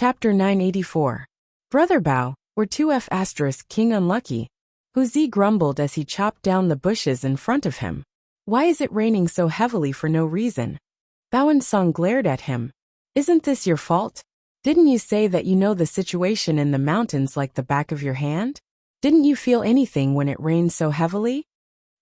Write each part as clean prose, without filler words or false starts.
Chapter 984. Brother Bao, were 2F * King unlucky. Hu Zi grumbled as he chopped down the bushes in front of him. Why is it raining so heavily for no reason? Bao and Song glared at him. Isn't this your fault? Didn't you say that you know the situation in the mountains like the back of your hand? Didn't you feel anything when it rained so heavily?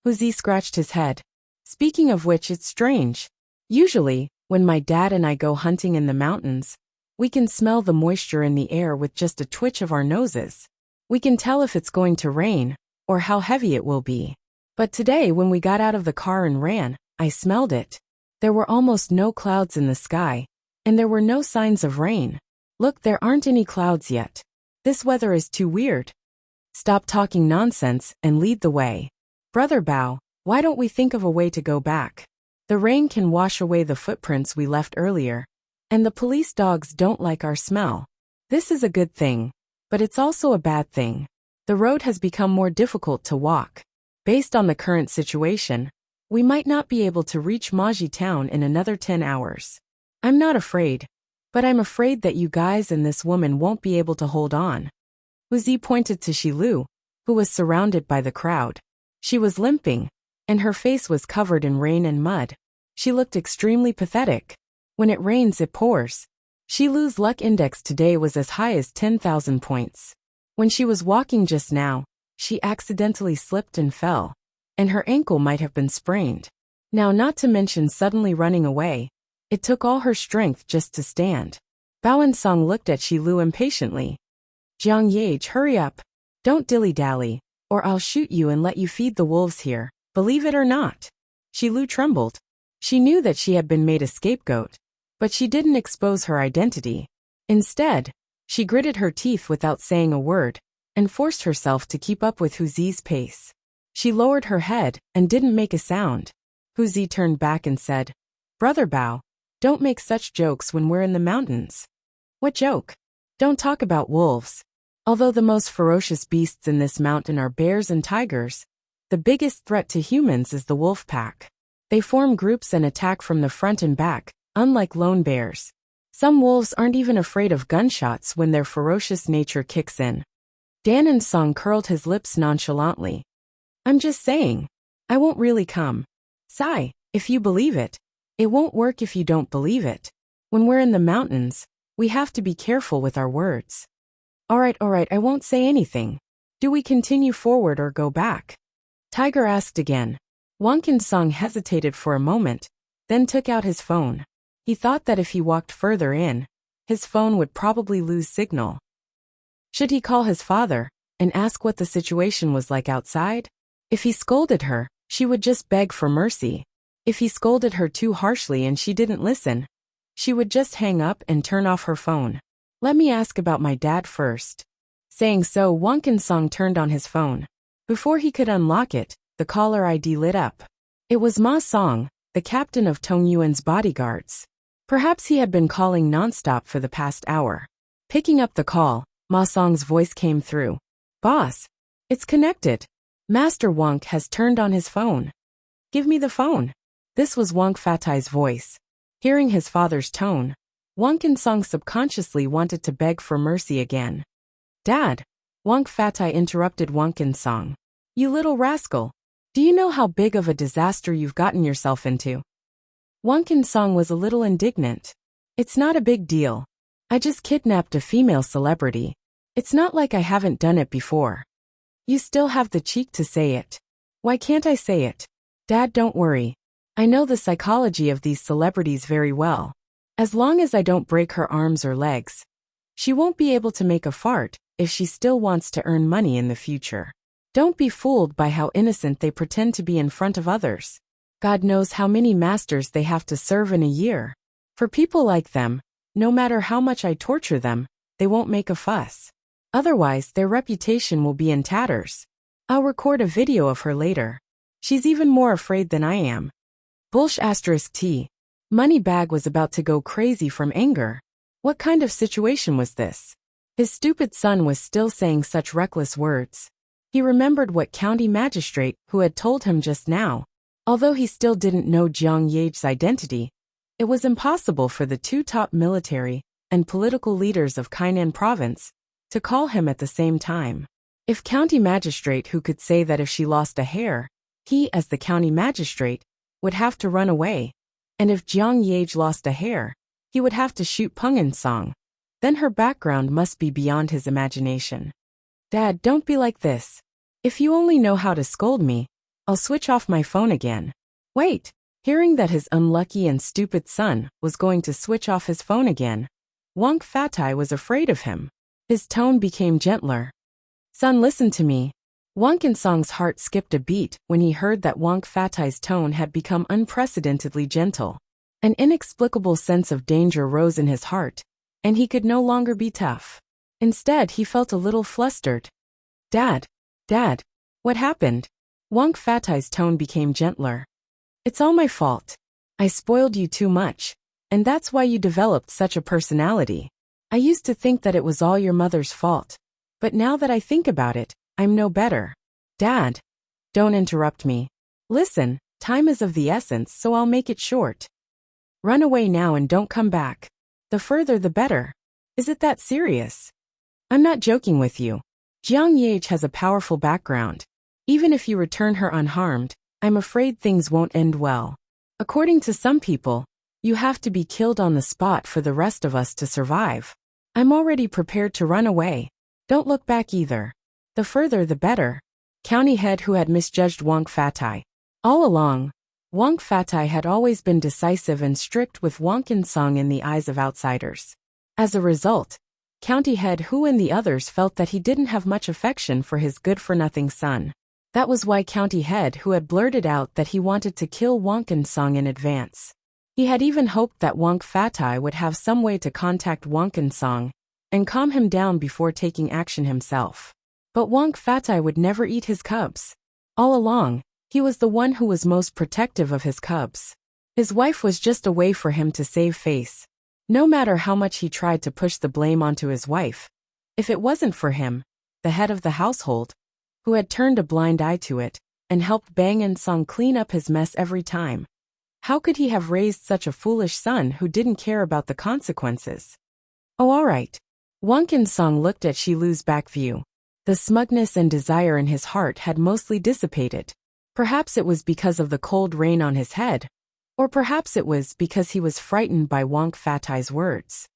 Hu Zi scratched his head. Speaking of which, it's strange. Usually, when my dad and I go hunting in the mountains, we can smell the moisture in the air with just a twitch of our noses. We can tell if it's going to rain, or how heavy it will be. But today when we got out of the car and ran, I smelled it. There were almost no clouds in the sky, and there were no signs of rain. Look, there aren't any clouds yet. This weather is too weird. Stop talking nonsense and lead the way. Brother Bao, why don't we think of a way to go back? The rain can wash away the footprints we left earlier, and the police dogs don't like our smell. This is a good thing, but it's also a bad thing. The road has become more difficult to walk. Based on the current situation, we might not be able to reach Maji town in another 10 hours. I'm not afraid, but I'm afraid that you guys and this woman won't be able to hold on. Hu Zi pointed to Shilu, who was surrounded by the crowd. She was limping, and her face was covered in rain and mud. She looked extremely pathetic. When it rains, it pours. Shilu's luck index today was as high as 10,000 points. When she was walking just now, she accidentally slipped and fell, and her ankle might have been sprained. Now, not to mention suddenly running away, it took all her strength just to stand. Bao and Song looked at Shilu impatiently. Jiang Yage, hurry up. Don't dilly-dally, or I'll shoot you and let you feed the wolves here, believe it or not. Shilu trembled. She knew that she had been made a scapegoat, but she didn't expose her identity. Instead, she gritted her teeth without saying a word, and forced herself to keep up with Hu Zi's pace. She lowered her head and didn't make a sound. Hu Zi turned back and said, Brother Bao, don't make such jokes when we're in the mountains. What joke? Don't talk about wolves. Although the most ferocious beasts in this mountain are bears and tigers, the biggest threat to humans is the wolf pack. They form groups and attack from the front and back, unlike lone bears. Some wolves aren't even afraid of gunshots when their ferocious nature kicks in. Dan and Song curled his lips nonchalantly. I'm just saying. I won't really come. Sigh, if you believe it. It won't work if you don't believe it. When we're in the mountains, we have to be careful with our words. Alright, I won't say anything. Do we continue forward or go back? Tiger asked again. Wonkin Song hesitated for a moment, then took out his phone. He thought that if he walked further in, his phone would probably lose signal. Should he call his father and ask what the situation was like outside? If he scolded her, she would just beg for mercy. If he scolded her too harshly and she didn't listen, she would just hang up and turn off her phone. Let me ask about my dad first. Saying so, Wonkin Song turned on his phone. Before he could unlock it, the caller ID lit up. It was Ma Song, the captain of Tong Yuan's bodyguards. Perhaps he had been calling nonstop for the past hour. Picking up the call, Ma Song's voice came through. Boss, it's connected. Master Wonk has turned on his phone. Give me the phone. This was Wonk Fatai's voice. Hearing his father's tone, Wonkin Song subconsciously wanted to beg for mercy again. Dad, Wonk Fatai interrupted Wonkin Song. You little rascal. Do you know how big of a disaster you've gotten yourself into? Wonkin Song was a little indignant. It's not a big deal. I just kidnapped a female celebrity. It's not like I haven't done it before. You still have the cheek to say it. Why can't I say it? Dad, don't worry. I know the psychology of these celebrities very well. As long as I don't break her arms or legs, she won't be able to make a fart if she still wants to earn money in the future. Don't be fooled by how innocent they pretend to be in front of others. God knows how many masters they have to serve in a year. For people like them, no matter how much I torture them, they won't make a fuss. Otherwise, their reputation will be in tatters. I'll record a video of her later. She's even more afraid than I am. *T. Moneybag was about to go crazy from anger. What kind of situation was this? His stupid son was still saying such reckless words. He remembered what county magistrate who had told him just now. Although he still didn't know Jiang Yage's identity, it was impossible for the two top military and political leaders of Kainan province to call him at the same time. If county magistrate who could say that if she lost a hair, he, as the county magistrate, would have to run away, and if Jiang Yage lost a hair, he would have to shoot Peng In-song. Then her background must be beyond his imagination. Dad, don't be like this. If you only know how to scold me, I'll switch off my phone again. Wait. Hearing that his unlucky and stupid son was going to switch off his phone again, Wang Fatai was afraid of him. His tone became gentler. Son, listen to me. Wang In-song's heart skipped a beat when he heard that Wang Fatai's tone had become unprecedentedly gentle. An inexplicable sense of danger rose in his heart, and he could no longer be tough. Instead, he felt a little flustered. Dad, what happened? Wang Fatai's tone became gentler. It's all my fault. I spoiled you too much, and that's why you developed such a personality. I used to think that it was all your mother's fault, but now that I think about it, I'm no better. Dad, don't interrupt me. Listen, time is of the essence, so I'll make it short. Run away now and don't come back. The further the better. Is it that serious? I'm not joking with you. Jiang Yage has a powerful background. Even if you return her unharmed, I'm afraid things won't end well. According to some people, you have to be killed on the spot for the rest of us to survive. I'm already prepared to run away. Don't look back either. The further the better. County head who had misjudged Wang Fatai. All along, Wang Fatai had always been decisive and strict with Wang In-song in the eyes of outsiders. As a result, County head Hu and the others felt that he didn't have much affection for his good-for-nothing son. That was why County head Hu had blurted out that he wanted to kill Wang In-song in advance. He had even hoped that Wang Fatai would have some way to contact Wang In-song and calm him down before taking action himself. But Wang Fatai would never eat his cubs. All along, he was the one who was most protective of his cubs. His wife was just a way for him to save face. No matter how much he tried to push the blame onto his wife, if it wasn't for him, the head of the household, who had turned a blind eye to it, and helped Bang In-song clean up his mess every time, how could he have raised such a foolish son who didn't care about the consequences? Oh, all right. Wang In-song looked at Shilu's back view. The smugness and desire in his heart had mostly dissipated. Perhaps it was because of the cold rain on his head, or perhaps it was because he was frightened by Wang Fatai's words.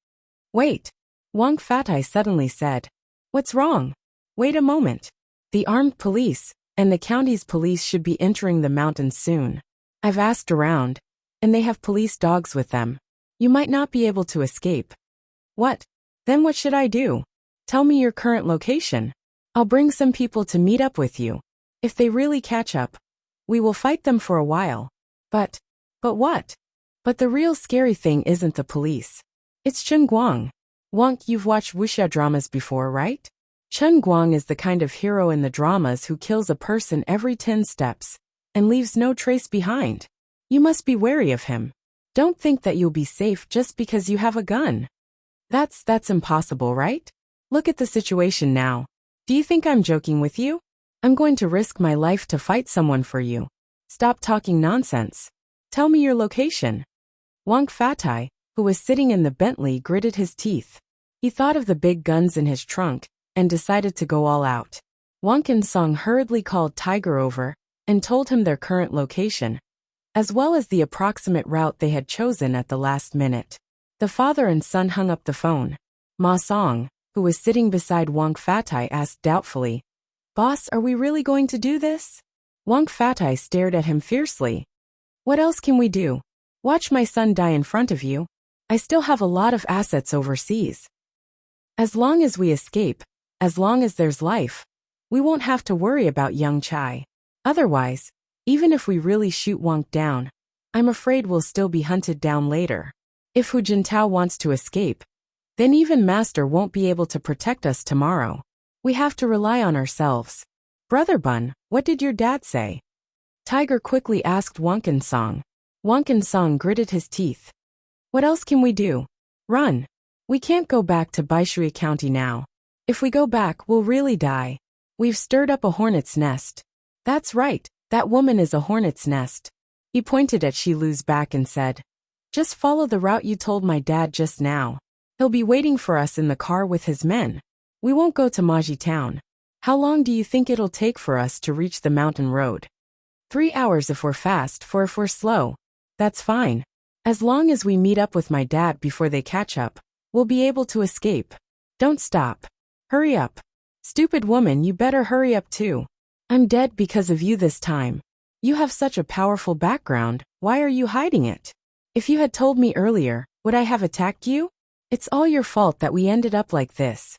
Wait, Wang Fatai suddenly said. What's wrong? Wait a moment. The armed police and the county's police should be entering the mountains soon. I've asked around, and they have police dogs with them. You might not be able to escape. What? Then what should I do? Tell me your current location. I'll bring some people to meet up with you. If they really catch up, we will fight them for a while. But what? But the real scary thing isn't the police. It's Chen Guang. Wang, you've watched wuxia dramas before, right? Chen Guang is the kind of hero in the dramas who kills a person every 10 steps and leaves no trace behind. You must be wary of him. Don't think that you'll be safe just because you have a gun. That's impossible, right? Look at the situation now. Do you think I'm joking with you? I'm going to risk my life to fight someone for you. Stop talking nonsense. Tell me your location. Wang Fatai, who was sitting in the Bentley, gritted his teeth. He thought of the big guns in his trunk and decided to go all out. Wang In-song hurriedly called Tiger over and told him their current location, as well as the approximate route they had chosen at the last minute. The father and son hung up the phone. Ma Song, who was sitting beside Wang Fatai, asked doubtfully, Boss, are we really going to do this? Wang Fatai stared at him fiercely. What else can we do? Watch my son die in front of you. I still have a lot of assets overseas. As long as we escape, as long as there's life, we won't have to worry about young Chai. Otherwise, even if we really shoot Wang down, I'm afraid we'll still be hunted down later. If Hu Jintao wants to escape, then even Master won't be able to protect us tomorrow. We have to rely on ourselves. Brother Bun, what did your dad say? Tiger quickly asked Wang In-song. Wang In-song gritted his teeth. What else can we do? Run. We can't go back to Baishui County now. If we go back, we'll really die. We've stirred up a hornet's nest. That's right, that woman is a hornet's nest. He pointed at Shilu's back and said, Just follow the route you told my dad just now. He'll be waiting for us in the car with his men. We won't go to Maji town. How long do you think it'll take for us to reach the mountain road? 3 hours if we're fast, 4 if we're slow. That's fine. As long as we meet up with my dad before they catch up, we'll be able to escape. Don't stop. Hurry up. Stupid woman, you better hurry up too. I'm dead because of you this time. You have such a powerful background, why are you hiding it? If you had told me earlier, would I have attacked you? It's all your fault that we ended up like this.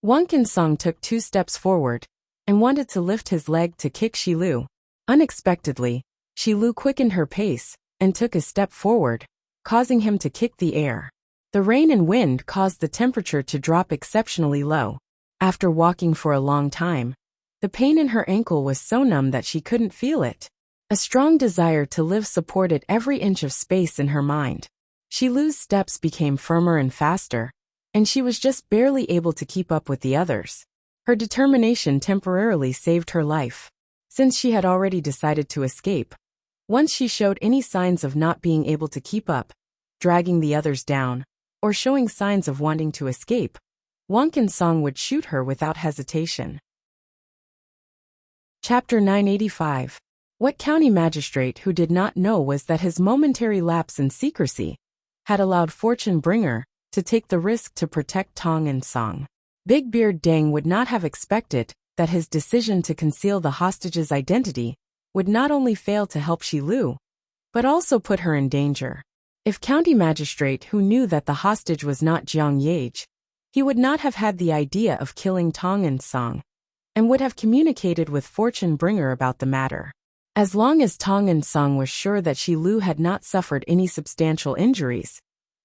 Wang Qinsong took 2 steps forward and wanted to lift his leg to kick Shilu. Unexpectedly, Shilu quickened her pace and took a step forward, causing him to kick the air. The rain and wind caused the temperature to drop exceptionally low. After walking for a long time, the pain in her ankle was so numb that she couldn't feel it. A strong desire to live supported every inch of space in her mind. Shilu's steps became firmer and faster, and she was just barely able to keep up with the others. Her determination temporarily saved her life. Since she had already decided to escape, once she showed any signs of not being able to keep up, dragging the others down, or showing signs of wanting to escape, Wang Qinsong would shoot her without hesitation. Chapter 985. What county magistrate who did not know was that his momentary lapse in secrecy had allowed Fortune Bringer to take the risk to protect Tong and Song. Big Beard Deng would not have expected that his decision to conceal the hostage's identity would not only fail to help Shilu, but also put her in danger. If county magistrate who knew that the hostage was not Jiang Yage, he would not have had the idea of killing Tong and Song, and would have communicated with Fortune Bringer about the matter. As long as Tong and Song was sure that Shilu had not suffered any substantial injuries,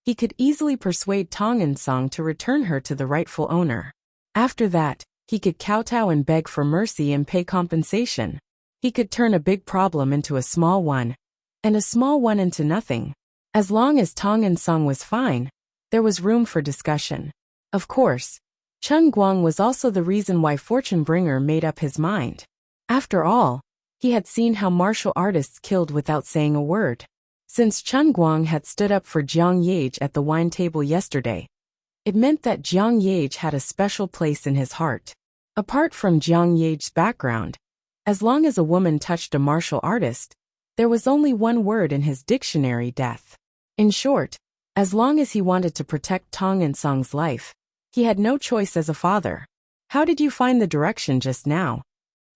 he could easily persuade Tong and Song to return her to the rightful owner. After that, he could kowtow and beg for mercy and pay compensation. He could turn a big problem into a small one, and a small one into nothing. As long as Tong and Song was fine, there was room for discussion. Of course, Chen Guang was also the reason why Fortune Bringer made up his mind. After all, he had seen how martial artists killed without saying a word. Since Chen Guang had stood up for Jiang Yage at the wine table yesterday, it meant that Jiang Yage had a special place in his heart. Apart from Jiang Yage's background, as long as a woman touched a martial artist, there was only one word in his dictionary: death. In short, as long as he wanted to protect Tong and Song's life, he had no choice as a father. How did you find the direction just now?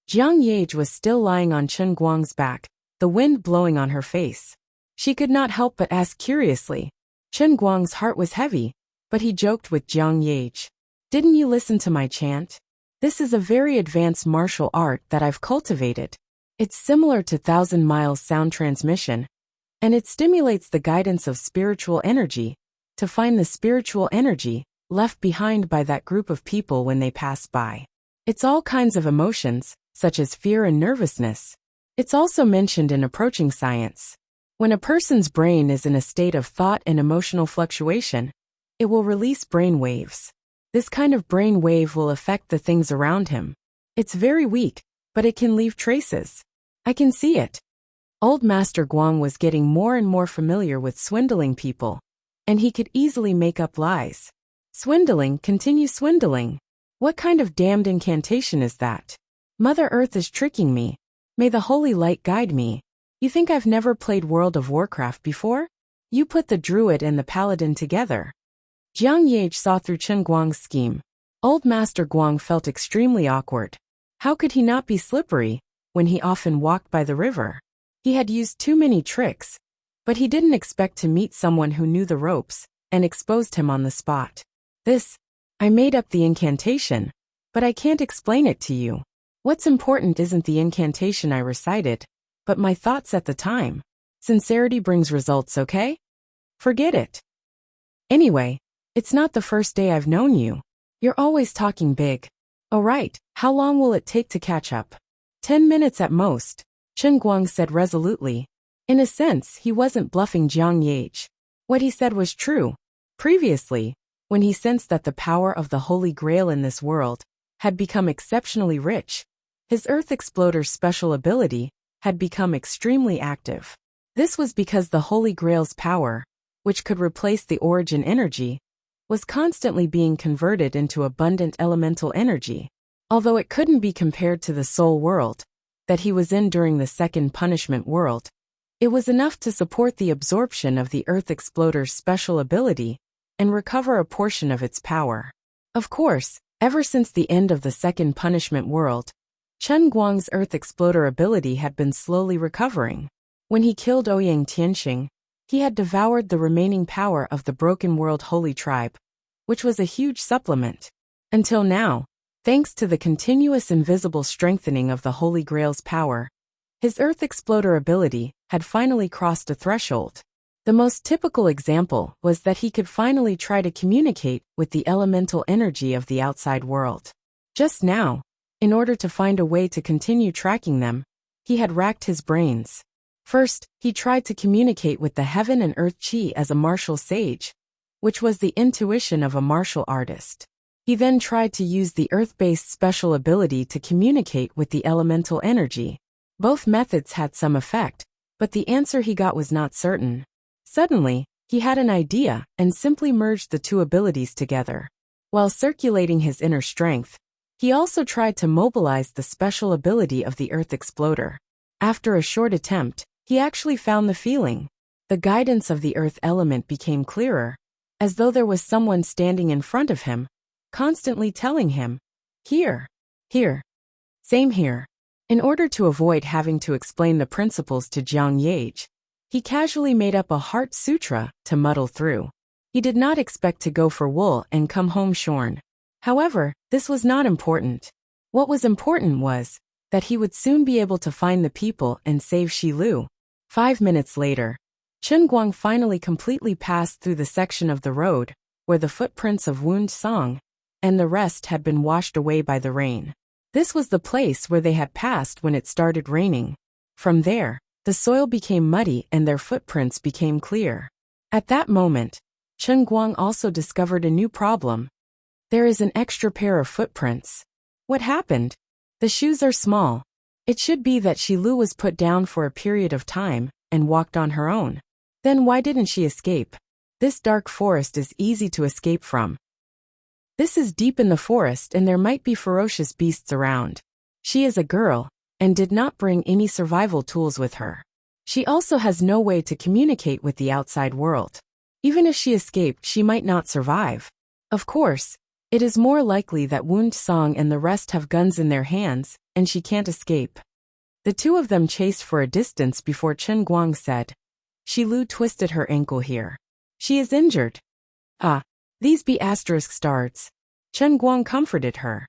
Jiang Yage was still lying on Chen Guang's back, the wind blowing on her face. She could not help but ask curiously. Chen Guang's heart was heavy, but he joked with Jiang Yage. Didn't you listen to my chant? This is a very advanced martial art that I've cultivated. It's similar to 1,000 miles sound transmission, and it stimulates the guidance of spiritual energy to find the spiritual energy left behind by that group of people when they pass by. It's all kinds of emotions, such as fear and nervousness. It's also mentioned in approaching science. When a person's brain is in a state of thought and emotional fluctuation, it will release brain waves. This kind of brain wave will affect the things around him. It's very weak, but it can leave traces. I can see it. Old Master Guang was getting more and more familiar with swindling people, and he could easily make up lies. Swindling, continue swindling. What kind of damned incantation is that? Mother Earth is tricking me. May the holy light guide me. You think I've never played World of Warcraft before? You put the druid and the paladin together. Jiang Yage saw through Chen Guang's scheme. Old Master Guang felt extremely awkward. How could he not be slippery when he often walked by the river? He had used too many tricks, but he didn't expect to meet someone who knew the ropes and exposed him on the spot. I made up the incantation, but I can't explain it to you. What's important isn't the incantation I recited, but my thoughts at the time. Sincerity brings results, okay? Forget it. Anyway, it's not the first day I've known you. You're always talking big. Oh right, how long will it take to catch up? 10 minutes at most, Chen Guang said resolutely. In a sense, he wasn't bluffing Jiang Yage. What he said was true. Previously, when he sensed that the power of the Holy Grail in this world had become exceptionally rich, his Earth Exploder's special ability had become extremely active. This was because the Holy Grail's power, which could replace the origin energy, was constantly being converted into abundant elemental energy. Although it couldn't be compared to the soul world that he was in during the second punishment world, it was enough to support the absorption of the Earth Exploder's special ability and recover a portion of its power. Of course, ever since the end of the second punishment world, Chen Guang's Earth Exploder ability had been slowly recovering. When he killed Ouyang Tianxing, he had devoured the remaining power of the Broken World Holy Tribe, which was a huge supplement. Until now, thanks to the continuous invisible strengthening of the Holy Grail's power, his Earth Exploder ability had finally crossed a threshold. The most typical example was that he could finally try to communicate with the elemental energy of the outside world. Just now, in order to find a way to continue tracking them, he had racked his brains. First, he tried to communicate with the heaven and earth chi as a martial sage, which was the intuition of a martial artist. He then tried to use the earth-based special ability to communicate with the elemental energy. Both methods had some effect, but the answer he got was not certain. Suddenly, he had an idea and simply merged the two abilities together. While circulating his inner strength, he also tried to mobilize the special ability of the Earth Exploder. After a short attempt, he actually found the feeling. The guidance of the earth element became clearer, as though there was someone standing in front of him, constantly telling him, "Here, here, same here." In order to avoid having to explain the principles to Jiang Yage, he casually made up a heart sutra to muddle through. He did not expect to go for wool and come home shorn. However, this was not important. What was important was that he would soon be able to find the people and save Shilu. 5 minutes later, Chen Guang finally completely passed through the section of the road where the footprints of Wound Song and the rest had been washed away by the rain. This was the place where they had passed when it started raining. From there, the soil became muddy and their footprints became clear. At that moment, Chen Guang also discovered a new problem. There is an extra pair of footprints. What happened? The shoes are small. It should be that Shilu was put down for a period of time and walked on her own. Then why didn't she escape? This dark forest is easy to escape from. This is deep in the forest and there might be ferocious beasts around. She is a girl and did not bring any survival tools with her. She also has no way to communicate with the outside world. Even if she escaped, she might not survive. Of course, it is more likely that Wound Song and the rest have guns in their hands, and she can't escape. The two of them chased for a distance before Chen Guang said, "Shilu twisted her ankle here. She is injured." "Ah, these be asterisk starts." Chen Guang comforted her.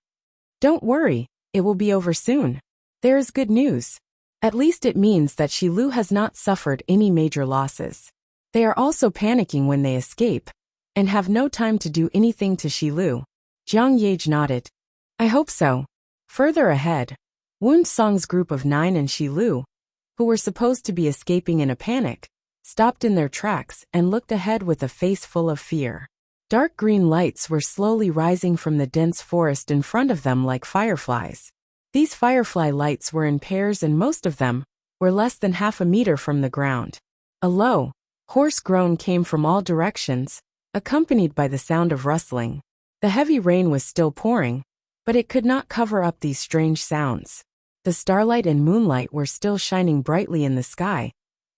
"Don't worry, it will be over soon. There is good news. At least it means that Shilu has not suffered any major losses. They are also panicking when they escape, and have no time to do anything to Shilu." Jiang Yage nodded. "I hope so." Further ahead, Wound Song's group of 9 and Shilu, who were supposed to be escaping in a panic, stopped in their tracks and looked ahead with a face full of fear. Dark green lights were slowly rising from the dense forest in front of them like fireflies. These firefly lights were in pairs and most of them were less than half a meter from the ground. A low, hoarse groan came from all directions, accompanied by the sound of rustling. The heavy rain was still pouring, but it could not cover up these strange sounds. The starlight and moonlight were still shining brightly in the sky,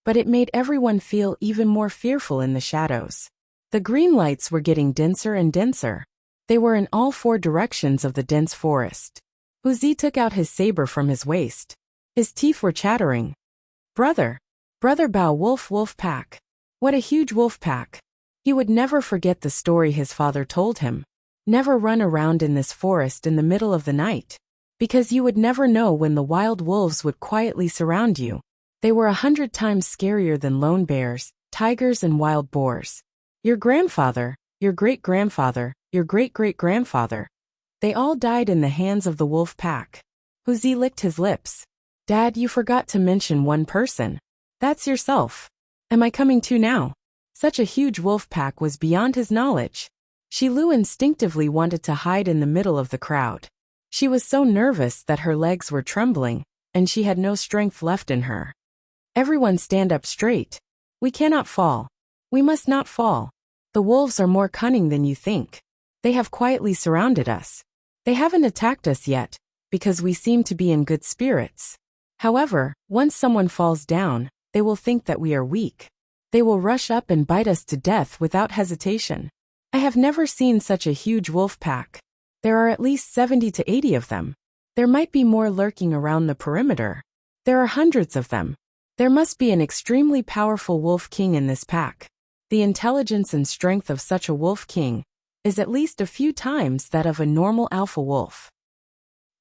but it made everyone feel even more fearful in the shadows. The green lights were getting denser and denser. They were in all 4 directions of the dense forest. Huzi took out his saber from his waist. His teeth were chattering. Brother Bao wolf pack. What a huge wolf pack. He would never forget the story his father told him. Never run around in this forest in the middle of the night, because you would never know when the wild wolves would quietly surround you. They were 100 times scarier than lone bears, tigers and wild boars. Your grandfather, your great-grandfather, your great-great-grandfather, they all died in the hands of the wolf pack. Huzi licked his lips. Dad, you forgot to mention one person. That's yourself. Am I coming too now? Such a huge wolf pack was beyond his knowledge. Shilu instinctively wanted to hide in the middle of the crowd. She was so nervous that her legs were trembling, and she had no strength left in her. Everyone stand up straight. We cannot fall. We must not fall. The wolves are more cunning than you think. They have quietly surrounded us. They haven't attacked us yet, because we seem to be in good spirits. However, once someone falls down, they will think that we are weak. They will rush up and bite us to death without hesitation. I have never seen such a huge wolf pack. There are at least 70 to 80 of them. There might be more lurking around the perimeter. There are hundreds of them. There must be an extremely powerful wolf king in this pack. The intelligence and strength of such a wolf king is at least a few times that of a normal alpha wolf.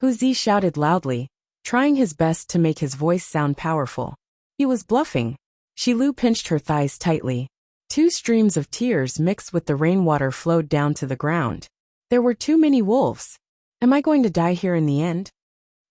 Hu Zi shouted loudly, trying his best to make his voice sound powerful. He was bluffing. Shi Lu pinched her thighs tightly. 2 streams of tears mixed with the rainwater flowed down to the ground. There were too many wolves. Am I going to die here in the end?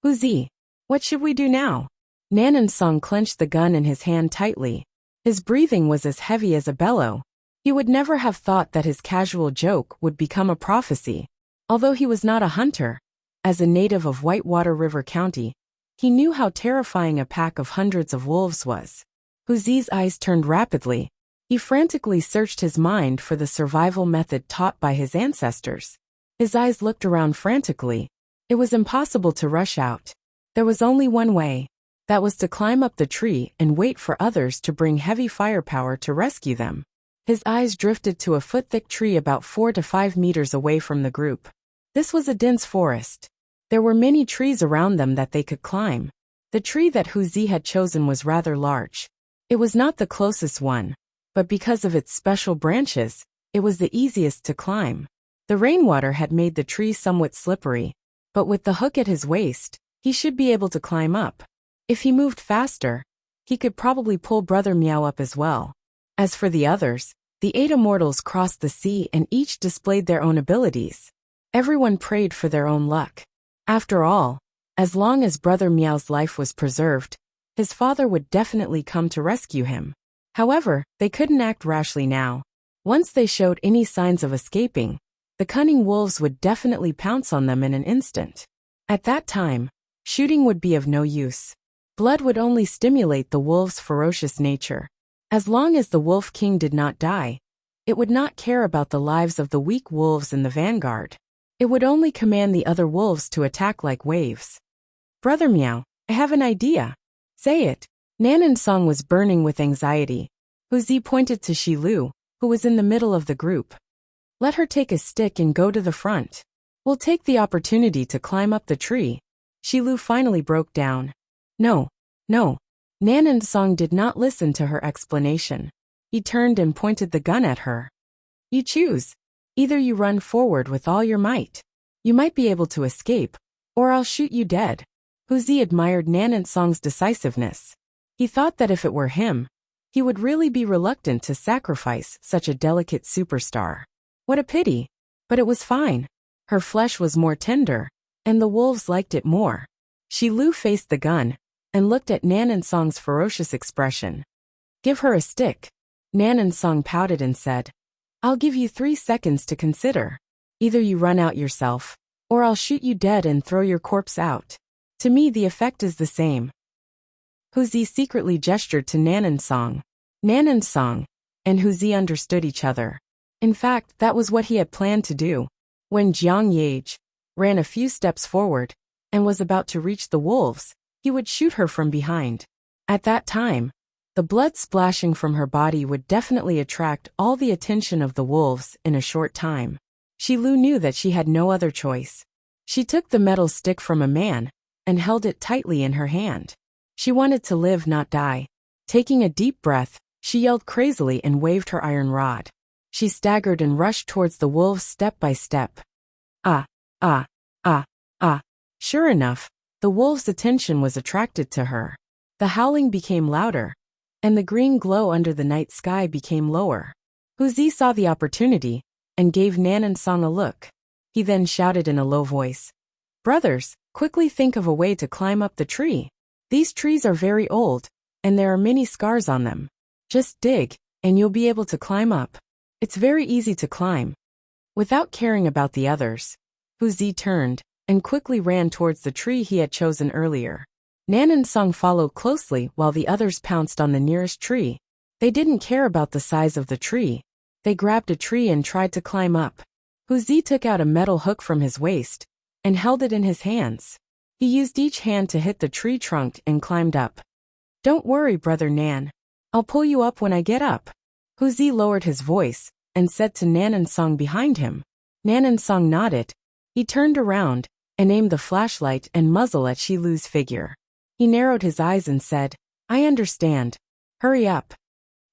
Hu Zi, what should we do now? Nanan Song clenched the gun in his hand tightly. His breathing was as heavy as a bellow. He would never have thought that his casual joke would become a prophecy. Although he was not a hunter, as a native of Whitewater River County, he knew how terrifying a pack of hundreds of wolves was. Hu Zi's eyes turned rapidly. He frantically searched his mind for the survival method taught by his ancestors. His eyes looked around frantically. It was impossible to rush out. There was only one way. That was to climb up the tree and wait for others to bring heavy firepower to rescue them. His eyes drifted to a foot-thick tree about 4 to 5 meters away from the group. This was a dense forest. There were many trees around them that they could climb. The tree that Hu Zi had chosen was rather large. It was not the closest one, but because of its special branches, it was the easiest to climb. The rainwater had made the tree somewhat slippery, but with the hook at his waist, he should be able to climb up. If he moved faster, he could probably pull Brother Meow up as well. As for the others, the 8 immortals crossed the sea and each displayed their own abilities. Everyone prayed for their own luck. After all, as long as Brother Meow's life was preserved, his father would definitely come to rescue him. However, they couldn't act rashly now. Once they showed any signs of escaping, the cunning wolves would definitely pounce on them in an instant. At that time, shooting would be of no use. Blood would only stimulate the wolves' ferocious nature. As long as the Wolf King did not die, it would not care about the lives of the weak wolves in the vanguard. It would only command the other wolves to attack like waves. Brother Meow, I have an idea. Say it. Nanan Song was burning with anxiety. Hu Zi pointed to Shi Lu, who was in the middle of the group. Let her take a stick and go to the front. We'll take the opportunity to climb up the tree. Shi Lu finally broke down. No. Nanan Song did not listen to her explanation. He turned and pointed the gun at her. You choose. Either you run forward with all your might. You might be able to escape, or I'll shoot you dead. Hu Zi admired Nanan Song's decisiveness. He thought that if it were him, he would really be reluctant to sacrifice such a delicate superstar. What a pity. But it was fine. Her flesh was more tender, and the wolves liked it more. Shi Lu faced the gun and looked at Nanan Song's ferocious expression. Give her a stick. Nanan Song pouted and said, I'll give you 3 seconds to consider. Either you run out yourself, or I'll shoot you dead and throw your corpse out. To me the effect is the same. Hu Zi secretly gestured to Nanan Song. Nanan Song and Hu Zi understood each other. In fact, that was what he had planned to do. When Jiang Yage ran a few steps forward and was about to reach the wolves, he would shoot her from behind. At that time, the blood splashing from her body would definitely attract all the attention of the wolves in a short time. Shi Lu knew that she had no other choice. She took the metal stick from a man and held it tightly in her hand. She wanted to live, not die. Taking a deep breath, she yelled crazily and waved her iron rod. She staggered and rushed towards the wolves step by step. Ah. Sure enough, the wolves' attention was attracted to her. The howling became louder, and the green glow under the night sky became lower. Hu Zi saw the opportunity and gave Nanan Song a look. He then shouted in a low voice, Brothers, quickly think of a way to climb up the tree. These trees are very old, and there are many scars on them. Just dig, and you'll be able to climb up. It's very easy to climb. Without caring about the others, Hu Zi turned and quickly ran towards the tree he had chosen earlier. Nanan Song followed closely while the others pounced on the nearest tree. They didn't care about the size of the tree. They grabbed a tree and tried to climb up. Huzi took out a metal hook from his waist and held it in his hands. He used each hand to hit the tree trunk and climbed up. "Don't worry, Brother Nan. I'll pull you up when I get up." Huzi lowered his voice and said to Song behind him. Song nodded. He turned around and aimed the flashlight and muzzle at Shilu's figure. He narrowed his eyes and said, "I understand. Hurry up."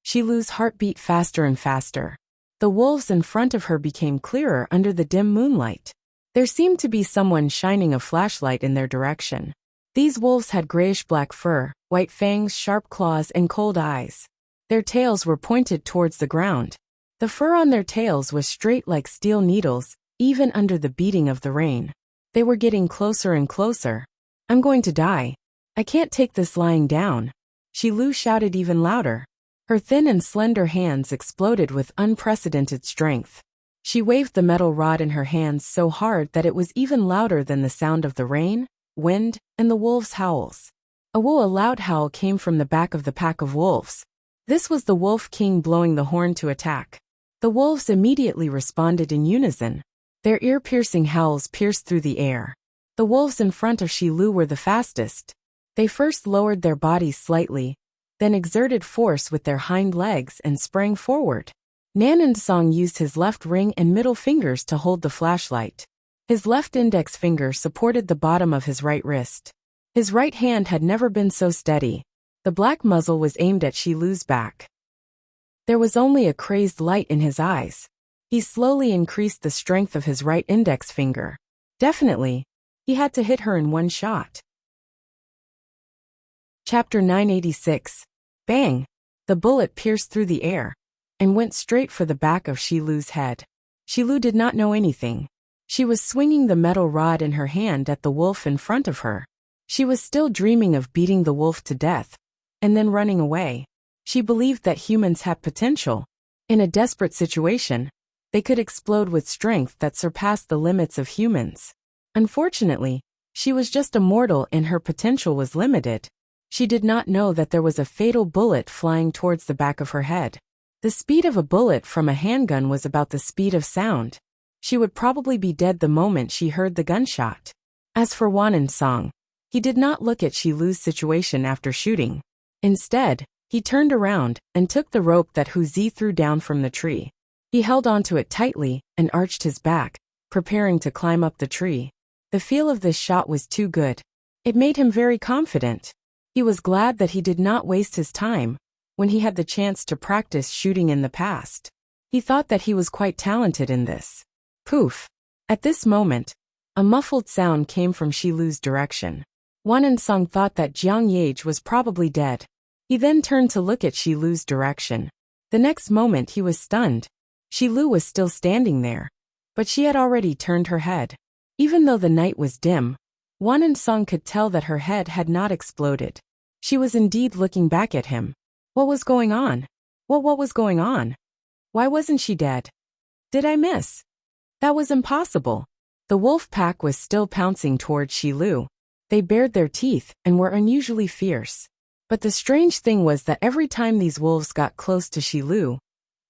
Shilu's heart beat faster and faster. The wolves in front of her became clearer under the dim moonlight. There seemed to be someone shining a flashlight in their direction. These wolves had grayish-black fur, white fangs, sharp claws, and cold eyes. Their tails were pointed towards the ground. The fur on their tails was straight like steel needles, even under the beating of the rain. They were getting closer and closer. "I'm going to die. I can't take this lying down." Shilu shouted even louder. Her thin and slender hands exploded with unprecedented strength. She waved the metal rod in her hands so hard that it was even louder than the sound of the rain, wind, and the wolves' howls. A loud howl came from the back of the pack of wolves. This was the Wolf King blowing the horn to attack. The wolves immediately responded in unison. Their ear-piercing howls pierced through the air. The wolves in front of Shilu were the fastest. They first lowered their bodies slightly, then exerted force with their hind legs and sprang forward. Song used his left ring and middle fingers to hold the flashlight. His left index finger supported the bottom of his right wrist. His right hand had never been so steady. The black muzzle was aimed at Shilu's back. There was only a crazed light in his eyes. He slowly increased the strength of his right index finger. Definitely, he had to hit her in one shot. Chapter 986. Bang! The bullet pierced through the air and went straight for the back of Shilu's head. Shilu did not know anything. She was swinging the metal rod in her hand at the wolf in front of her. She was still dreaming of beating the wolf to death and then running away. She believed that humans had potential. In a desperate situation, they could explode with strength that surpassed the limits of humans. Unfortunately, she was just a mortal and her potential was limited. She did not know that there was a fatal bullet flying towards the back of her head. The speed of a bullet from a handgun was about the speed of sound. She would probably be dead the moment she heard the gunshot. As for Song, he did not look at Shilu's situation after shooting. Instead, he turned around and took the rope that Huzi threw down from the tree. He held onto it tightly and arched his back, preparing to climb up the tree. The feel of this shot was too good. It made him very confident. He was glad that he did not waste his time when he had the chance to practice shooting in the past. He thought that he was quite talented in this. Poof! At this moment, a muffled sound came from Shilu's direction. Song thought that Jiang Yage was probably dead. He then turned to look at Shilu's direction. The next moment he was stunned. Shilu was still standing there, but she had already turned her head. Even though the night was dim, Song could tell that her head had not exploded. She was indeed looking back at him. What was going on? What was going on? Why wasn't she dead? Did I miss? That was impossible. The wolf pack was still pouncing towards Shilu. They bared their teeth and were unusually fierce. But the strange thing was that every time these wolves got close to Shilu,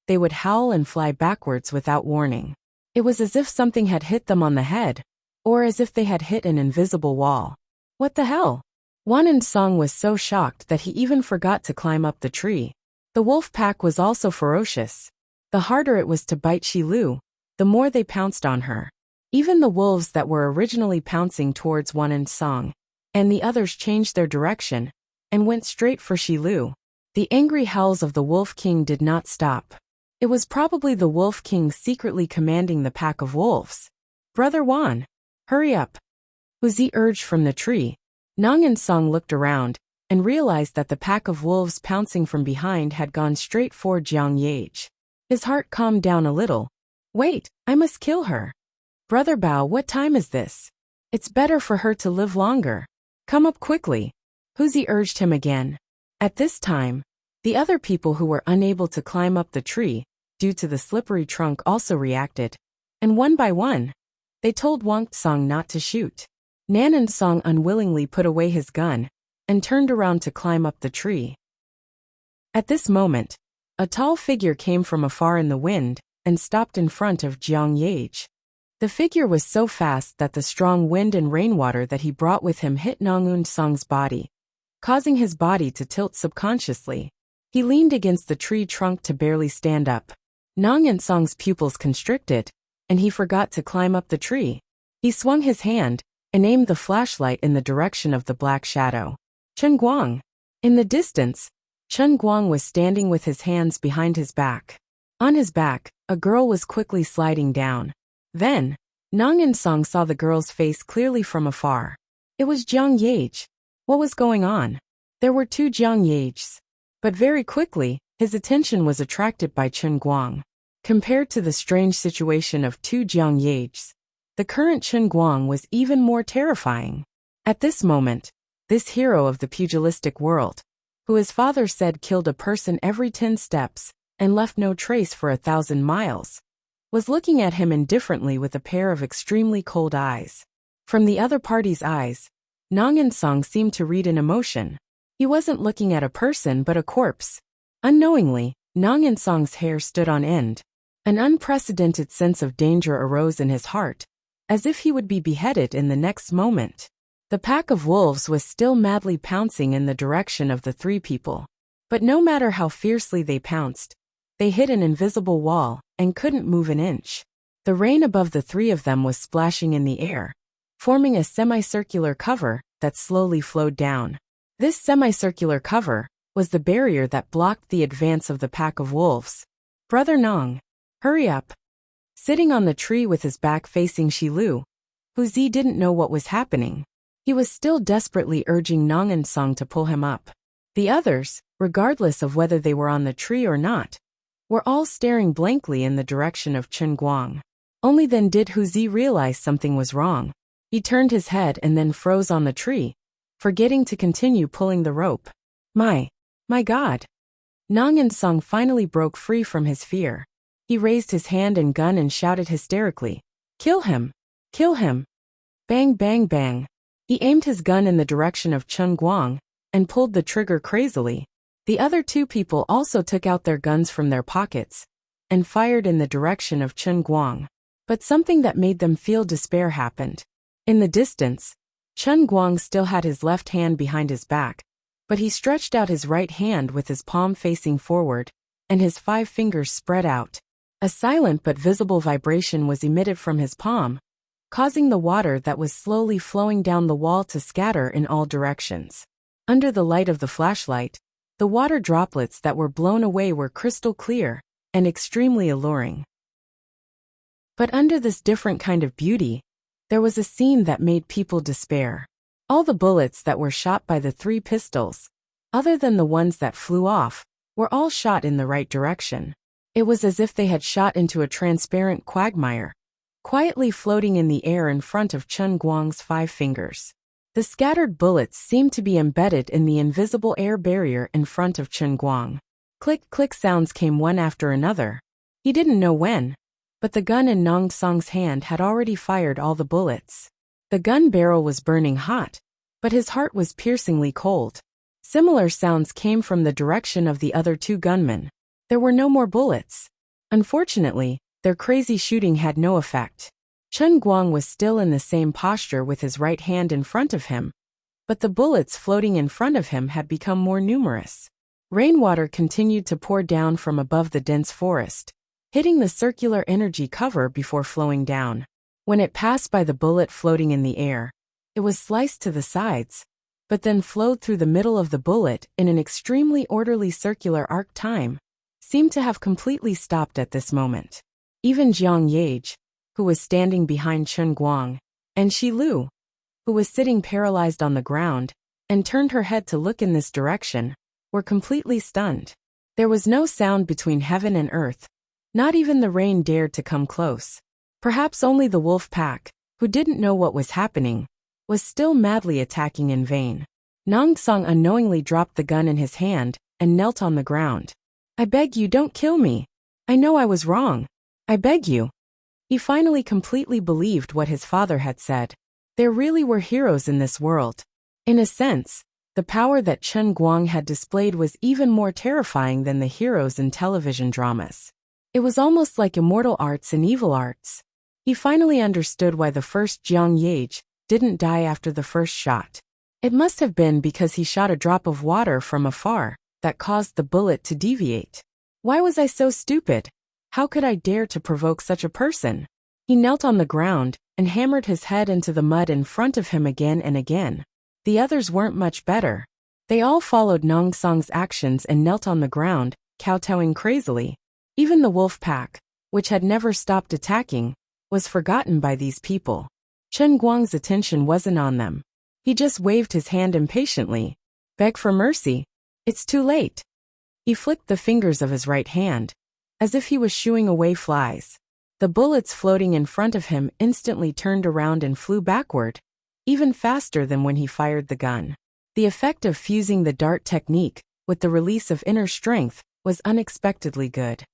they would howl and fly backwards without warning. It was as if something had hit them on the head, or as if they had hit an invisible wall. What the hell? Song was so shocked that he even forgot to climb up the tree. The wolf pack was also ferocious. The harder it was to bite Shilu, the more they pounced on her. Even the wolves that were originally pouncing towards Song and the others changed their direction and went straight for Shilu. The angry howls of the Wolf King did not stop. It was probably the Wolf King secretly commanding the pack of wolves. "Brother Wan, hurry up," Huzi urged from the tree. Song looked around and realized that the pack of wolves pouncing from behind had gone straight for Jiang Yage. His heart calmed down a little. "Wait, I must kill her. Brother Bao, what time is this? It's better for her to live longer. Come up quickly," Huzi urged him again. At this time, the other people who were unable to climb up the tree due to the slippery trunk also reacted, and one by one, they told Song not to shoot. Song unwillingly put away his gun and turned around to climb up the tree. At this moment, A tall figure came from afar in the wind and stopped in front of Jiang Yage. The figure was so fast that the strong wind and rainwater that he brought with him hit Nong Unsong's body, causing his body to tilt subconsciously. He leaned against the tree trunk to barely stand up. Nong Unsong's pupils constricted, and he forgot to climb up the tree. He swung his hand and aimed the flashlight in the direction of the black shadow. Chen Guang. In the distance, Chen Guang was standing with his hands behind his back. On his back, a girl was quickly sliding down. Then, Nong Unsong saw the girl's face clearly from afar. It was Jiang Yage. What was going on? There were two Jiang Yages. But very quickly, his attention was attracted by Chen Guang. Compared to the strange situation of two Jiang Yages, the current Chen Guang was even more terrifying. At this moment, this hero of the pugilistic world, who his father said killed a person every 10 steps and left no trace for 1,000 miles, was looking at him indifferently with a pair of extremely cold eyes. From the other party's eyes, Nong Unsong seemed to read an emotion. He wasn't looking at a person but a corpse. Unknowingly, Nong Unsong's hair stood on end. An unprecedented sense of danger arose in his heart, as if he would be beheaded in the next moment. The pack of wolves was still madly pouncing in the direction of the three people. But no matter how fiercely they pounced, they hit an invisible wall and couldn't move an inch. The rain above the three of them was splashing in the air, forming a semicircular cover that slowly flowed down. This semicircular cover was the barrier that blocked the advance of the pack of wolves. Brother Nong, hurry up. Sitting on the tree with his back facing Shilu, Hu Zi didn't know what was happening. He was still desperately urging Nong Unsong to pull him up. The others, regardless of whether they were on the tree or not, were all staring blankly in the direction of Chen Guang. Only then did Hu Zi realize something was wrong. He turned his head and then froze on the tree, forgetting to continue pulling the rope. My God! Nong Unsong finally broke free from his fear. He raised his hand and gun and shouted hysterically, "Kill him! Kill him!" Bang, bang, bang. He aimed his gun in the direction of Chen Guang and pulled the trigger crazily. The other two people also took out their guns from their pockets and fired in the direction of Chen Guang. But something that made them feel despair happened. In the distance, Chen Guang still had his left hand behind his back, but he stretched out his right hand with his palm facing forward and his 5 fingers spread out. A silent but visible vibration was emitted from his palm, causing the water that was slowly flowing down the wall to scatter in all directions. Under the light of the flashlight, the water droplets that were blown away were crystal clear and extremely alluring. But under this different kind of beauty, there was a scene that made people despair. All the bullets that were shot by the 3 pistols, other than the ones that flew off, were all shot in the right direction. It was as if they had shot into a transparent quagmire, quietly floating in the air in front of Chen Guang's 5 fingers. The scattered bullets seemed to be embedded in the invisible air barrier in front of Chen Guang. Click-click sounds came one after another. He didn't know when, but the gun in Nong Song's hand had already fired all the bullets. The gun barrel was burning hot, but his heart was piercingly cold. Similar sounds came from the direction of the other 2 gunmen. There were no more bullets. Unfortunately, their crazy shooting had no effect. Chen Guang was still in the same posture with his right hand in front of him, but the bullets floating in front of him had become more numerous. Rainwater continued to pour down from above the dense forest, hitting the circular energy cover before flowing down. When it passed by the bullet floating in the air, it was sliced to the sides, but then flowed through the middle of the bullet in an extremely orderly circular arc. Time seemed to have completely stopped at this moment. Even Jiang Yage, who was standing behind Chen Guang, and Shilu, who was sitting paralyzed on the ground and turned her head to look in this direction, were completely stunned. There was no sound between heaven and earth. Not even the rain dared to come close. Perhaps only the wolf pack, who didn't know what was happening, was still madly attacking in vain. Nong Song unknowingly dropped the gun in his hand and knelt on the ground. "I beg you, don't kill me. I know I was wrong. I beg you." He finally completely believed what his father had said. There really were heroes in this world. In a sense, The power that Chen Guang had displayed was even more terrifying than the heroes in television dramas. It was almost like immortal arts and evil arts. He finally understood why the first Jiang Yage didn't die after the first shot. It must have been because he shot a drop of water from afar that caused the bullet to deviate. Why was I so stupid? How could I dare to provoke such a person? He knelt on the ground and hammered his head into the mud in front of him again and again. The others weren't much better. They all followed Nong Song's actions and knelt on the ground, kowtowing crazily. Even the wolf pack, which had never stopped attacking, was forgotten by these people. Chen Guang's attention wasn't on them. He just waved his hand impatiently. Beg for mercy. It's too late. He flicked the fingers of his right hand, as if he was shooing away flies. The bullets floating in front of him instantly turned around and flew backward, even faster than when he fired the gun. The effect of fusing the dart technique with the release of inner strength was unexpectedly good.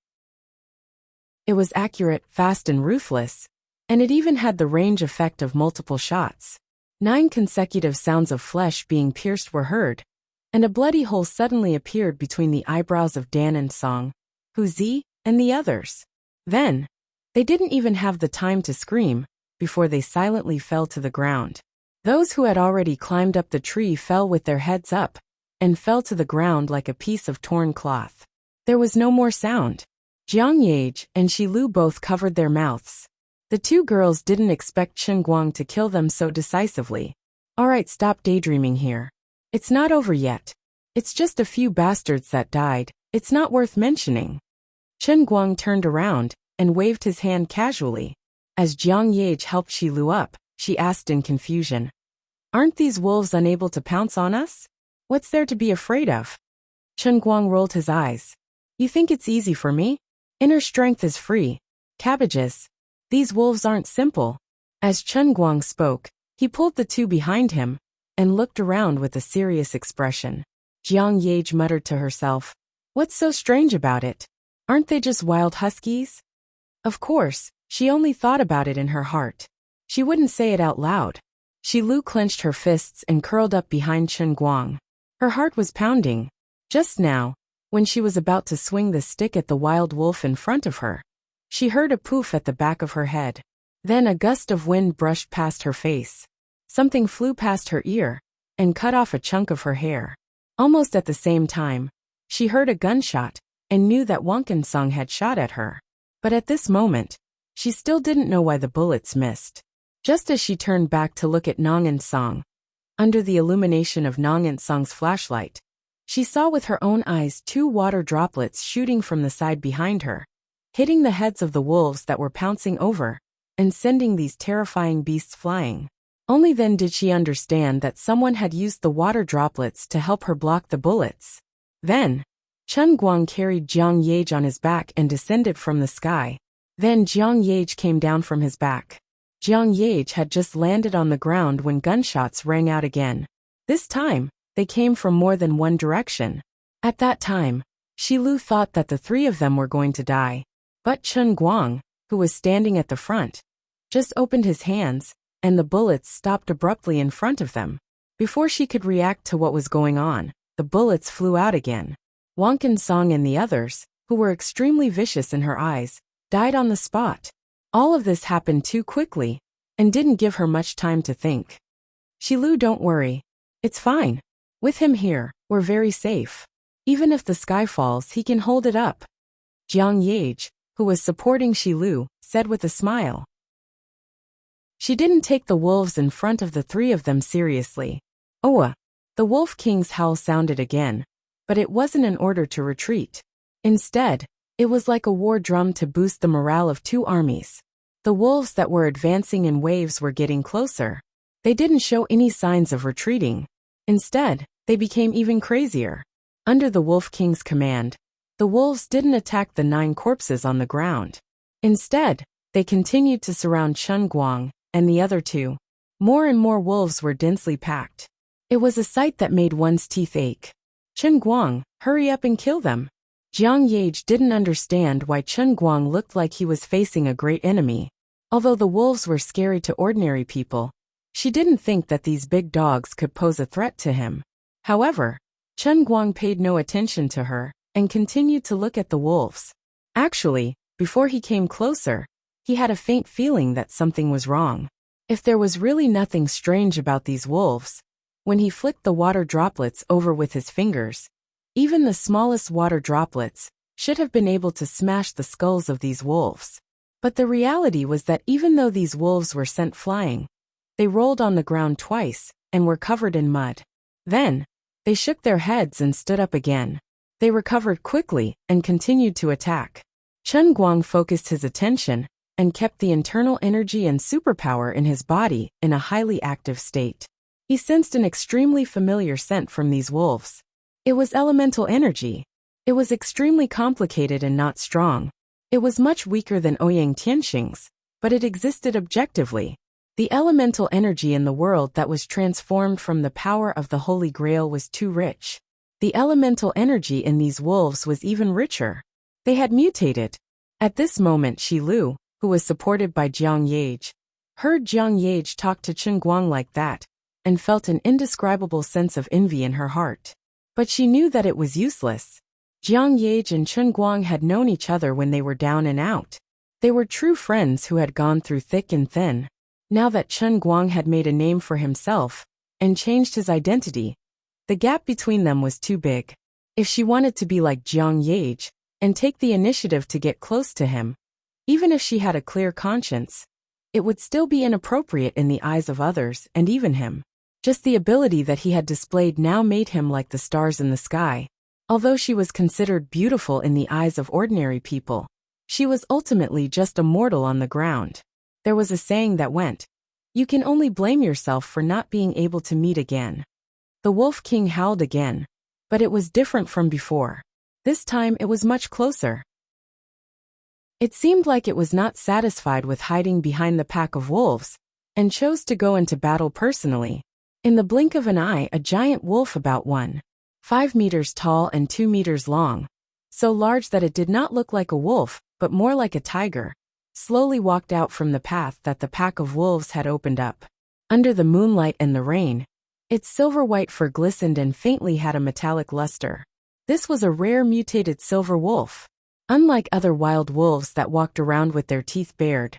It was accurate, fast and ruthless, and it even had the range effect of multiple shots. 9 consecutive sounds of flesh being pierced were heard, and a bloody hole suddenly appeared between the eyebrows of Dan and Song, Hu Zi, and the others. Then, they didn't even have the time to scream before they silently fell to the ground. Those who had already climbed up the tree fell with their heads up and fell to the ground like a piece of torn cloth. There was no more sound. Jiang Yage and Shi Lu both covered their mouths. The 2 girls didn't expect Chen Guang to kill them so decisively. All right, stop daydreaming here. It's not over yet. It's just a few bastards that died. It's not worth mentioning. Chen Guang turned around and waved his hand casually. As Jiang Yage helped Shi Lu up, she asked in confusion, "Aren't these wolves unable to pounce on us? What's there to be afraid of?" Chen Guang rolled his eyes. "You think it's easy for me? Inner strength is free. Cabbages. These wolves aren't simple." As Chen Guang spoke, he pulled the 2 behind him and looked around with a serious expression. Jiang Yage muttered to herself, "What's so strange about it? Aren't they just wild huskies?" Of course, she only thought about it in her heart. She wouldn't say it out loud. Shi Lu clenched her fists and curled up behind Chen Guang. Her heart was pounding. Just now, when she was about to swing the stick at the wild wolf in front of her, she heard a poof at the back of her head. Then a gust of wind brushed past her face. Something flew past her ear and cut off a chunk of her hair. Almost at the same time, she heard a gunshot and knew that Wang Song had shot at her. But at this moment, she still didn't know why the bullets missed. Just as she turned back to look at Nong Song, under the illumination of Nong Song's flashlight, she saw with her own eyes 2 water droplets shooting from the side behind her, hitting the heads of the wolves that were pouncing over, and sending these terrifying beasts flying. Only then did she understand that someone had used the water droplets to help her block the bullets. Then, Chen Guang carried Jiang Yage on his back and descended from the sky. Then Jiang Yage came down from his back. Jiang Yage had just landed on the ground when gunshots rang out again. This time, they came from more than one direction. At that time, Shi Lu thought that the 3 of them were going to die. But Chen Guang, who was standing at the front, just opened his hands, and the bullets stopped abruptly in front of them. Before she could react to what was going on, the bullets flew out again. Wang Song and the others, who were extremely vicious in her eyes, died on the spot. All of this happened too quickly, and didn't give her much time to think. Shi Lu, don't worry. It's fine. With him here, we're very safe. Even if the sky falls, he can hold it up. Jiang Yage, who was supporting Shi Lu, said with a smile. She didn't take the wolves in front of the 3 of them seriously. Oa! The Wolf King's howl sounded again, but it wasn't an order to retreat. Instead, it was like a war drum to boost the morale of 2 armies. The wolves that were advancing in waves were getting closer. They didn't show any signs of retreating. Instead, they became even crazier. Under the Wolf King's command, the wolves didn't attack the 9 corpses on the ground. Instead, they continued to surround Chen Guang and the other 2. More and more wolves were densely packed. It was a sight that made one's teeth ache. Chen Guang, hurry up and kill them. Jiang Yage didn't understand why Chen Guang looked like he was facing a great enemy. Although the wolves were scary to ordinary people, she didn't think that these big dogs could pose a threat to him. However, Chen Guang paid no attention to her and continued to look at the wolves. Actually, before he came closer, he had a faint feeling that something was wrong. If there was really nothing strange about these wolves, when he flicked the water droplets over with his fingers, even the smallest water droplets should have been able to smash the skulls of these wolves. But the reality was that even though these wolves were sent flying, they rolled on the ground twice and were covered in mud. Then, they shook their heads and stood up again. They recovered quickly and continued to attack. Chen Guang focused his attention and kept the internal energy and superpower in his body in a highly active state. He sensed an extremely familiar scent from these wolves. It was elemental energy. It was extremely complicated and not strong. It was much weaker than Ouyang Tianxing's, but it existed objectively. The elemental energy in the world that was transformed from the power of the Holy Grail was too rich. The elemental energy in these wolves was even richer. They had mutated. At this moment Shi Lu, who was supported by Jiang Yage, heard Jiang Yage talk to Chen Guang like that, and felt an indescribable sense of envy in her heart. But she knew that it was useless. Jiang Yage and Chen Guang had known each other when they were down and out. They were true friends who had gone through thick and thin. Now that Chen Guang had made a name for himself and changed his identity, the gap between them was too big. If she wanted to be like Jiang Yage and take the initiative to get close to him, even if she had a clear conscience, it would still be inappropriate in the eyes of others and even him. Just the ability that he had displayed now made him like the stars in the sky. Although she was considered beautiful in the eyes of ordinary people, she was ultimately just a mortal on the ground. There was a saying that went, "You can only blame yourself for not being able to meet again." The Wolf King howled again, but it was different from before. This time it was much closer. It seemed like it was not satisfied with hiding behind the pack of wolves, and chose to go into battle personally. In the blink of an eye, a giant wolf about 1.5 meters tall and 2 meters long, so large that it did not look like a wolf, but more like a tiger, slowly walked out from the path that the pack of wolves had opened up. Under the moonlight and the rain, its silver-white fur glistened and faintly had a metallic luster. This was a rare mutated silver wolf. Unlike other wild wolves that walked around with their teeth bared,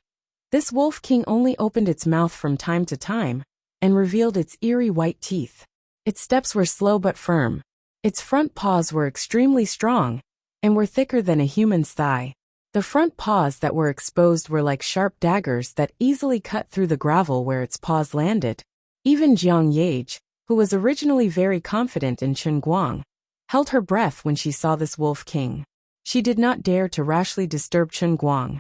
this Wolf King only opened its mouth from time to time and revealed its eerie white teeth. Its steps were slow but firm. Its front paws were extremely strong and were thicker than a human's thigh. The front paws that were exposed were like sharp daggers that easily cut through the gravel where its paws landed. Even Jiang Yage, who was originally very confident in Chen Guang, held her breath when she saw this Wolf King. She did not dare to rashly disturb Chen Guang.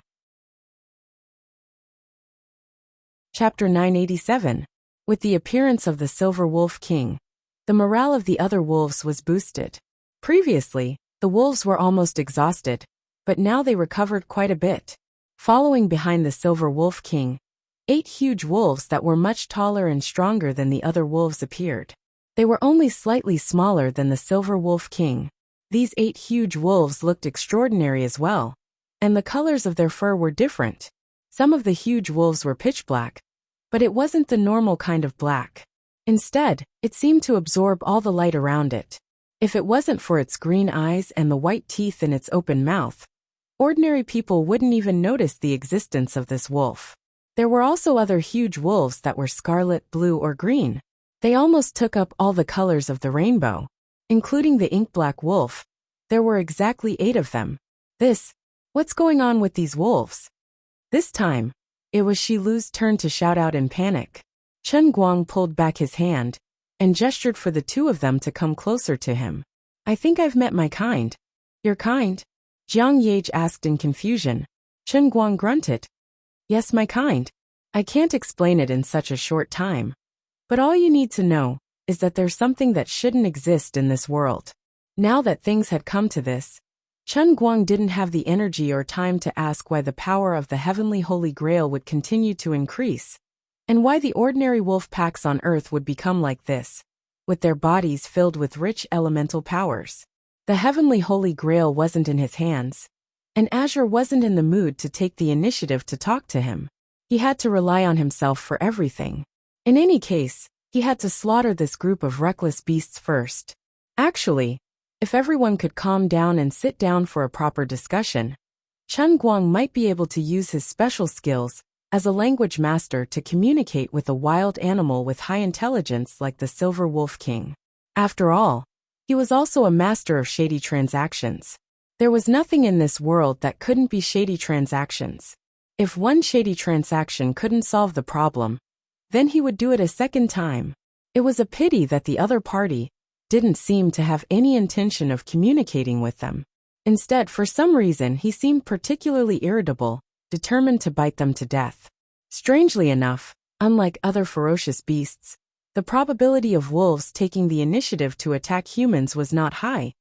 Chapter 987. With the appearance of the Silver Wolf King, the morale of the other wolves was boosted. Previously, the wolves were almost exhausted, but now they recovered quite a bit. Following behind the Silver Wolf King, 8 huge wolves that were much taller and stronger than the other wolves appeared. They were only slightly smaller than the Silver Wolf King. These 8 huge wolves looked extraordinary as well, and the colors of their fur were different. Some of the huge wolves were pitch black, but it wasn't the normal kind of black. Instead, it seemed to absorb all the light around it. If it wasn't for its green eyes and the white teeth in its open mouth, ordinary people wouldn't even notice the existence of this wolf. There were also other huge wolves that were scarlet, blue, or green. They almost took up all the colors of the rainbow, including the ink-black wolf. There were exactly 8 of them. What's going on with these wolves? This time, it was Shi Lu's turn to shout out in panic. Chen Guang pulled back his hand and gestured for the 2 of them to come closer to him. "I think I've met my kind." "Your kind?" Jiang Yage asked in confusion. Chen Guang grunted. "Yes, my kind. I can't explain it in such a short time. But all you need to know is that there's something that shouldn't exist in this world." Now that things had come to this, Chen Guang didn't have the energy or time to ask why the power of the heavenly Holy Grail would continue to increase, and why the ordinary wolf packs on Earth would become like this, with their bodies filled with rich elemental powers. The heavenly Holy Grail wasn't in his hands, and Azure wasn't in the mood to take the initiative to talk to him. He had to rely on himself for everything. In any case, He had to slaughter this group of reckless beasts first. Actually, if everyone could calm down and sit down for a proper discussion, Chen Guang might be able to use his special skills as a language master to communicate with a wild animal with high intelligence like the Silver Wolf King. After all, he was also a master of shady transactions. There was nothing in this world that couldn't be shady transactions. If one shady transaction couldn't solve the problem, then he would do it a second time. It was a pity that the other party didn't seem to have any intention of communicating with them. Instead, for some reason, he seemed particularly irritable, determined to bite them to death. Strangely enough, unlike other ferocious beasts, the probability of wolves taking the initiative to attack humans was not high,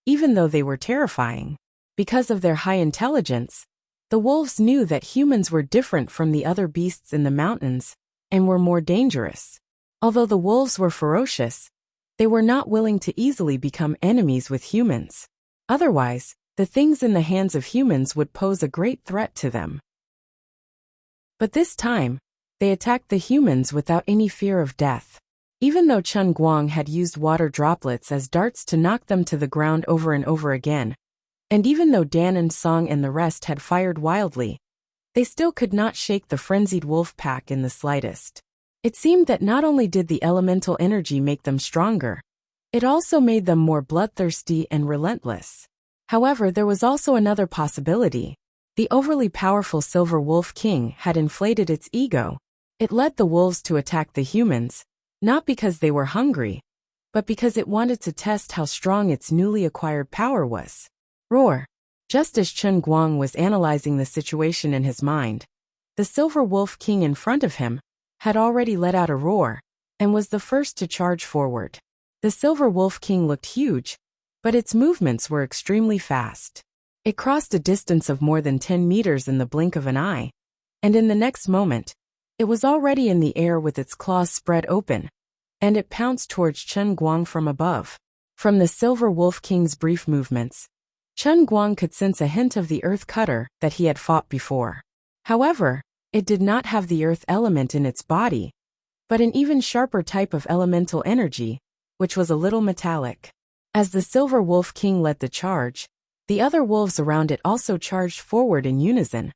even though they were terrifying. Because of their high intelligence, the wolves knew that humans were different from the other beasts in the mountains and were more dangerous. Although the wolves were ferocious, they were not willing to easily become enemies with humans. Otherwise, the things in the hands of humans would pose a great threat to them. But this time, they attacked the humans without any fear of death. Even though Chen Guang had used water droplets as darts to knock them to the ground over and over again, and even though Dan and Song and the rest had fired wildly, they still could not shake the frenzied wolf pack in the slightest. It seemed that not only did the elemental energy make them stronger, it also made them more bloodthirsty and relentless. However, there was also another possibility. The overly powerful Silver Wolf King had inflated its ego. It led the wolves to attack the humans, not because they were hungry, but because it wanted to test how strong its newly acquired power was. Roar! Just as Chen Guang was analyzing the situation in his mind, the Silver Wolf King in front of him had already let out a roar and was the first to charge forward. The Silver Wolf King looked huge, but its movements were extremely fast. It crossed a distance of more than 10 meters in the blink of an eye, and in the next moment, it was already in the air with its claws spread open, and it pounced towards Chen Guang from above. From the Silver Wolf King's brief movements, Chen Guang could sense a hint of the earth cutter that he had fought before. However, it did not have the earth element in its body, but an even sharper type of elemental energy, which was a little metallic. As the Silver Wolf King led the charge, the other wolves around it also charged forward in unison,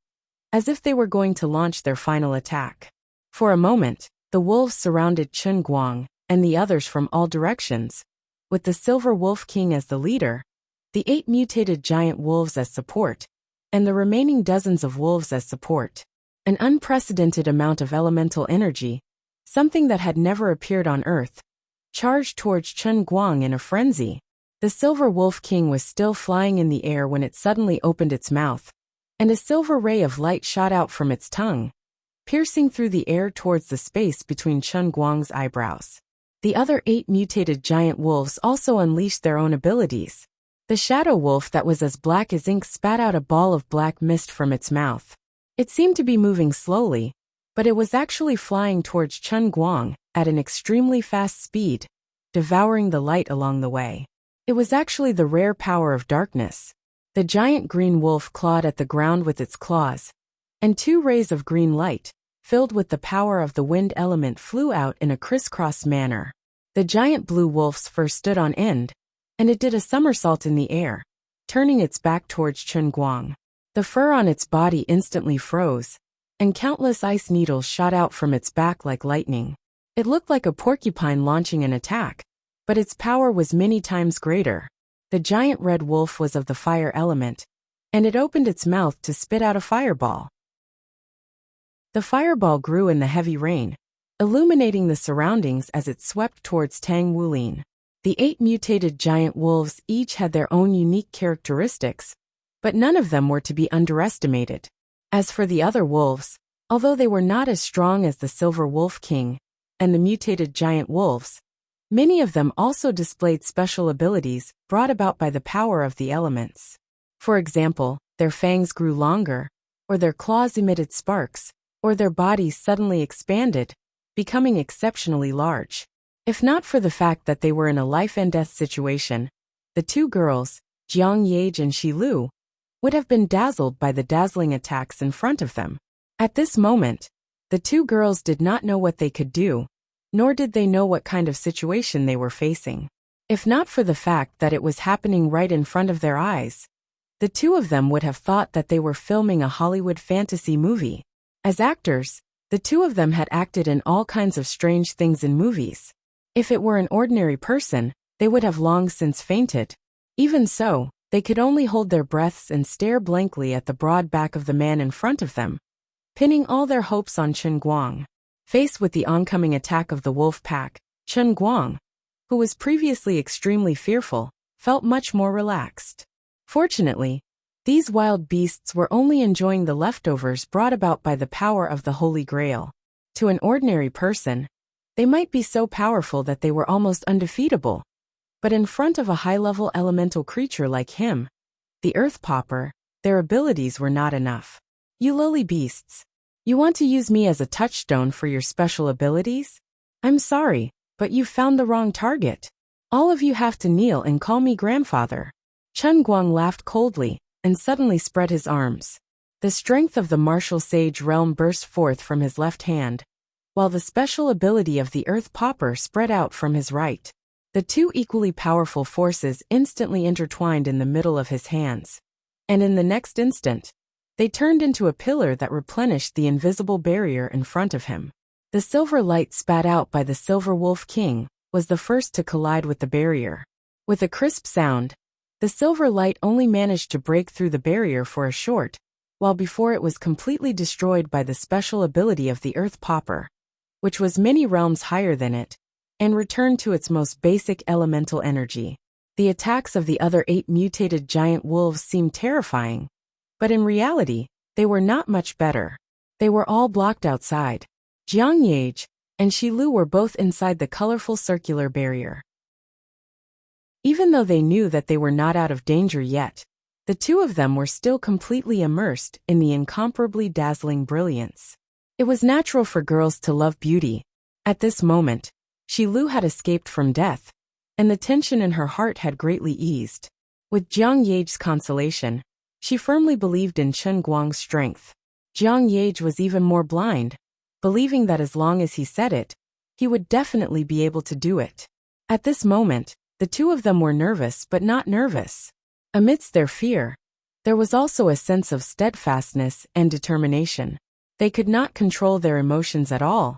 as if they were going to launch their final attack. For a moment, the wolves surrounded Chen Guang and the others from all directions, with the Silver Wolf King as the leader, the 8 mutated giant wolves as support, and the remaining dozens of wolves as support. An unprecedented amount of elemental energy, something that had never appeared on Earth, charged towards Chen Guang in a frenzy. The Silver Wolf King was still flying in the air when it suddenly opened its mouth, and a silver ray of light shot out from its tongue, piercing through the air towards the space between Chen Guang's eyebrows. The other 8 mutated giant wolves also unleashed their own abilities. The shadow wolf that was as black as ink spat out a ball of black mist from its mouth. It seemed to be moving slowly, but it was actually flying towards Chen Guang at an extremely fast speed, devouring the light along the way. It was actually the rare power of darkness. The giant green wolf clawed at the ground with its claws, and 2 rays of green light, filled with the power of the wind element, flew out in a crisscross manner. The giant blue wolf's fur stood on end, and it did a somersault in the air, turning its back towards Chen Guang. The fur on its body instantly froze, and countless ice needles shot out from its back like lightning. It looked like a porcupine launching an attack, but its power was many times greater. The giant red wolf was of the fire element, and it opened its mouth to spit out a fireball. The fireball grew in the heavy rain, illuminating the surroundings as it swept towards Tang Wulin. The 8 mutated giant wolves each had their own unique characteristics, but none of them were to be underestimated. As for the other wolves, although they were not as strong as the Silver Wolf King and the mutated giant wolves, many of them also displayed special abilities brought about by the power of the elements. For example, their fangs grew longer, or their claws emitted sparks, or their bodies suddenly expanded, becoming exceptionally large. If not for the fact that they were in a life-and-death situation, the 2 girls, Jiang Yage and Shi Lu, would have been dazzled by the dazzling attacks in front of them. At this moment, the 2 girls did not know what they could do, nor did they know what kind of situation they were facing. If not for the fact that it was happening right in front of their eyes, the two of them would have thought that they were filming a Hollywood fantasy movie. As actors, the two of them had acted in all kinds of strange things in movies. If it were an ordinary person, they would have long since fainted. Even so, they could only hold their breaths and stare blankly at the broad back of the man in front of them, pinning all their hopes on Chen Guang. Faced with the oncoming attack of the wolf pack, Chen Guang, who was previously extremely fearful, felt much more relaxed. Fortunately, these wild beasts were only enjoying the leftovers brought about by the power of the Holy Grail. To an ordinary person, they might be so powerful that they were almost undefeatable. But in front of a high-level elemental creature like him, the Earth Popper, their abilities were not enough. You lowly beasts. You want to use me as a touchstone for your special abilities? I'm sorry, but you found the wrong target. All of you have to kneel and call me grandfather. Chen Guang laughed coldly, and suddenly spread his arms. The strength of the martial sage realm burst forth from his left hand, while the special ability of the Earth Popper spread out from his right. The two equally powerful forces instantly intertwined in the middle of his hands, and in the next instant, they turned into a pillar that replenished the invisible barrier in front of him. The silver light spat out by the Silver Wolf King was the first to collide with the barrier. With a crisp sound, the silver light only managed to break through the barrier for a short, while before it was completely destroyed by the special ability of the Earth Popper, which was many realms higher than it, and returned to its most basic elemental energy. The attacks of the other 8 mutated giant wolves seemed terrifying, but in reality, they were not much better. They were all blocked outside. Jiang Yage and Shi Lu were both inside the colorful circular barrier. Even though they knew that they were not out of danger yet, the two of them were still completely immersed in the incomparably dazzling brilliance. It was natural for girls to love beauty. At this moment, Shi Lu had escaped from death, and the tension in her heart had greatly eased. With Jiang Yage's consolation, she firmly believed in Chen Guang's strength. Jiang Yage was even more blind, believing that as long as he said it, he would definitely be able to do it. At this moment, the two of them were nervous but not nervous. Amidst their fear, there was also a sense of steadfastness and determination. They could not control their emotions at all,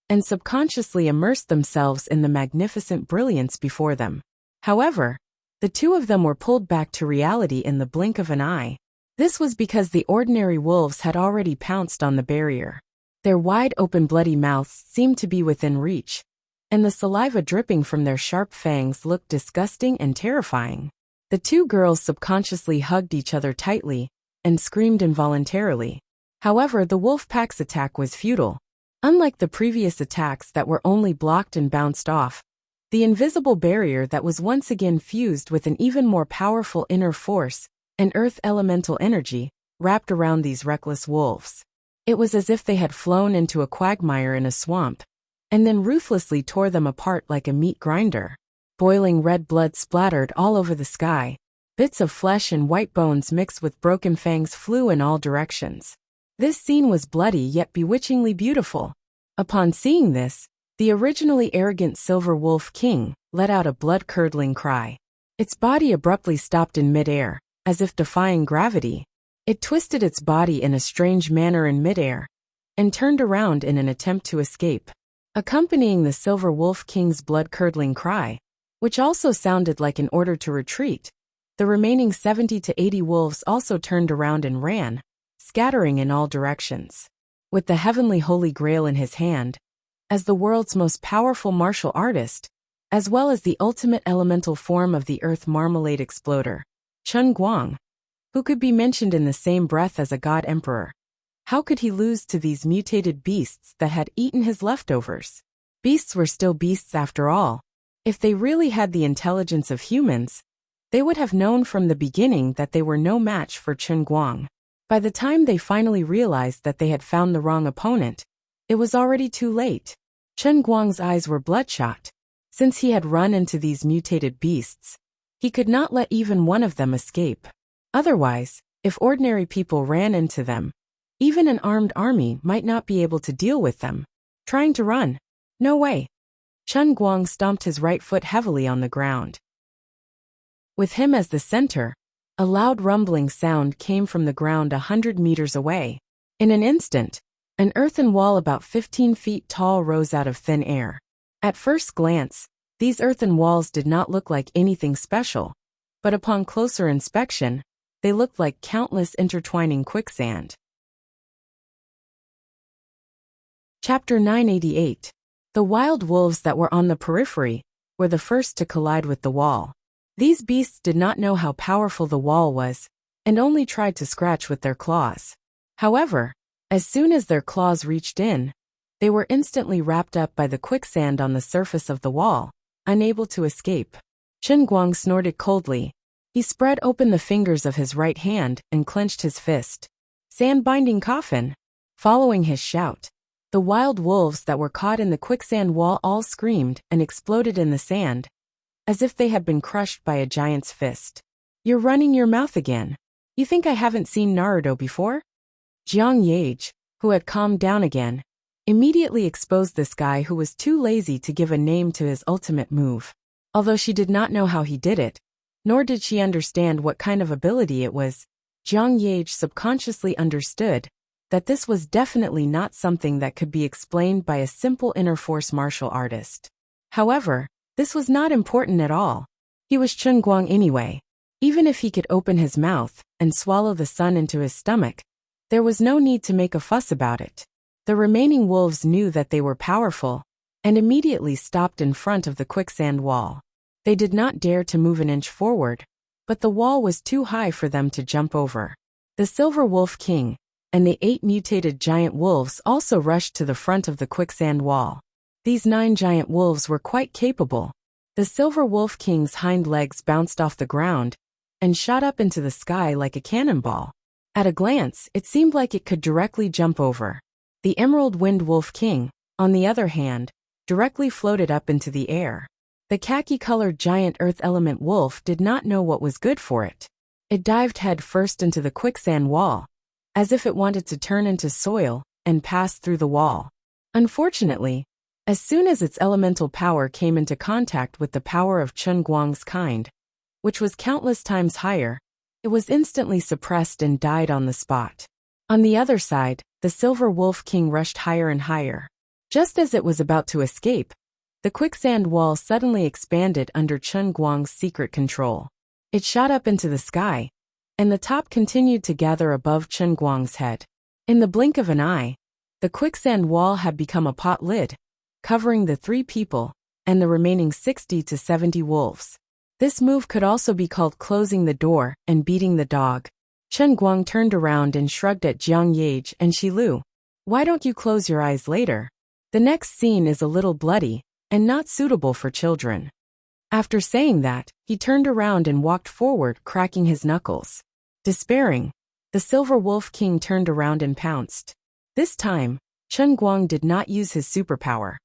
and subconsciously immersed themselves in the magnificent brilliance before them. However, the two of them were pulled back to reality in the blink of an eye. This was because the ordinary wolves had already pounced on the barrier. Their wide-open bloody mouths seemed to be within reach, and the saliva dripping from their sharp fangs looked disgusting and terrifying. The two girls subconsciously hugged each other tightly and screamed involuntarily. However, the wolf pack's attack was futile. Unlike the previous attacks that were only blocked and bounced off, the invisible barrier that was once again fused with an even more powerful inner force, an earth elemental energy, wrapped around these reckless wolves. It was as if they had flown into a quagmire in a swamp, and then ruthlessly tore them apart like a meat grinder. Boiling red blood splattered all over the sky. Bits of flesh and white bones mixed with broken fangs flew in all directions. This scene was bloody yet bewitchingly beautiful. Upon seeing this, the originally arrogant Silver Wolf King let out a blood-curdling cry. Its body abruptly stopped in midair, as if defying gravity. It twisted its body in a strange manner in midair, and turned around in an attempt to escape. Accompanying the Silver Wolf King's blood-curdling cry, which also sounded like an order to retreat, the remaining 70 to 80 wolves also turned around and ran, scattering in all directions. With the heavenly Holy Grail in his hand, as the world's most powerful martial artist, as well as the ultimate elemental form of the Earth Marmalade Exploder, Chen Guang, who could be mentioned in the same breath as a god emperor. How could he lose to these mutated beasts that had eaten his leftovers? Beasts were still beasts after all. If they really had the intelligence of humans, they would have known from the beginning that they were no match for Chen Guang. By the time they finally realized that they had found the wrong opponent, it was already too late. Chen Guang's eyes were bloodshot. Since he had run into these mutated beasts, he could not let even one of them escape. Otherwise, if ordinary people ran into them, even an armed army might not be able to deal with them. Trying to run? No way. Chen Guang stomped his right foot heavily on the ground. With him as the center, a loud rumbling sound came from the ground 100 meters away. In an instant, an earthen wall about 15 feet tall rose out of thin air. At first glance, these earthen walls did not look like anything special, but upon closer inspection, they looked like countless intertwining quicksand. Chapter 988. The wild wolves that were on the periphery were the first to collide with the wall. These beasts did not know how powerful the wall was, and only tried to scratch with their claws. However, as soon as their claws reached in, they were instantly wrapped up by the quicksand on the surface of the wall, unable to escape. Chen Guang snorted coldly. He spread open the fingers of his right hand and clenched his fist. Sand-binding coffin. Following his shout, the wild wolves that were caught in the quicksand wall all screamed and exploded in the sand, as if they had been crushed by a giant's fist. You're running your mouth again. You think I haven't seen Naruto before? Jiang Yage, who had calmed down again, immediately exposed this guy who was too lazy to give a name to his ultimate move. Although she did not know how he did it, nor did she understand what kind of ability it was, Jiang Yage subconsciously understood that this was definitely not something that could be explained by a simple inner force martial artist. However, this was not important at all. He was Chen Guang anyway. Even if he could open his mouth and swallow the sun into his stomach, there was no need to make a fuss about it. The remaining wolves knew that they were powerful, and immediately stopped in front of the quicksand wall. They did not dare to move an inch forward, but the wall was too high for them to jump over. The Silver Wolf King and the 8 mutated giant wolves also rushed to the front of the quicksand wall. These 9 giant wolves were quite capable. The Silver Wolf King's hind legs bounced off the ground and shot up into the sky like a cannonball. At a glance, it seemed like it could directly jump over. The Emerald Wind Wolf King, on the other hand, directly floated up into the air. The khaki-colored giant earth element wolf did not know what was good for it. It dived head first into the quicksand wall, as if it wanted to turn into soil and pass through the wall. Unfortunately, as soon as its elemental power came into contact with the power of Chen Guang's kind, which was countless times higher, it was instantly suppressed and died on the spot. On the other side, the Silver Wolf King rushed higher and higher. Just as it was about to escape, the quicksand wall suddenly expanded under Chen Guang's secret control. It shot up into the sky, and the top continued to gather above Chen Guang's head. In the blink of an eye, the quicksand wall had become a pot lid, covering the 3 people and the remaining 60 to 70 wolves. This move could also be called closing the door and beating the dog. Chen Guang turned around and shrugged at Jiang Yage and Shilu. Why don't you close your eyes later? The next scene is a little bloody and not suitable for children. After saying that, he turned around and walked forward, cracking his knuckles. Despairing, the Silver Wolf King turned around and pounced. This time, Chen Guang did not use his superpower.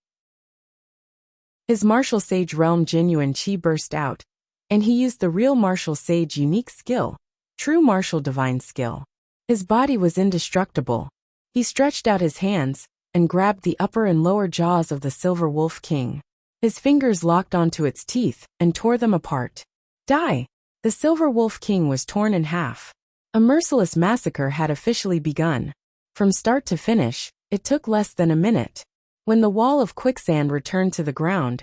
His martial sage realm genuine chi burst out, and he used the real martial sage unique skill, true martial divine skill. His body was indestructible. He stretched out his hands and grabbed the upper and lower jaws of the Silver Wolf King. His fingers locked onto its teeth and tore them apart. Die! The Silver Wolf King was torn in half. A merciless massacre had officially begun. From start to finish, it took less than a minute. When the wall of quicksand returned to the ground,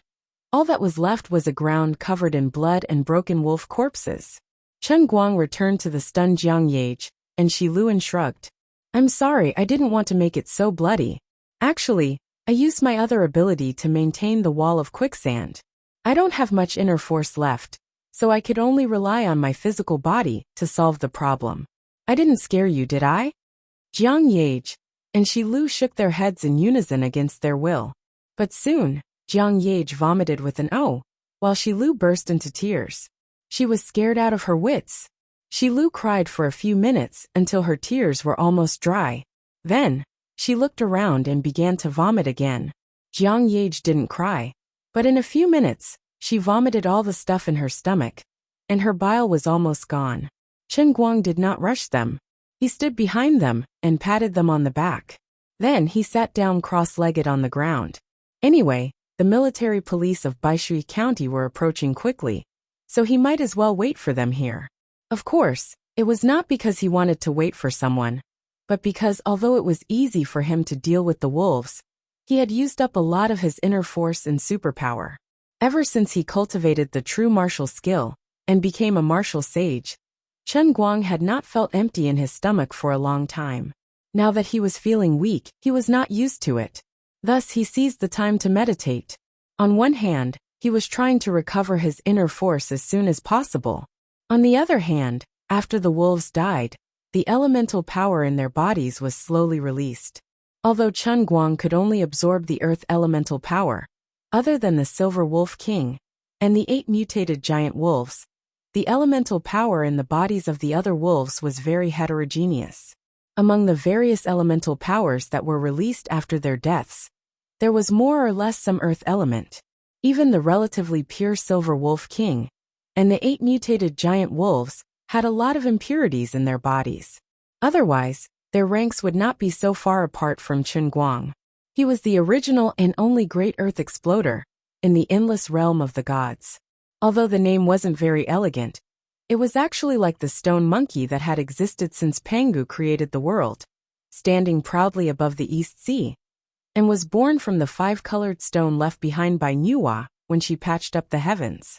all that was left was a ground covered in blood and broken wolf corpses. Chen Guang returned to the stunned Jiang Yage, and Shi Luan shrugged. I'm sorry, I didn't want to make it so bloody. Actually, I used my other ability to maintain the wall of quicksand. I don't have much inner force left, so I could only rely on my physical body to solve the problem. I didn't scare you, did I? Jiang Yage and Shi Lu shook their heads in unison against their will. But soon, Jiang Yage vomited with an "oh," while Shi Lu burst into tears. She was scared out of her wits. Shi Lu cried for a few minutes until her tears were almost dry. Then, she looked around and began to vomit again. Jiang Yage didn't cry, but in a few minutes, she vomited all the stuff in her stomach, and her bile was almost gone. Chen Guang did not rush them. He stood behind them and patted them on the back. Then he sat down cross-legged on the ground. Anyway, The military police of Baishui County were approaching quickly, so he might as well wait for them here. Of course, it was not because he wanted to wait for someone, but because although it was easy for him to deal with the wolves, he had used up a lot of his inner force and superpower. Ever since he cultivated the true martial skill and became a martial sage, Chen Guang had not felt empty in his stomach for a long time. Now that he was feeling weak, he was not used to it. Thus he seized the time to meditate. On one hand, he was trying to recover his inner force as soon as possible. On the other hand, after the wolves died, the elemental power in their bodies was slowly released. Although Chen Guang could only absorb the earth elemental power, other than the Silver Wolf King and the 8 mutated giant wolves, the elemental power in the bodies of the other wolves was very heterogeneous. Among the various elemental powers that were released after their deaths, there was more or less some earth element. Even the relatively pure Silver Wolf King and the 8 mutated giant wolves had a lot of impurities in their bodies. Otherwise, their ranks would not be so far apart from Chen Guang. He was the original and only great earth exploder in the endless realm of the gods. Although the name wasn't very elegant, it was actually like the stone monkey that had existed since Pangu created the world, standing proudly above the East Sea, and was born from the 5-colored stone left behind by Nuwa when she patched up the heavens.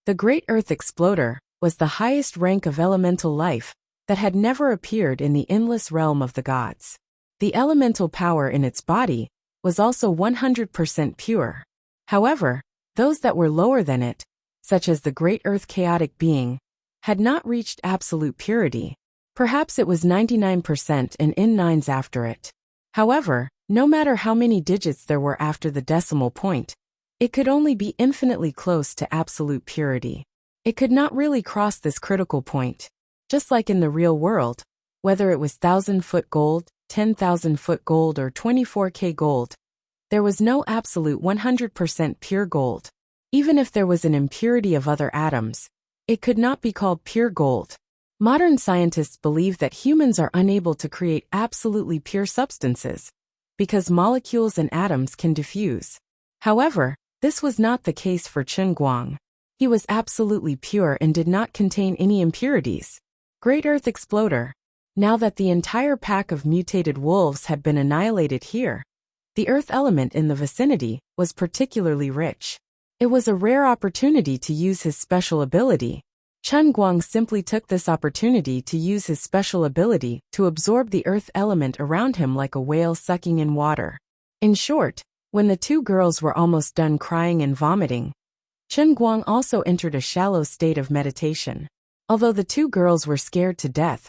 The Great Earth Exploder was the highest rank of elemental life that had never appeared in the endless realm of the gods. The elemental power in its body was also 100% pure. However, those that were lower than it, such as the Great Earth Chaotic Being, had not reached absolute purity. Perhaps it was 99% and in 9s after it. However, no matter how many digits there were after the decimal point, it could only be infinitely close to absolute purity. It could not really cross this critical point. Just like in the real world, whether it was 1,000-foot gold, 10,000-foot gold or 24K gold, there was no absolute 100% pure gold. Even if there was an impurity of other atoms, it could not be called pure gold. Modern scientists believe that humans are unable to create absolutely pure substances, because molecules and atoms can diffuse. However, this was not the case for Chen Guang. He was absolutely pure and did not contain any impurities. Great Earth Exploder. Now that the entire pack of mutated wolves had been annihilated here, the earth element in the vicinity was particularly rich. It was a rare opportunity to use his special ability. Chen Guang simply took this opportunity to use his special ability to absorb the earth element around him like a whale sucking in water. In short, when the 2 girls were almost done crying and vomiting, Chen Guang also entered a shallow state of meditation. Although the 2 girls were scared to death,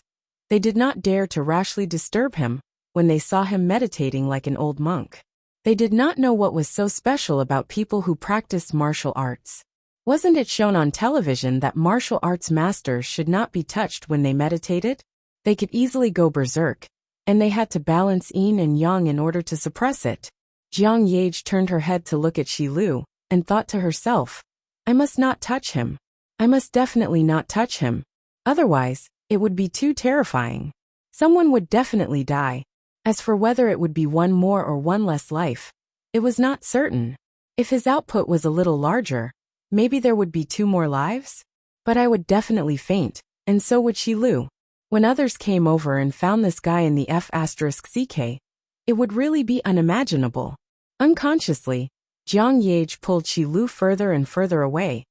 they did not dare to rashly disturb him when they saw him meditating like an old monk. They did not know what was so special about people who practiced martial arts. Wasn't it shown on television that martial arts masters should not be touched when they meditated? They could easily go berserk, and they had to balance yin and yang in order to suppress it. Jiang Yage turned her head to look at Shi Lu, and thought to herself, I must not touch him. I must definitely not touch him. Otherwise, it would be too terrifying. Someone would definitely die. As for whether it would be 1 more or 1 less life, it was not certain. If his output was a little larger, maybe there would be 2 more lives? But I would definitely faint, and so would Shi Lu. When others came over and found this guy in the F*CK, it would really be unimaginable. Unconsciously, Jiang Yage pulled Shi Lu further and further away,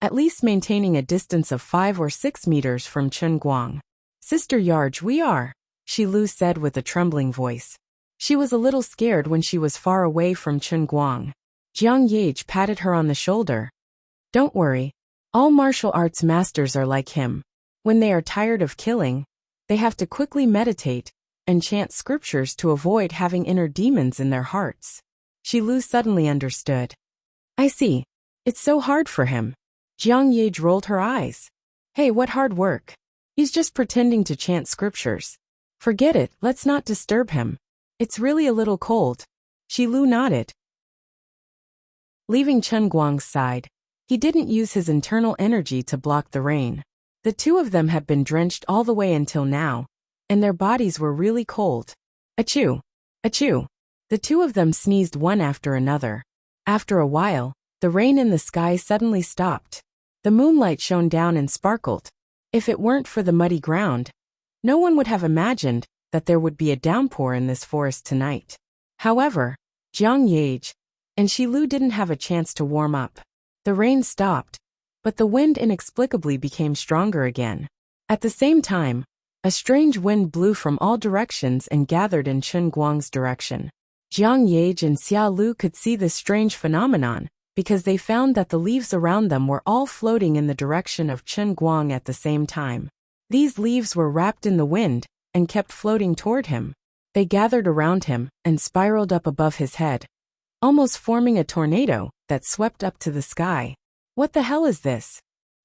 at least maintaining a distance of 5 or 6 meters from Chen Guang. Sister Yarge, we are, Shi Lu said with a trembling voice. She was a little scared when she was far away from Chen Guang. Jiang Yage patted her on the shoulder. Don't worry. All martial arts masters are like him. When they are tired of killing, they have to quickly meditate and chant scriptures to avoid having inner demons in their hearts. Shi Lu suddenly understood. I see. It's so hard for him. Jiang Yage rolled her eyes. Hey, what hard work? He's just pretending to chant scriptures. Forget it, let's not disturb him. It's really a little cold. Shi Lu nodded. Leaving Chen Guang's side, he didn't use his internal energy to block the rain. The 2 of them had been drenched all the way until now, and their bodies were really cold. Achoo! Achoo! The two of them sneezed one after another. After a while, the rain in the sky suddenly stopped. The moonlight shone down and sparkled. If it weren't for the muddy ground, no one would have imagined that there would be a downpour in this forest tonight. However, Jiang Yage and Shi Lu didn't have a chance to warm up. The rain stopped, but the wind inexplicably became stronger again. At the same time, a strange wind blew from all directions and gathered in Chen Guang's direction. Jiang Yage and Xia Lu could see this strange phenomenon because they found that the leaves around them were all floating in the direction of Chen Guang at the same time. These leaves were wrapped in the wind and kept floating toward him. They gathered around him and spiraled up above his head, almost forming a tornado that swept up to the sky. What the hell is this?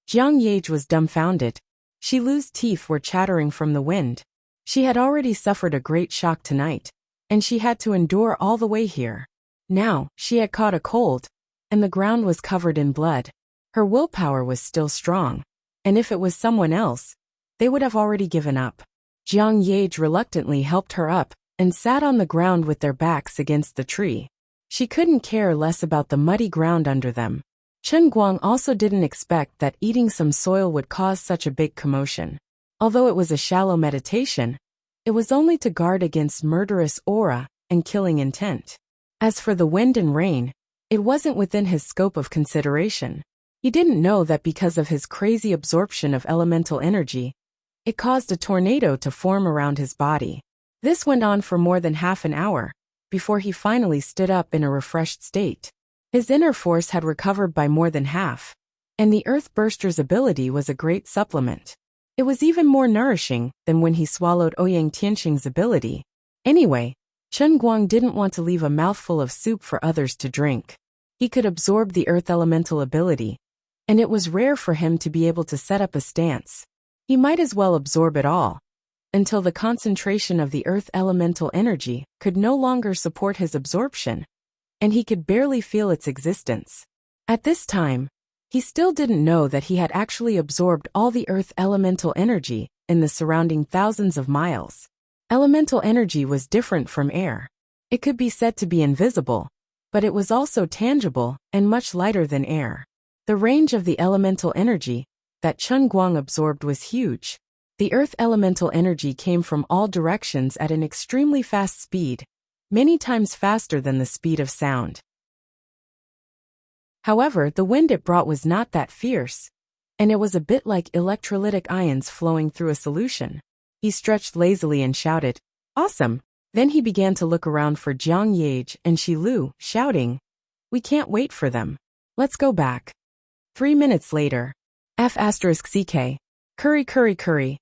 Jiang Yage was dumbfounded. Shi Lu's teeth were chattering from the wind. She had already suffered a great shock tonight, and she had to endure all the way here. Now, she had caught a cold, and the ground was covered in blood. Her willpower was still strong, and if it was someone else, they would have already given up. Jiang Yage reluctantly helped her up and sat on the ground with their backs against the tree. She couldn't care less about the muddy ground under them. Chen Guang also didn't expect that eating some soil would cause such a big commotion. Although it was a shallow meditation, it was only to guard against murderous aura and killing intent. As for the wind and rain, it wasn't within his scope of consideration. He didn't know that because of his crazy absorption of elemental energy, it caused a tornado to form around his body. This went on for more than half an hour, before he finally stood up in a refreshed state. His inner force had recovered by more than half, and the Earthburster's ability was a great supplement. It was even more nourishing than when he swallowed Ouyang Tianxing's ability. Anyway, Chen Guang didn't want to leave a mouthful of soup for others to drink. He could absorb the Earth Elemental ability, and it was rare for him to be able to set up a stance. He might as well absorb it all, until the concentration of the Earth Elemental energy could no longer support his absorption, and he could barely feel its existence. At this time, he still didn't know that he had actually absorbed all the Earth Elemental energy in the surrounding thousands of miles. Elemental energy was different from air. It could be said to be invisible, but it was also tangible and much lighter than air. The range of the elemental energy that Chen Guang absorbed was huge. The Earth Elemental energy came from all directions at an extremely fast speed, many times faster than the speed of sound. However, the wind it brought was not that fierce, and it was a bit like electrolytic ions flowing through a solution. He stretched lazily and shouted, "Awesome!" Then he began to look around for Jiang Yage and Shi Lu, shouting, "We can't wait for them. Let's go back." 3 minutes later, F*CK. Curry.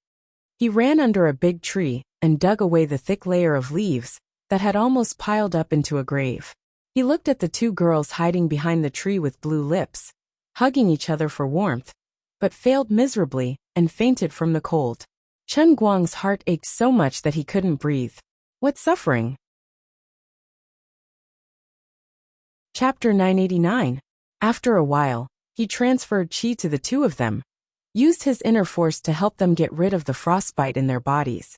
He ran under a big tree and dug away the thick layer of leaves that had almost piled up into a grave. He looked at the two girls hiding behind the tree with blue lips, hugging each other for warmth, but failed miserably and fainted from the cold. Chen Guang's heart ached so much that he couldn't breathe. What suffering? Chapter 989. After a while, he transferred qi to the two of them, used his inner force to help them get rid of the frostbite in their bodies,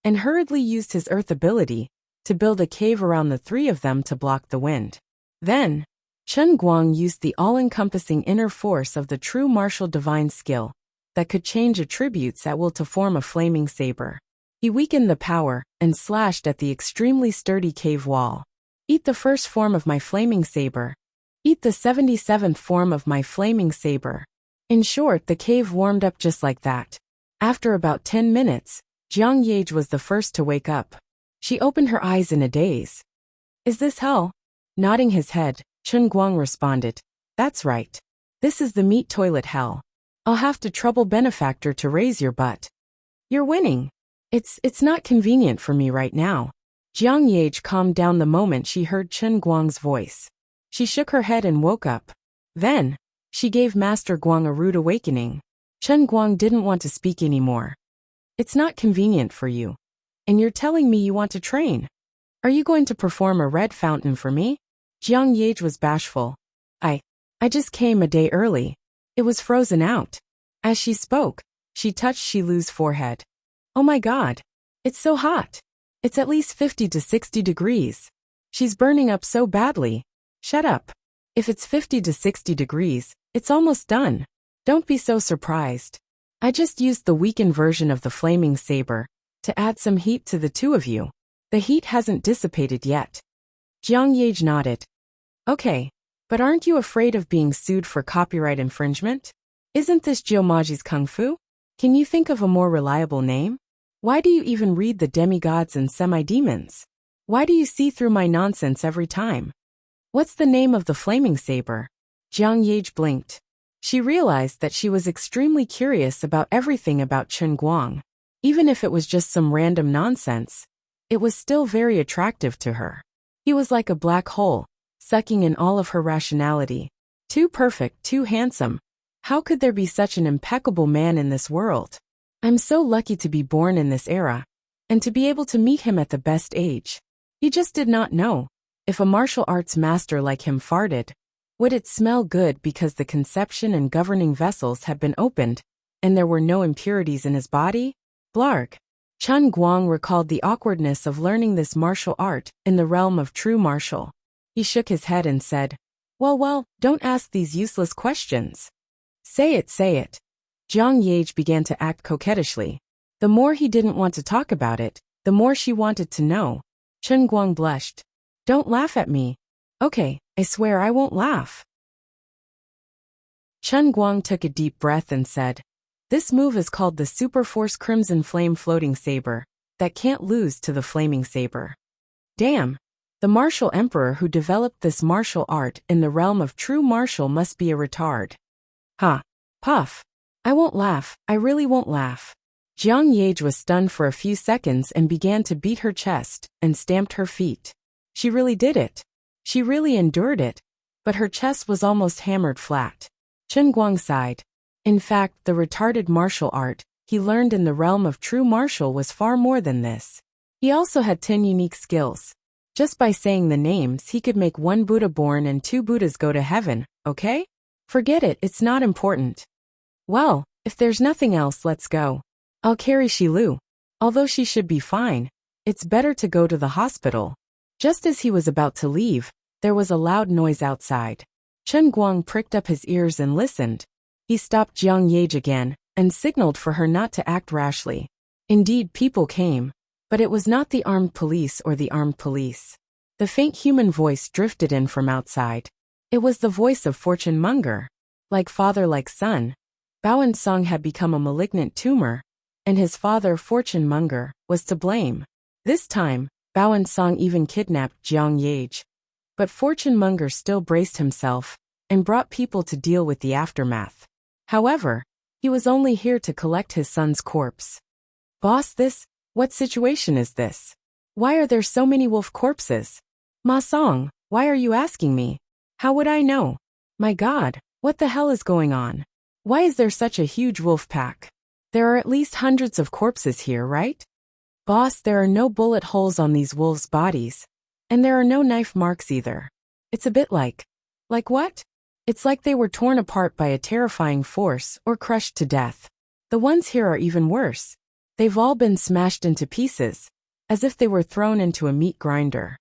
and hurriedly used his earth ability to build a cave around the three of them to block the wind. Then, Chen Guang used the all-encompassing inner force of the true martial divine skill that could change attributes at will to form a flaming saber. He weakened the power and slashed at the extremely sturdy cave wall. "Eat the first form of my flaming saber. Eat the 77th form of my flaming saber." In short, the cave warmed up just like that. After about 10 minutes, Jiang Yage was the first to wake up. She opened her eyes in a daze. "Is this hell?" Nodding his head, Chen Guang responded, "That's right. This is the meat toilet hell. I'll have to trouble benefactor to raise your butt." "You're winning. It's not convenient for me right now." Jiang Yage calmed down the moment she heard Chen Guang's voice. She shook her head and woke up. Then, she gave Master Guang a rude awakening. Chen Guang didn't want to speak anymore. "It's not convenient for you. And you're telling me you want to train? Are you going to perform a red fountain for me?" Jiang Yage was bashful. I just came a day early. It was frozen out." As she spoke, she touched Shi Lu's forehead. "Oh my God. It's so hot. It's at least 50 to 60 degrees. She's burning up so badly. Shut up. If it's 50 to 60 degrees, it's almost done. Don't be so surprised. I just used the weakened version of the flaming saber to add some heat to the two of you. The heat hasn't dissipated yet. Jiang Yage nodded. Okay, but aren't you afraid of being sued for copyright infringement? Isn't this Jiumaji's Kung Fu? Can you think of a more reliable name? Why do you even read the demigods and semi-demons? Why do you see through my nonsense every time? What's the name of the flaming saber? Jiang Yage blinked. She realized that she was extremely curious about everything about Chen Guang. Even if it was just some random nonsense, it was still very attractive to her. He was like a black hole, sucking in all of her rationality. Too perfect, too handsome. How could there be such an impeccable man in this world? I'm so lucky to be born in this era, and to be able to meet him at the best age. He just did not know. If a martial arts master like him farted, would it smell good because the conception and governing vessels had been opened, and there were no impurities in his body? Blarg. Chen Guang recalled the awkwardness of learning this martial art in the realm of true martial. He shook his head and said, Well, don't ask these useless questions. Say it. Jiang Yage began to act coquettishly. The more he didn't want to talk about it, the more she wanted to know. Chen Guang blushed. Don't laugh at me. Okay, I swear I won't laugh. Chen Guang took a deep breath and said, This move is called the Super Force Crimson Flame Floating Saber, that can't lose to the Flaming Saber. Damn. The martial emperor who developed this martial art in the realm of true martial must be a retard. Ha. Puff. I won't laugh, I really won't laugh. Jiang Yage was stunned for a few seconds and began to beat her chest and stamped her feet. She really did it. She really endured it, but her chest was almost hammered flat. Chen Guang sighed. In fact, the retarded martial art he learned in the realm of true martial was far more than this. He also had 10 unique skills. Just by saying the names, he could make 1 Buddha born and 2 Buddhas go to heaven, okay? Forget it, it's not important. Well, if there's nothing else, let's go. I'll carry Shilu. Although she should be fine, it's better to go to the hospital. Just as he was about to leave, there was a loud noise outside. Chen Guang pricked up his ears and listened. He stopped Jiang Yage again and signaled for her not to act rashly. Indeed, people came, but it was not the armed police or the armed police. The faint human voice drifted in from outside. It was the voice of Fortune Monger. Like father, like son, Bao Song had become a malignant tumor, and his father, Fortune Monger, was to blame. This time, Bao Song even kidnapped Jiang Yage. But Fortune Monger still braced himself and brought people to deal with the aftermath. However, he was only here to collect his son's corpse. Boss, what situation is this? Why are there so many wolf corpses? Ma Song, why are you asking me? How would I know? My God, what the hell is going on? Why is there such a huge wolf pack? There are at least hundreds of corpses here, right? Boss, there are no bullet holes on these wolves' bodies. And there are no knife marks either. It's a bit like what? It's like they were torn apart by a terrifying force or crushed to death. The ones here are even worse. They've all been smashed into pieces, as if they were thrown into a meat grinder.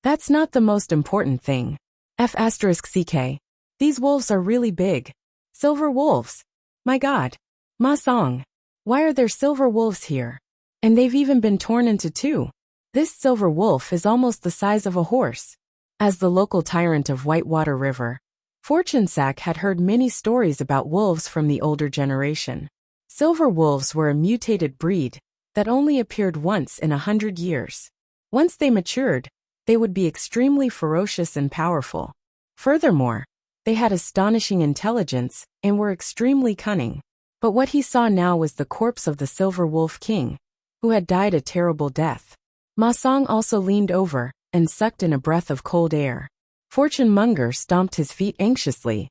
That's not the most important thing. F***ck. These wolves are really big. Silver wolves. My God. Ma Song. Why are there silver wolves here? And they've even been torn into 2. This silver wolf is almost the size of a horse. As the local tyrant of Whitewater River, Fortune Sack had heard many stories about wolves from the older generation. Silver wolves were a mutated breed that only appeared once in 100 years. Once they matured, they would be extremely ferocious and powerful. Furthermore, they had astonishing intelligence and were extremely cunning. But what he saw now was the corpse of the Silver Wolf King, who had died a terrible death. Ma Song also leaned over and sucked in a breath of cold air. Fortune Monger stomped his feet anxiously.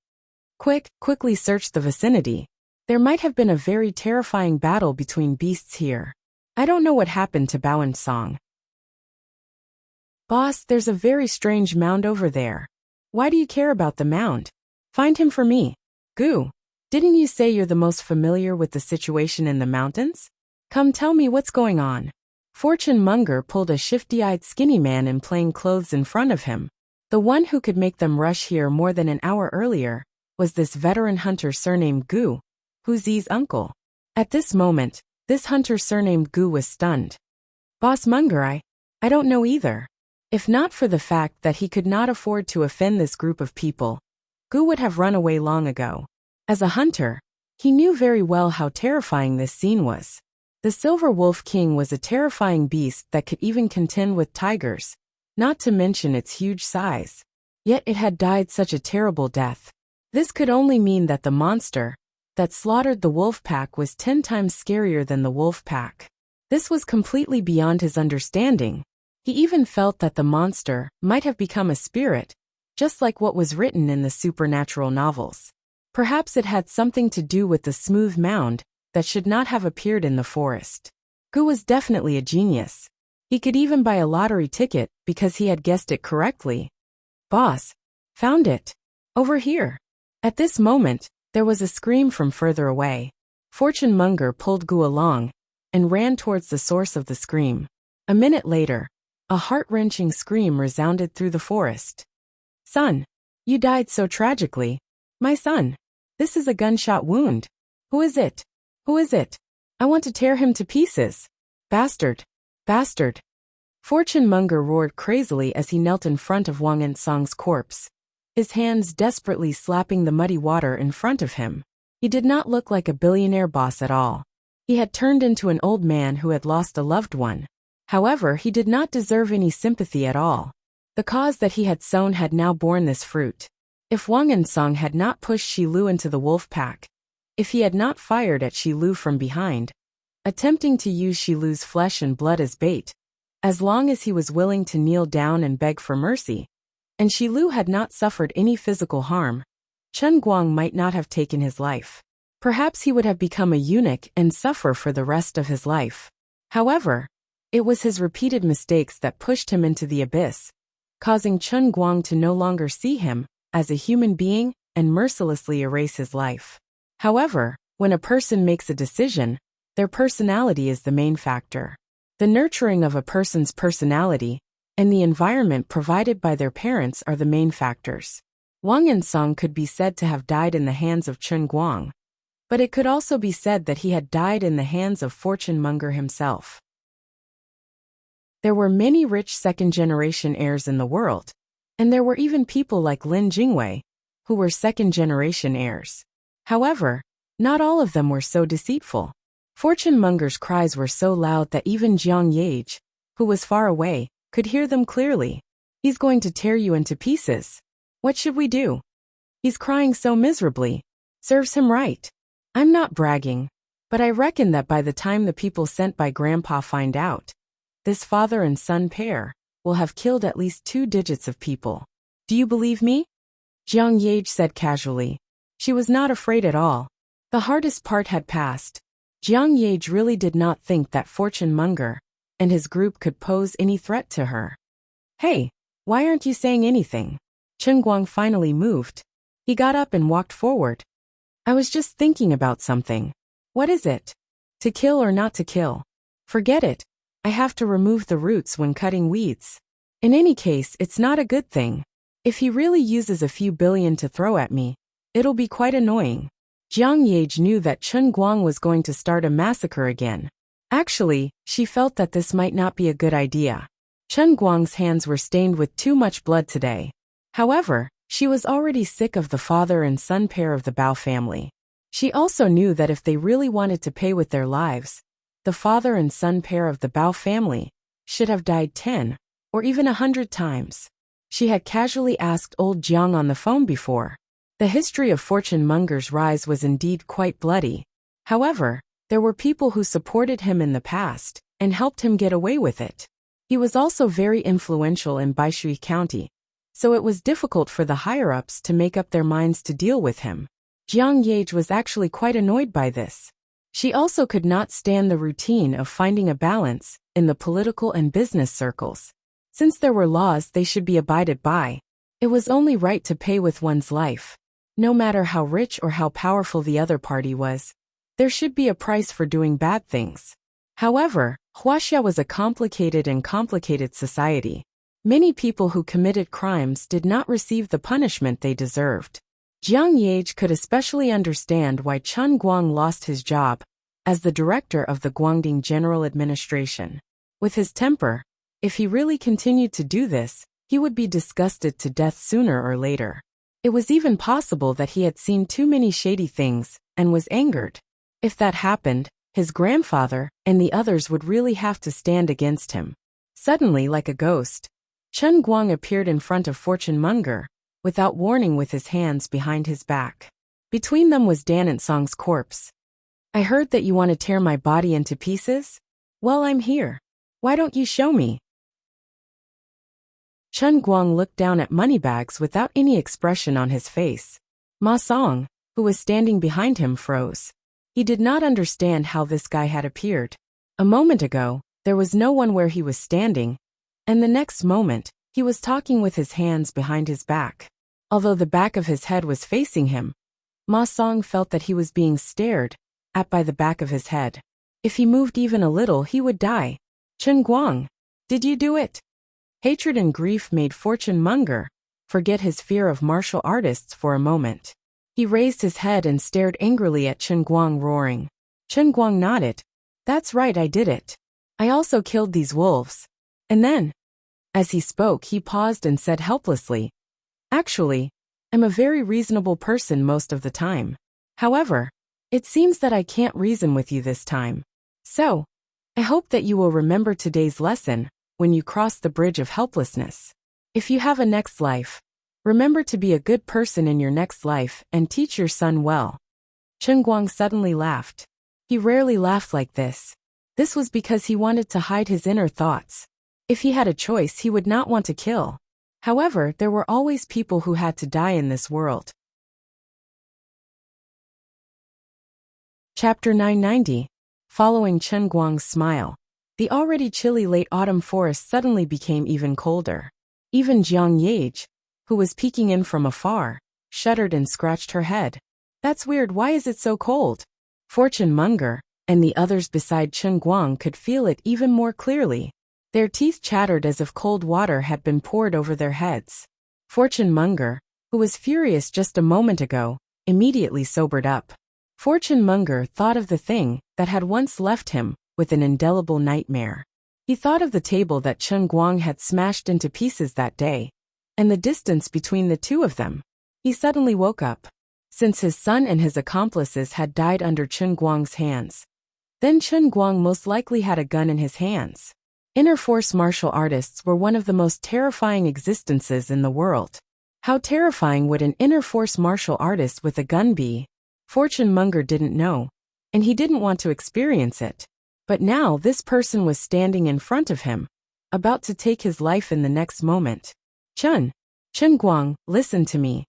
Quickly search the vicinity. There might have been a very terrifying battle between beasts here. I don't know what happened to Bao Song. Boss, there's a very strange mound over there. Why do you care about the mound? Find him for me. Goo. Didn't you say you're the most familiar with the situation in the mountains? Come tell me what's going on. Fortune Monger pulled a shifty-eyed skinny man in plain clothes in front of him. The one who could make them rush here more than an hour earlier was this veteran hunter surnamed Gu, who's Zi's uncle. At this moment, this hunter surnamed Gu was stunned. Boss Munger, I don't know either. If not for the fact that he could not afford to offend this group of people, Gu would have run away long ago. As a hunter, he knew very well how terrifying this scene was. The Silver Wolf King was a terrifying beast that could even contend with tigers, not to mention its huge size. Yet it had died such a terrible death. This could only mean that the monster that slaughtered the wolf pack was 10 times scarier than the wolf pack. This was completely beyond his understanding. He even felt that the monster might have become a spirit, just like what was written in the supernatural novels. Perhaps it had something to do with the smooth mound that should not have appeared in the forest. Gu was definitely a genius. He could even buy a lottery ticket because he had guessed it correctly. Boss, found it. Over here. At this moment, there was a scream from further away. Fortune Monger pulled Gu along and ran towards the source of the scream. A minute later, a heart-wrenching scream resounded through the forest. Son, you died so tragically. My son, this is a gunshot wound. Who is it? Who is it? I want to tear him to pieces. Bastard. Bastard. Fortune Monger roared crazily as he knelt in front of Wang Ensong's corpse, his hands desperately slapping the muddy water in front of him. He did not look like a billionaire boss at all. He had turned into an old man who had lost a loved one. However, he did not deserve any sympathy at all. The cause that he had sown had now borne this fruit. If Wang Ensong had not pushed Shi Lu into the wolf pack, if he had not fired at Shi Lu from behind, attempting to use Shi Lu's flesh and blood as bait, as long as he was willing to kneel down and beg for mercy, and Shi Lu had not suffered any physical harm, Chen Guang might not have taken his life. Perhaps he would have become a eunuch and suffer for the rest of his life. However, it was his repeated mistakes that pushed him into the abyss, causing Chen Guang to no longer see him as a human being and mercilessly erase his life. However, when a person makes a decision, their personality is the main factor. The nurturing of a person's personality and the environment provided by their parents are the main factors. Wang Ensong could be said to have died in the hands of Chen Guang, but it could also be said that he had died in the hands of Fortune Monger himself. There were many rich second-generation heirs in the world, and there were even people like Lin Jingwei, who were second-generation heirs. However, not all of them were so deceitful. Fortune Monger's cries were so loud that even Jiang Yage, who was far away, could hear them clearly. He's going to tear you into pieces. What should we do? He's crying so miserably. Serves him right. I'm not bragging, but I reckon that by the time the people sent by Grandpa find out, this father and son pair will have killed at least 2 digits of people. Do you believe me? Jiang Yage said casually. She was not afraid at all. The hardest part had passed. Jiang Yage really did not think that Fortune Monger and his group could pose any threat to her. Hey, why aren't you saying anything? Chen Guang finally moved. He got up and walked forward. I was just thinking about something. What is it? To kill or not to kill? Forget it. I have to remove the roots when cutting weeds. In any case, it's not a good thing. If he really uses a few billion to throw at me, it'll be quite annoying. Jiang Yage knew that Chen Guang was going to start a massacre again. Actually, she felt that this might not be a good idea. Chen Guang's hands were stained with too much blood today. However, she was already sick of the father and son pair of the Bao family. She also knew that if they really wanted to pay with their lives, the father and son pair of the Bao family should have died 10 or even 100 times. She had casually asked old Jiang on the phone before. The history of Fortune Monger's rise was indeed quite bloody. However, there were people who supported him in the past and helped him get away with it. He was also very influential in Baishui County, so it was difficult for the higher-ups to make up their minds to deal with him. Jiang Yage was actually quite annoyed by this. She also could not stand the routine of finding a balance in the political and business circles. Since there were laws they should be abided by, it was only right to pay with one's life. No matter how rich or how powerful the other party was, there should be a price for doing bad things. However, Huaxia was a complicated society. Many people who committed crimes did not receive the punishment they deserved. Jiang Yage could especially understand why Chen Guang lost his job as the director of the Guangding General Administration. With his temper, if he really continued to do this, he would be disgusted to death sooner or later. It was even possible that he had seen too many shady things and was angered. If that happened, his grandfather and the others would really have to stand against him. Suddenly, like a ghost, Chen Guang appeared in front of Fortune Monger, without warning, with his hands behind his back. Between them was Dan Song's corpse. "I heard that you want to tear my body into pieces? Well, I'm here. Why don't you show me?" Chen Guang looked down at Moneybags without any expression on his face. Ma Song, who was standing behind him, froze. He did not understand how this guy had appeared. A moment ago, there was no one where he was standing, and the next moment, he was talking with his hands behind his back. Although the back of his head was facing him, Ma Song felt that he was being stared at by the back of his head. If he moved even a little, he would die. "Chen Guang, did you do it?" Hatred and grief made Fortune Monger forget his fear of martial artists for a moment. He raised his head and stared angrily at Chen Guang, roaring. Chen Guang nodded. "That's right, I did it. I also killed these wolves." And then, as he spoke, he paused and said helplessly, "Actually, I'm a very reasonable person most of the time. However, it seems that I can't reason with you this time. So, I hope that you will remember today's lesson when you cross the bridge of helplessness. If you have a next life, remember to be a good person in your next life and teach your son well." Chen Guang suddenly laughed. He rarely laughed like this. This was because he wanted to hide his inner thoughts. If he had a choice, he would not want to kill. However, there were always people who had to die in this world. Chapter 990. Following Chen Guang's smile, the already chilly late autumn forest suddenly became even colder. Even Jiang Yage, who was peeking in from afar, shuddered and scratched her head. "That's weird, why is it so cold?" Fortune Monger and the others beside Chen Guang could feel it even more clearly. Their teeth chattered as if cold water had been poured over their heads. Fortune Monger, who was furious just a moment ago, immediately sobered up. Fortune Monger thought of the thing that had once left him with an indelible nightmare. He thought of the table that Chen Guang had smashed into pieces that day, and the distance between the two of them. He suddenly woke up. Since his son and his accomplices had died under Chen Guang's hands, then Chen Guang most likely had a gun in his hands. Inner force martial artists were one of the most terrifying existences in the world. How terrifying would an inner force martial artist with a gun be? Fortune Monger didn't know, and he didn't want to experience it. But now this person was standing in front of him, about to take his life in the next moment. Chen Guang, listen to me."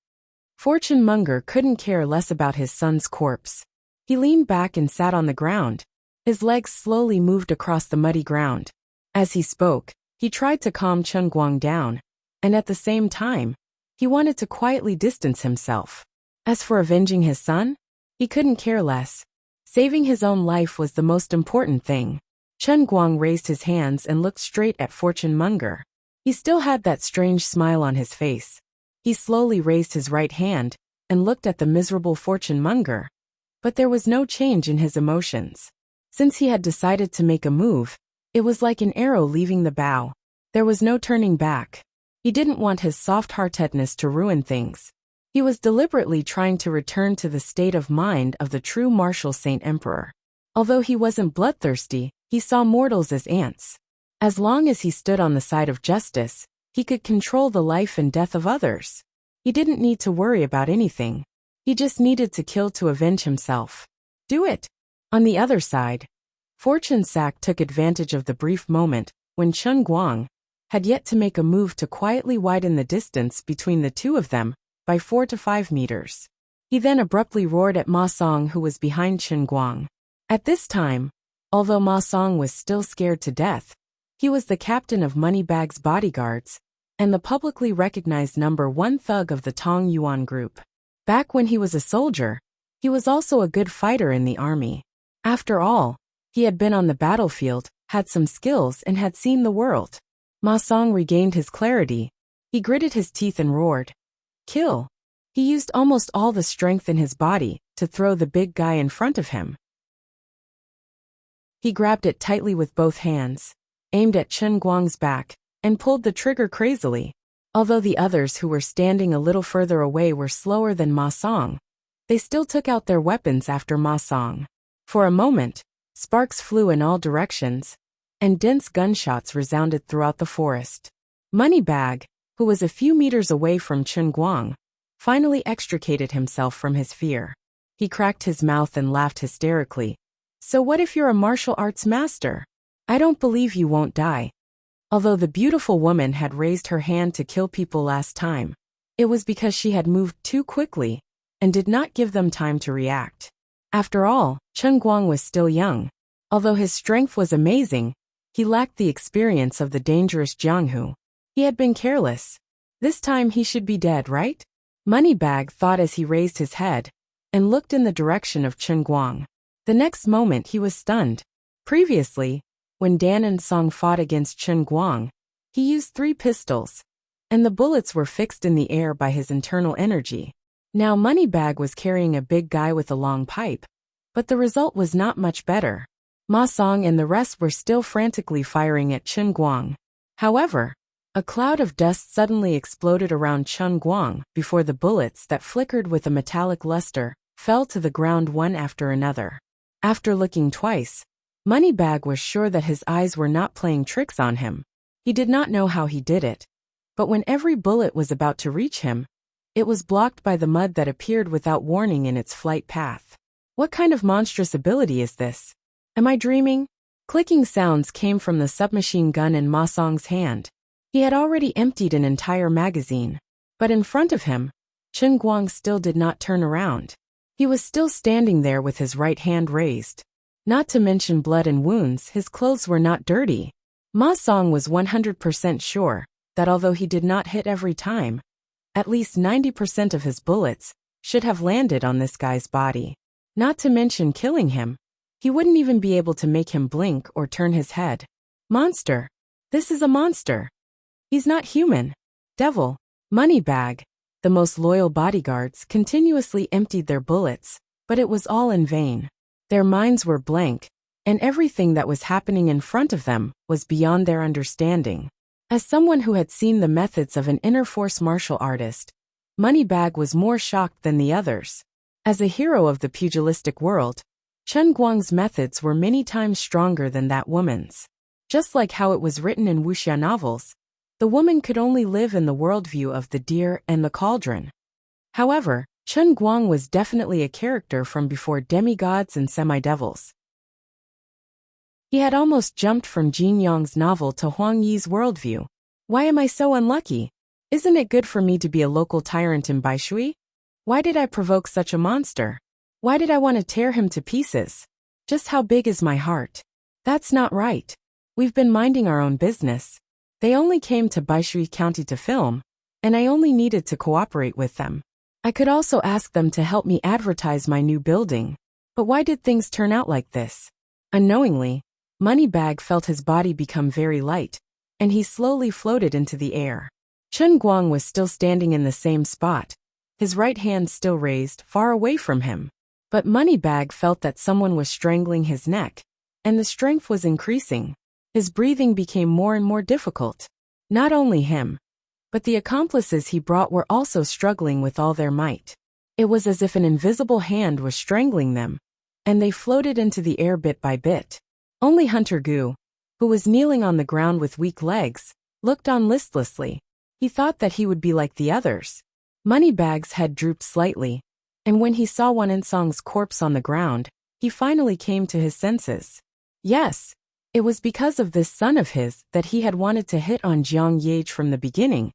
Fortune Monger couldn't care less about his son's corpse. He leaned back and sat on the ground. His legs slowly moved across the muddy ground. As he spoke, he tried to calm Chen Guang down, and at the same time, he wanted to quietly distance himself. As for avenging his son, he couldn't care less. Saving his own life was the most important thing. Chen Guang raised his hands and looked straight at Fortune Monger. He still had that strange smile on his face. He slowly raised his right hand and looked at the miserable Fortune Monger. But there was no change in his emotions. Since he had decided to make a move, it was like an arrow leaving the bow. There was no turning back. He didn't want his soft-heartedness to ruin things. He was deliberately trying to return to the state of mind of the true martial saint emperor. Although he wasn't bloodthirsty, he saw mortals as ants. As long as he stood on the side of justice, he could control the life and death of others. He didn't need to worry about anything. He just needed to kill to avenge himself. Do it. On the other side, Fortune Sack took advantage of the brief moment when Chen Guang had yet to make a move to quietly widen the distance between the two of them by 4 to 5 meters. He then abruptly roared at Ma Song, who was behind Chen Guang. At this time, although Ma Song was still scared to death, he was the captain of Moneybag's bodyguards and the publicly recognized #1 thug of the Tong Yuan group. Back when he was a soldier, he was also a good fighter in the army. After all, he had been on the battlefield, had some skills and had seen the world. Ma Song regained his clarity. He gritted his teeth and roared, "Kill!" He used almost all the strength in his body to throw the big guy in front of him. He grabbed it tightly with both hands, aimed at Chen Guang's back, and pulled the trigger crazily. Although the others who were standing a little further away were slower than Ma Song, they still took out their weapons after Ma Song. For a moment, sparks flew in all directions, and dense gunshots resounded throughout the forest. Moneybag, who was a few meters away from Chen Guang, finally extricated himself from his fear. He cracked his mouth and laughed hysterically. "So what if you're a martial arts master? I don't believe you won't die." Although the beautiful woman had raised her hand to kill people last time, it was because she had moved too quickly and did not give them time to react. After all, Chen Guang was still young. Although his strength was amazing, he lacked the experience of the dangerous Jianghu. He had been careless. This time he should be dead, right? Moneybag thought as he raised his head and looked in the direction of Chen Guang. The next moment he was stunned. Previously, when Dan and Song fought against Chen Guang, he used 3 pistols, and the bullets were fixed in the air by his internal energy. Now Moneybag was carrying a big guy with a long pipe, but the result was not much better. Ma Song and the rest were still frantically firing at Chen Guang. However, a cloud of dust suddenly exploded around Chen Guang before the bullets that flickered with a metallic luster fell to the ground one after another. After looking twice, Moneybag was sure that his eyes were not playing tricks on him. He did not know how he did it, but when every bullet was about to reach him, it was blocked by the mud that appeared without warning in its flight path. What kind of monstrous ability is this? Am I dreaming? Clicking sounds came from the submachine gun in Ma Song's hand. He had already emptied an entire magazine, but in front of him, Chen Guang still did not turn around. He was still standing there with his right hand raised. Not to mention blood and wounds, his clothes were not dirty. Ma Song was 100% sure that although he did not hit every time, at least 90% of his bullets should have landed on this guy's body. Not to mention killing him, he wouldn't even be able to make him blink or turn his head. Monster. This is a monster. He's not human. Devil. Moneybag. The most loyal bodyguards continuously emptied their bullets, but it was all in vain. Their minds were blank, and everything that was happening in front of them was beyond their understanding. As someone who had seen the methods of an inner force martial artist, Moneybag was more shocked than the others. As a hero of the pugilistic world, Chen Guang's methods were many times stronger than that woman's. Just like how it was written in wuxia novels, the woman could only live in the worldview of the deer and the cauldron. However, Chen Guang was definitely a character from before demigods and semi-devils. He had almost jumped from Jin Yang's novel to Huang Yi's worldview. Why am I so unlucky? Isn't it good for me to be a local tyrant in Baishui? Why did I provoke such a monster? Why did I want to tear him to pieces? Just how big is my heart? That's not right. We've been minding our own business. They only came to Baishui County to film, and I only needed to cooperate with them. I could also ask them to help me advertise my new building. But why did things turn out like this? Unknowingly, Moneybag felt his body become very light, and he slowly floated into the air. Chen Guang was still standing in the same spot, his right hand still raised, far away from him. But Moneybag felt that someone was strangling his neck, and the strength was increasing. His breathing became more and more difficult. Not only him, but the accomplices he brought were also struggling with all their might. It was as if an invisible hand was strangling them, and they floated into the air bit by bit. Only Hunter Gu, who was kneeling on the ground with weak legs, looked on listlessly. He thought that he would be like the others. Moneybag's head drooped slightly, and when he saw Song's corpse on the ground, he finally came to his senses. Yes, it was because of this son of his that he had wanted to hit on Jiang Yage from the beginning,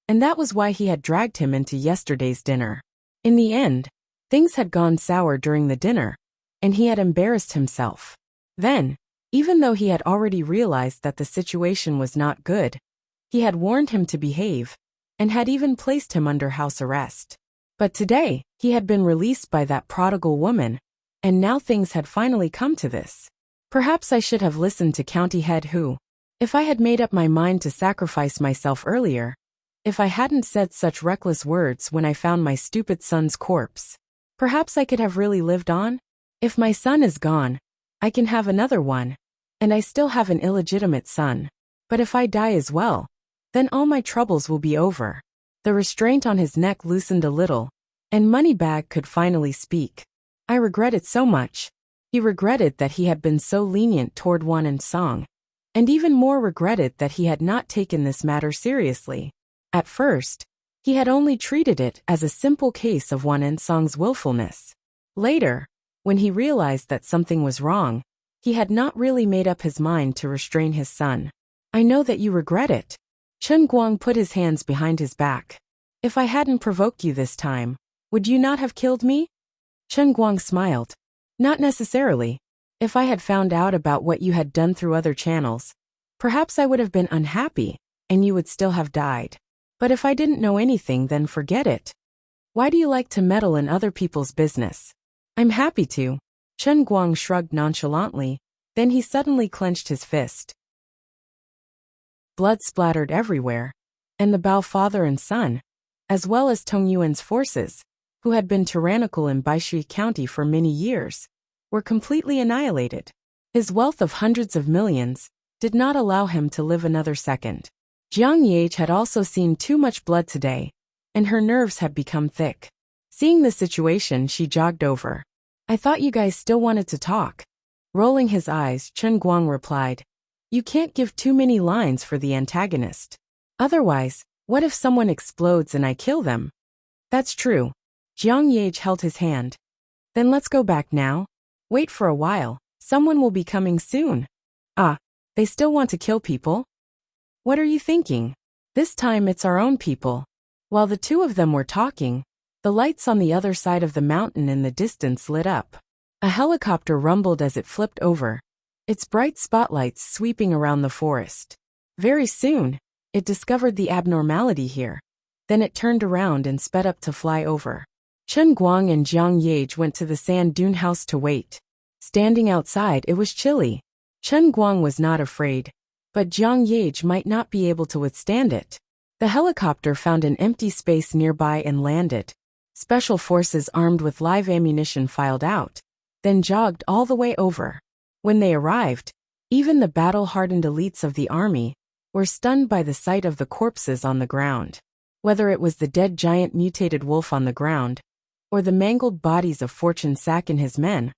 and that was why he had dragged him into yesterday's dinner. In the end, things had gone sour during the dinner, and he had embarrassed himself. Then, even though he had already realized that the situation was not good, he had warned him to behave, and had even placed him under house arrest. But today, he had been released by that prodigal woman, and now things had finally come to this. Perhaps I should have listened to County Head Hu. If I had made up my mind to sacrifice myself earlier, if I hadn't said such reckless words when I found my stupid son's corpse, perhaps I could have really lived on. If my son is gone, I can have another one, and I still have an illegitimate son. But if I die as well, then all my troubles will be over. The restraint on his neck loosened a little, and Moneybag could finally speak. I regret it so much. He regretted that he had been so lenient toward Wan and Song, and even more regretted that he had not taken this matter seriously. At first, he had only treated it as a simple case of Wan and Song's willfulness. Later, when he realized that something was wrong, he had not really made up his mind to restrain his son. I know that you regret it. Chen Guang put his hands behind his back. If I hadn't provoked you this time, would you not have killed me? Chen Guang smiled. Not necessarily. If I had found out about what you had done through other channels, perhaps I would have been unhappy, and you would still have died. But if I didn't know anything, then forget it. Why do you like to meddle in other people's business? I'm happy to. Chen Guang shrugged nonchalantly, then he suddenly clenched his fist. Blood splattered everywhere, and the Bao father and son, as well as Tong Yuan's forces, who had been tyrannical in Baishui County for many years, were completely annihilated. His wealth of hundreds of millions did not allow him to live another second. Jiang Yage had also seen too much blood today, and her nerves had become thick. Seeing the situation, she jogged over. I thought you guys still wanted to talk. Rolling his eyes, Chen Guang replied, You can't give too many lines for the antagonist. Otherwise, what if someone explodes and I kill them? That's true. Jiang Yage held his hand. Then let's go back now. Wait for a while. Someone will be coming soon. Ah, they still want to kill people? What are you thinking? This time it's our own people. While the two of them were talking, the lights on the other side of the mountain in the distance lit up. A helicopter rumbled as it flipped over, its bright spotlights sweeping around the forest. Very soon, it discovered the abnormality here. Then it turned around and sped up to fly over. Chen Guang and Jiang Yage went to the sand dune house to wait. Standing outside, it was chilly. Chen Guang was not afraid, but Jiang Yage might not be able to withstand it. The helicopter found an empty space nearby and landed. Special forces armed with live ammunition filed out, then jogged all the way over. When they arrived, even the battle-hardened elites of the army were stunned by the sight of the corpses on the ground. Whether it was the dead giant mutated wolf on the ground, or the mangled bodies of Fortune Sack and his men,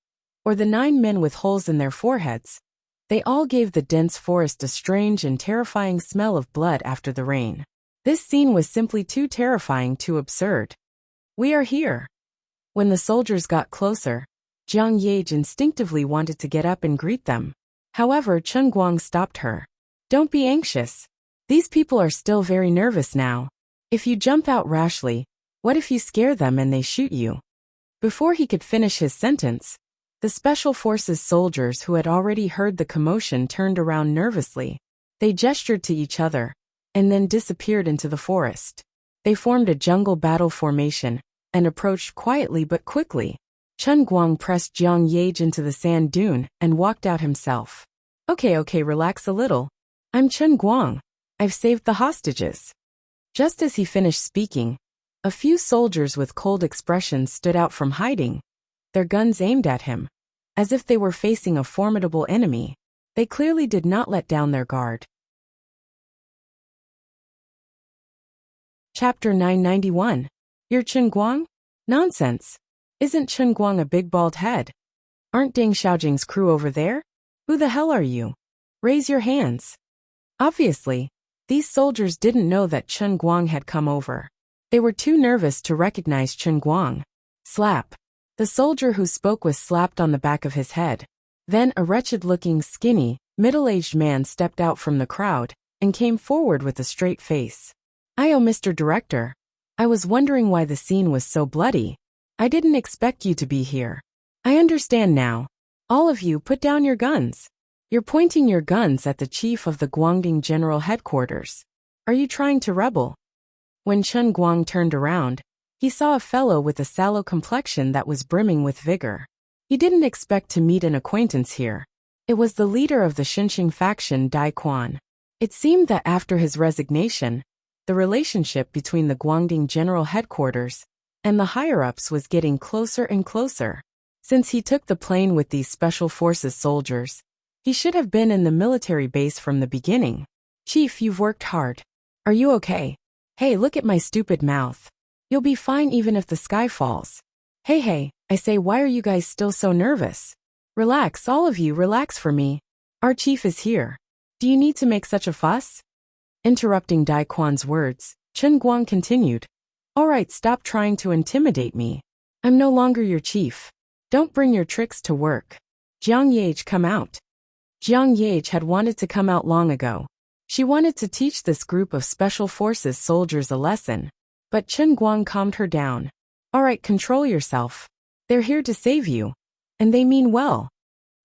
or the 9 men with holes in their foreheads, they all gave the dense forest a strange and terrifying smell of blood after the rain. This scene was simply too terrifying, too absurd. We are here. When the soldiers got closer, Jiang Yage instinctively wanted to get up and greet them. However, Chen Guang stopped her. Don't be anxious. These people are still very nervous now. If you jump out rashly, what if you scare them and they shoot you? Before he could finish his sentence, the Special Forces soldiers who had already heard the commotion turned around nervously. They gestured to each other, and then disappeared into the forest. They formed a jungle battle formation, and approached quietly but quickly. Chen Guang pressed Jiang Yage into the sand dune and walked out himself. Okay, relax a little. I'm Chen Guang. I've saved the hostages. Just as he finished speaking, a few soldiers with cold expressions stood out from hiding, their guns aimed at him, as if they were facing a formidable enemy. They clearly did not let down their guard. Chapter 991. You're Chen Guang? Nonsense. Isn't Chen Guang a big bald head? Aren't Deng Xiaojing's crew over there? Who the hell are you? Raise your hands. Obviously, these soldiers didn't know that Chen Guang had come over. They were too nervous to recognize Chen Guang. Slap. The soldier who spoke was slapped on the back of his head. Then a wretched-looking, skinny, middle-aged man stepped out from the crowd and came forward with a straight face. Mr. Director. I was wondering why the scene was so bloody. I didn't expect you to be here. I understand now. All of you put down your guns. You're pointing your guns at the chief of the Guangding General Headquarters. Are you trying to rebel? When Chen Guang turned around, he saw a fellow with a sallow complexion that was brimming with vigor. He didn't expect to meet an acquaintance here. It was the leader of the Xinqing faction, Dai Quan. It seemed that after his resignation, the relationship between the Guangding General Headquarters and the higher-ups was getting closer and closer. Since he took the plane with these special forces soldiers, he should have been in the military base from the beginning. Chief, you've worked hard. Are you okay? Hey, look at my stupid mouth. You'll be fine even if the sky falls. Hey, I say, why are you guys still so nervous? Relax, all of you, relax for me. Our chief is here. Do you need to make such a fuss? Interrupting Dai Quan's words, Chen Guang continued. All right, stop trying to intimidate me. I'm no longer your chief. Don't bring your tricks to work. Jiang Yage, come out. Jiang Yage had wanted to come out long ago. She wanted to teach this group of special forces soldiers a lesson, but Chen Guang calmed her down. All right, control yourself. They're here to save you. And they mean well.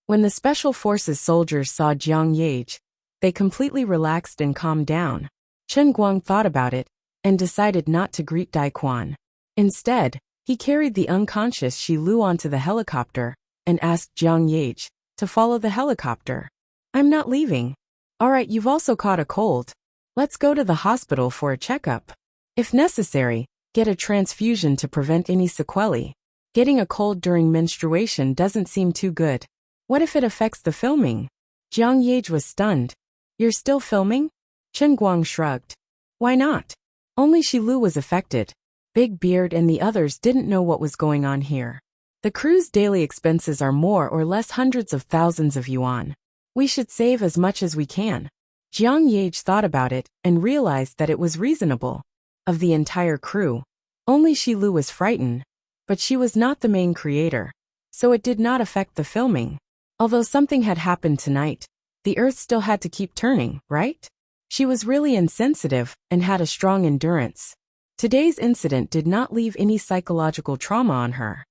When the special forces soldiers saw Jiang Yage, they completely relaxed and calmed down. Chen Guang thought about it and decided not to greet Dai Quan. Instead, he carried the unconscious Shi Lu onto the helicopter and asked Jiang Yage to follow the helicopter. I'm not leaving. All right, you've also caught a cold. Let's go to the hospital for a checkup. If necessary, get a transfusion to prevent any sequelae. Getting a cold during menstruation doesn't seem too good. What if it affects the filming? Jiang Yage was stunned. You're still filming? Chen Guang shrugged. Why not? Only Shi Lu was affected. Big Beard and the others didn't know what was going on here. The crew's daily expenses are more or less hundreds of thousands of yuan. We should save as much as we can. Jiang Yage thought about it and realized that it was reasonable. Of the entire crew, only Shi Lu was frightened, but she was not the main creator, so it did not affect the filming. Although something had happened tonight, the earth still had to keep turning, right? She was really insensitive and had a strong endurance. Today's incident did not leave any psychological trauma on her.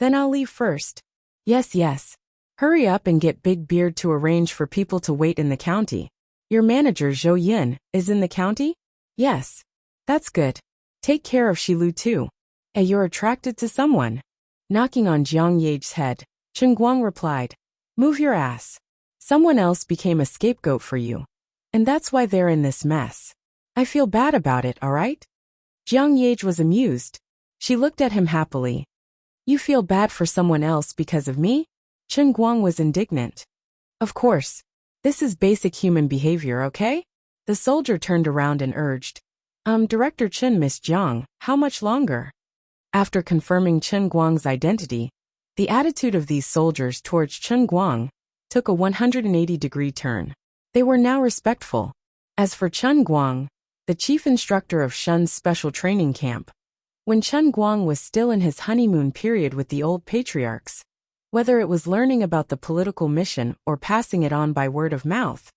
Then I'll leave first. Yes. Hurry up and get Big Beard to arrange for people to wait in the county. Your manager, Zhou Yin, is in the county? Yes. That's good. Take care of Shi Lu too. You're attracted to someone. Knocking on Jiang Yage's head, Chen Guang replied, Move your ass. Someone else became a scapegoat for you. And that's why they're in this mess. I feel bad about it, alright? Jiang Yage was amused. She looked at him happily. You feel bad for someone else because of me? Chen Guang was indignant. Of course. This is basic human behavior, okay? The soldier turned around and urged. Director Chen, Miss Jiang, how much longer? After confirming Chen Guang's identity, the attitude of these soldiers towards Chen Guang took a 180-degree turn. They were now respectful. As for Chen Guang, the chief instructor of Shun's special training camp, when Chen Guang was still in his honeymoon period with the old patriarchs, whether it was learning about the political mission or passing it on by word of mouth,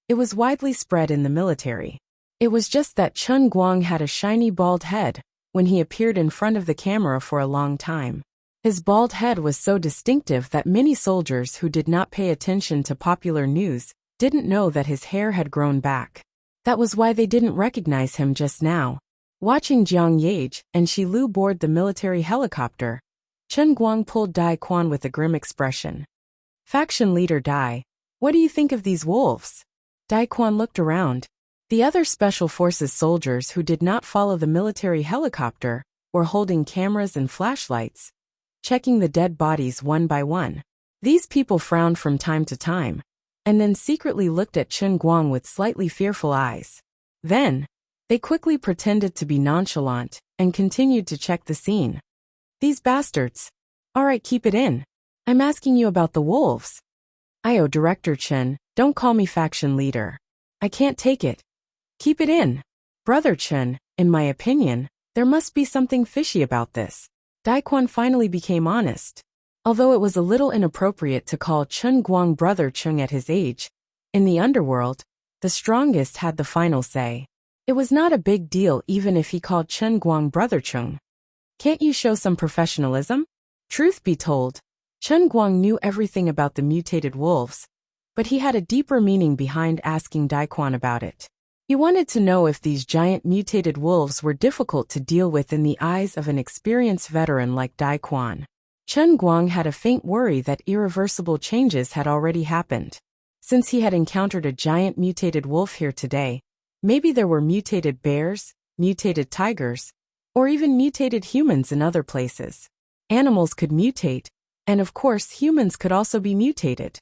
it was widely spread in the military. It was just that Chen Guang had a shiny bald head when he appeared in front of the camera for a long time. His bald head was so distinctive that many soldiers who did not pay attention to popular news didn't know that his hair had grown back. That was why they didn't recognize him just now. Watching Jiang Yage and Shi Lu board the military helicopter, Chen Guang pulled Dai Quan with a grim expression. Faction leader Dai, what do you think of these wolves? Dai Quan looked around. The other special forces soldiers who did not follow the military helicopter were holding cameras and flashlights, checking the dead bodies one by one. These people frowned from time to time, and then secretly looked at Chen Guang with slightly fearful eyes. Then, they quickly pretended to be nonchalant and continued to check the scene. These bastards. All right, keep it in. I'm asking you about the wolves. Director Chen, don't call me faction leader. I can't take it. Keep it in. Brother Chen, in my opinion, there must be something fishy about this. Dai Quan finally became honest. Although it was a little inappropriate to call Chen Guang Brother Chen at his age, in the underworld, the strongest had the final say. It was not a big deal even if he called Chen Guang Brother Chen. Can't you show some professionalism? Truth be told, Chen Guang knew everything about the mutated wolves, but he had a deeper meaning behind asking Dai Quan about it. He wanted to know if these giant mutated wolves were difficult to deal with in the eyes of an experienced veteran like Dai Quan. Chen Guang had a faint worry that irreversible changes had already happened. Since he had encountered a giant mutated wolf here today, maybe there were mutated bears, mutated tigers, or even mutated humans in other places. Animals could mutate, and of course humans could also be mutated.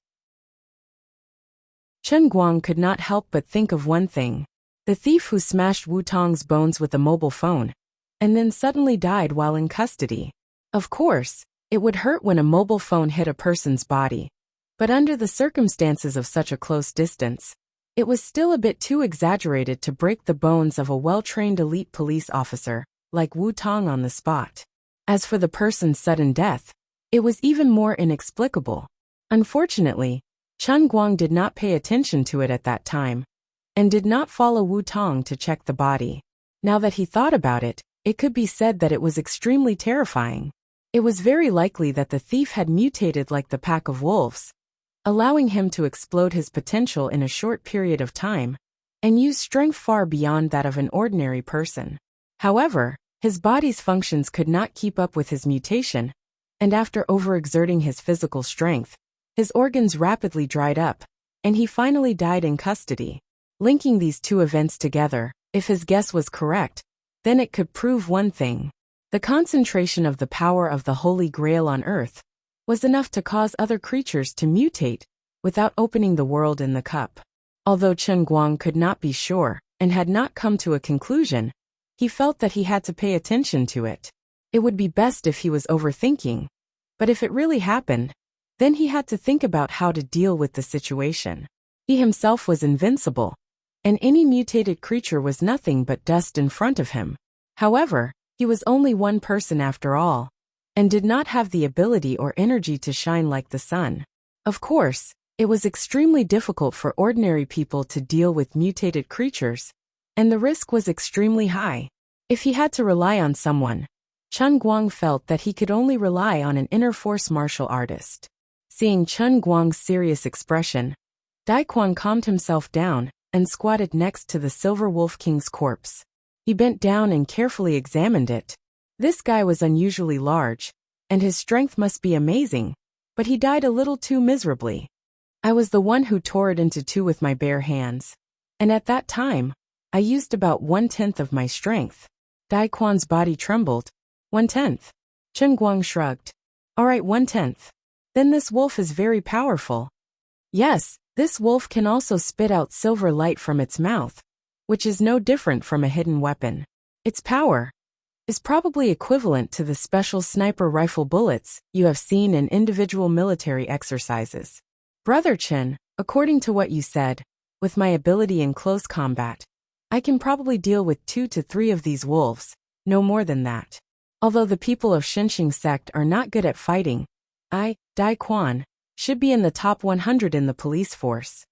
Chen Guang could not help but think of one thing. The thief who smashed Wu Tong's bones with a mobile phone, and then suddenly died while in custody. Of course, it would hurt when a mobile phone hit a person's body, but under the circumstances of such a close distance, it was still a bit too exaggerated to break the bones of a well-trained elite police officer, like Wu Tong on the spot. As for the person's sudden death, it was even more inexplicable. Unfortunately, Chen Guang did not pay attention to it at that time, and did not follow Wu Tong to check the body. Now that he thought about it, it could be said that it was extremely terrifying. It was very likely that the thief had mutated like the pack of wolves, allowing him to explode his potential in a short period of time, and use strength far beyond that of an ordinary person. However, his body's functions could not keep up with his mutation, and after overexerting his physical strength, his organs rapidly dried up, and he finally died in custody. Linking these two events together, if his guess was correct, then it could prove one thing. The concentration of the power of the Holy Grail on Earth was enough to cause other creatures to mutate without opening the world in the cup. Although Chen Guang could not be sure and had not come to a conclusion, he felt that he had to pay attention to it. It would be best if he was overthinking, but if it really happened, then he had to think about how to deal with the situation. He himself was invincible, and any mutated creature was nothing but dust in front of him. However, he was only one person after all, and did not have the ability or energy to shine like the sun. Of course, it was extremely difficult for ordinary people to deal with mutated creatures, and the risk was extremely high. If he had to rely on someone, Chen Guang felt that he could only rely on an inner force martial artist. Seeing Chen Guang's serious expression, Daquan calmed himself down and squatted next to the Silver Wolf King's corpse. He bent down and carefully examined it. This guy was unusually large, and his strength must be amazing, but he died a little too miserably. I was the one who tore it into two with my bare hands, and at that time, I used about 1/10 of my strength. Daquan's body trembled. 1/10. Chen Guang shrugged. All right, 1/10. Then this wolf is very powerful. Yes, this wolf can also spit out silver light from its mouth, which is no different from a hidden weapon. Its power is probably equivalent to the special sniper rifle bullets you have seen in individual military exercises. Brother Chen, according to what you said, with my ability in close combat, I can probably deal with 2 to 3 of these wolves, no more than that. Although the people of Shenxing sect are not good at fighting, I, Dai Quan, should be in the top 100 in the police force.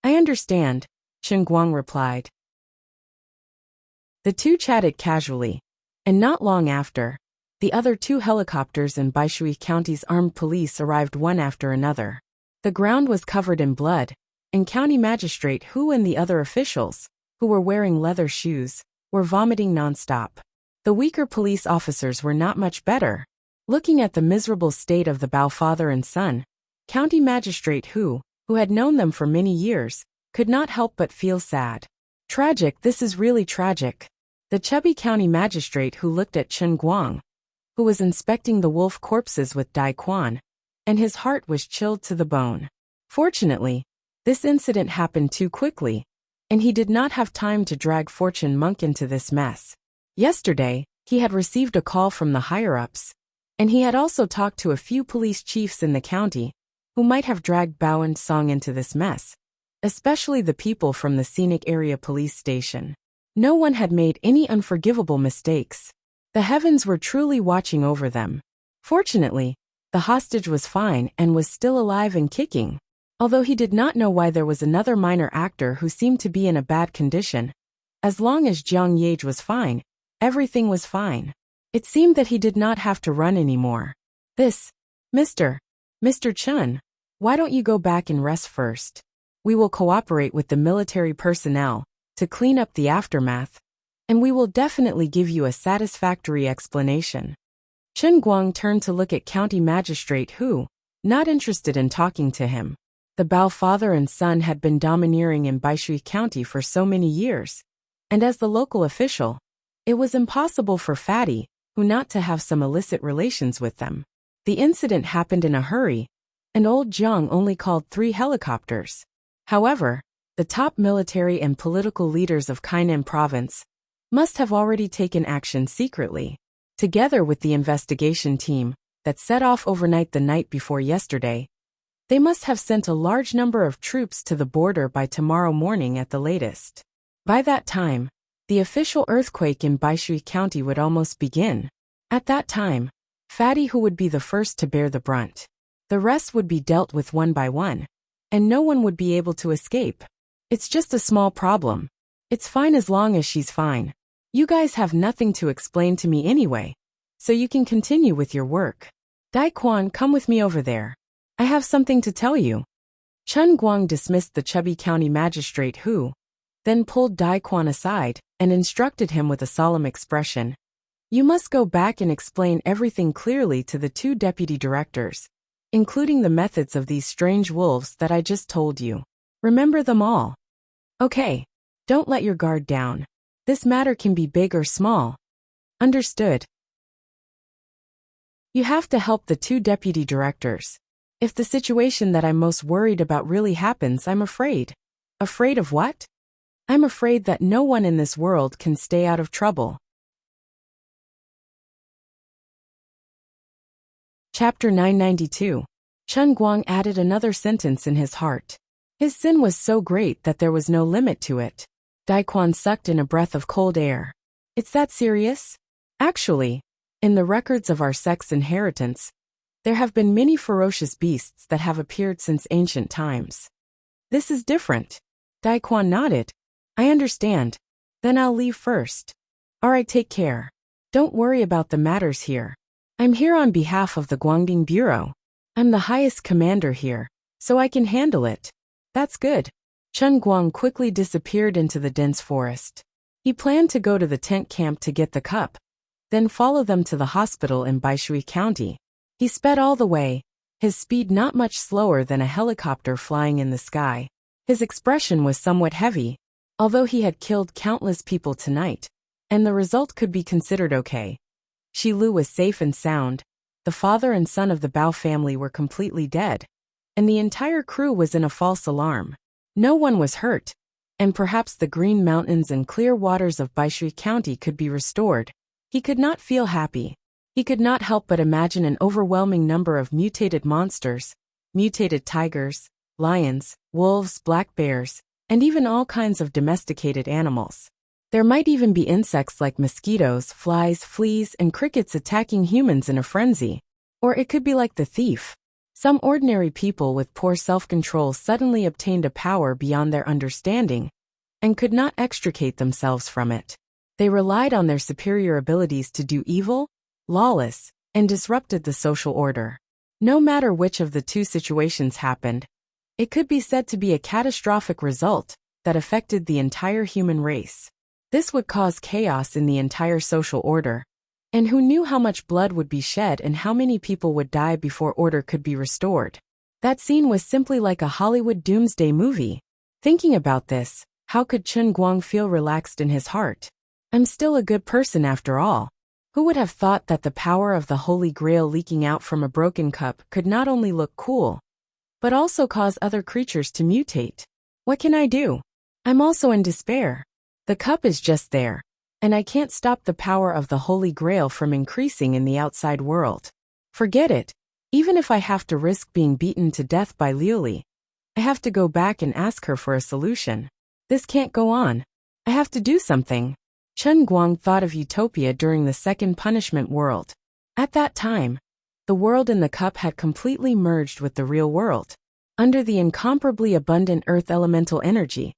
I understand, Chen Guang replied. The two chatted casually, and not long after, the other 2 helicopters in Baishui County's armed police arrived one after another. The ground was covered in blood, and County Magistrate Hu and the other officials, who were wearing leather shoes, were vomiting nonstop. The weaker police officers were not much better. Looking at the miserable state of the Bao father and son, County Magistrate Hu, who had known them for many years, could not help but feel sad. Tragic, this is really tragic. The chubby county magistrate who looked at Chen Guang, who was inspecting the wolf corpses with Dai Quan, and his heart was chilled to the bone. Fortunately, this incident happened too quickly, and he did not have time to drag Fortune Monk into this mess. Yesterday, he had received a call from the higher-ups, and he had also talked to a few police chiefs in the county who might have dragged Bao and Song into this mess, especially the people from the Scenic Area Police Station. No one had made any unforgivable mistakes. The heavens were truly watching over them. Fortunately, the hostage was fine and was still alive and kicking. Although he did not know why there was another minor actor who seemed to be in a bad condition. As long as Jiang Yage was fine, everything was fine. It seemed that he did not have to run anymore. Mr. Chen, why don't you go back and rest first? We will cooperate with the military personnel to clean up the aftermath, and we will definitely give you a satisfactory explanation. Chen Guang turned to look at County Magistrate Hu, not interested in talking to him. The Bao father and son had been domineering in Baishui County for so many years, and as the local official, it was impossible for Fatty, Hu not to have some illicit relations with them. The incident happened in a hurry, and old Jiang only called 3 helicopters. However, the top military and political leaders of Kainan province must have already taken action secretly, together with the investigation team that set off overnight the night before yesterday. They must have sent a large number of troops to the border by tomorrow morning at the latest. By that time, the official earthquake in Baishui County would almost begin. At that time, Fatty Hu would be the first to bear the brunt. The rest would be dealt with one by one, and no one would be able to escape. It's just a small problem. It's fine as long as she's fine. You guys have nothing to explain to me anyway, so you can continue with your work. Dai Quan, come with me over there. I have something to tell you. Chen Guang dismissed the chubby county magistrate Hu, then pulled Dai Quan aside and instructed him with a solemn expression. You must go back and explain everything clearly to the 2 deputy directors, including the methods of these strange wolves that I just told you. Remember them all. Okay. Don't let your guard down. This matter can be big or small. Understood. You have to help the 2 deputy directors. If the situation that I'm most worried about really happens, I'm afraid. Afraid of what? I'm afraid that no one in this world can stay out of trouble. Chapter 992. Chen Guang added another sentence in his heart. His sin was so great that there was no limit to it. Dai Quan sucked in a breath of cold air. It's that serious? Actually, in the records of our sex inheritance, there have been many ferocious beasts that have appeared since ancient times. This is different. Dai Quan nodded. I understand. Then I'll leave first. Alright, take care. Don't worry about the matters here. I'm here on behalf of the Guangding Bureau. I'm the highest commander here, so I can handle it. That's good. Chen Guang quickly disappeared into the dense forest. He planned to go to the tent camp to get the cup, then follow them to the hospital in Baishui County. He sped all the way, his speed not much slower than a helicopter flying in the sky. His expression was somewhat heavy, although he had killed countless people tonight, and the result could be considered okay. Shi Lu was safe and sound, the father and son of the Bao family were completely dead, and the entire crew was in a false alarm. No one was hurt, and perhaps the green mountains and clear waters of Baishui County could be restored. He could not feel happy. He could not help but imagine an overwhelming number of mutated monsters, mutated tigers, lions, wolves, black bears, and even all kinds of domesticated animals. There might even be insects like mosquitoes, flies, fleas, and crickets attacking humans in a frenzy. Or it could be like the thief. Some ordinary people with poor self-control suddenly obtained a power beyond their understanding and could not extricate themselves from it. They relied on their superior abilities to do evil, lawless, and disrupted the social order. No matter which of the 2 situations happened, it could be said to be a catastrophic result that affected the entire human race. This would cause chaos in the entire social order, and who knew how much blood would be shed and how many people would die before order could be restored. That scene was simply like a Hollywood doomsday movie. Thinking about this, how could Chen Guang feel relaxed in his heart? I'm still a good person after all. Who would have thought that the power of the Holy Grail leaking out from a broken cup could not only look cool, but also cause other creatures to mutate? What can I do? I'm also in despair. The cup is just there, and I can't stop the power of the Holy Grail from increasing in the outside world. Forget it. Even if I have to risk being beaten to death by Liuli, I have to go back and ask her for a solution. This can't go on. I have to do something. Chen Guang thought of utopia during the second punishment world. At that time, the world in the cup had completely merged with the real world. Under the incomparably abundant earth elemental energy,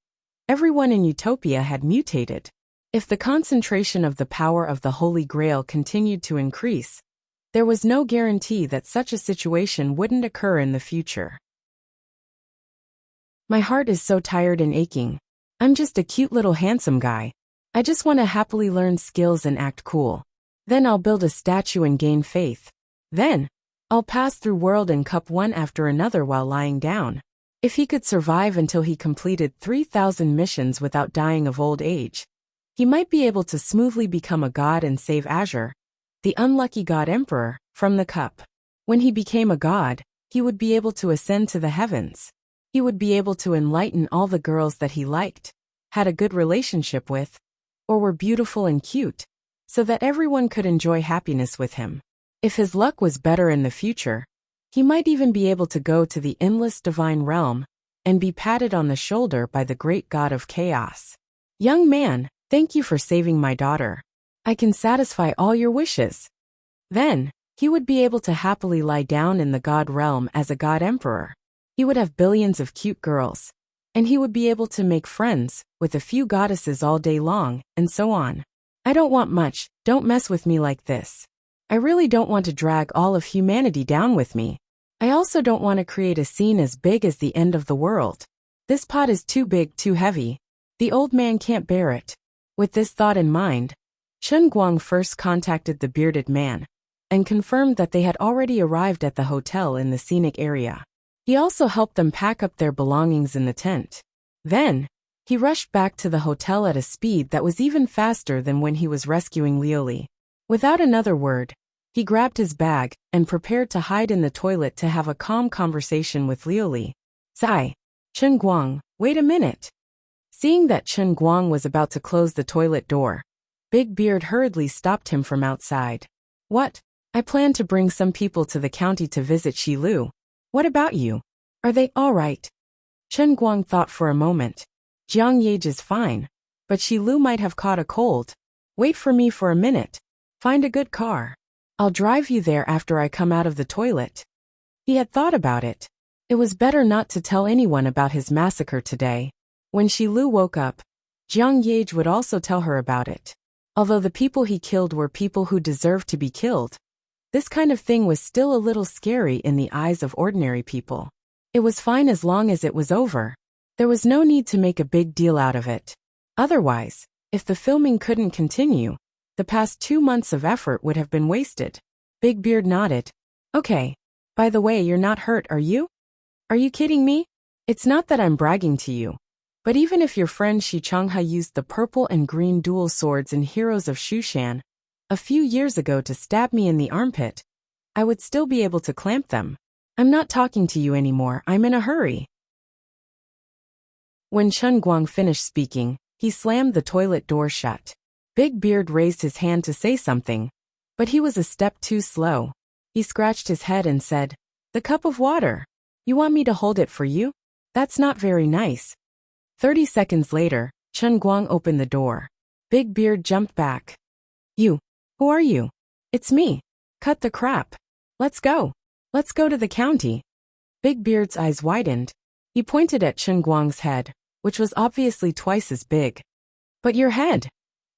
everyone in utopia had mutated. If the concentration of the power of the Holy Grail continued to increase, there was no guarantee that such a situation wouldn't occur in the future. My heart is so tired and aching. I'm just a cute little handsome guy. I just want to happily learn skills and act cool. Then I'll build a statue and gain faith. Then, I'll pass through world and cup one after another while lying down. If he could survive until he completed 3,000 missions without dying of old age, he might be able to smoothly become a god and save Azure, the unlucky god emperor, from the cup. When he became a god, he would be able to ascend to the heavens. He would be able to enlighten all the girls that he liked, had a good relationship with, or were beautiful and cute, so that everyone could enjoy happiness with him. If his luck was better in the future, he might even be able to go to the endless divine realm and be patted on the shoulder by the great god of chaos. Young man, thank you for saving my daughter. I can satisfy all your wishes. Then, he would be able to happily lie down in the god realm as a god emperor. He would have billions of cute girls, and he would be able to make friends with a few goddesses all day long, and so on. I don't want much, don't mess with me like this. I really don't want to drag all of humanity down with me. I also don't want to create a scene as big as the end of the world. This pot is too big, too heavy. The old man can't bear it. With this thought in mind, Chen Guang first contacted the bearded man and confirmed that they had already arrived at the hotel in the scenic area. He also helped them pack up their belongings in the tent. Then, he rushed back to the hotel at a speed that was even faster than when he was rescuing Liuli. Without another word, he grabbed his bag and prepared to hide in the toilet to have a calm conversation with Liuli. Zai, Chen Guang, wait a minute. Seeing that Chen Guang was about to close the toilet door, Big Beard hurriedly stopped him from outside. What? I plan to bring some people to the county to visit Shilu. What about you? Are they all right? Chen Guang thought for a moment. Jiang Yage is fine, but Shilu might have caught a cold. Wait for me for a minute. Find a good car. I'll drive you there after I come out of the toilet. He had thought about it. It was better not to tell anyone about his massacre today. When Shilu woke up, Jiang Yage would also tell her about it. Although the people he killed were people who deserved to be killed, this kind of thing was still a little scary in the eyes of ordinary people. It was fine as long as it was over. There was no need to make a big deal out of it. Otherwise, if the filming couldn't continue, the past 2 months of effort would have been wasted. Big Beard nodded. Okay. By the way, you're not hurt, are you? Are you kidding me? It's not that I'm bragging to you. But even if your friend Shi Changhe used the purple and green dual swords in Heroes of Shushan a few years ago to stab me in the armpit, I would still be able to clamp them. I'm not talking to you anymore, I'm in a hurry. When Chen Guang finished speaking, he slammed the toilet door shut. Big Beard raised his hand to say something, but he was a step too slow. He scratched his head and said, "The cup of water. You want me to hold it for you? That's not very nice." 30 seconds later, Chen Guang opened the door. Big Beard jumped back. You. Who are you? It's me. Cut the crap. Let's go. Let's go to the county. Big Beard's eyes widened. He pointed at Chen Guang's head, which was obviously twice as big. But your head.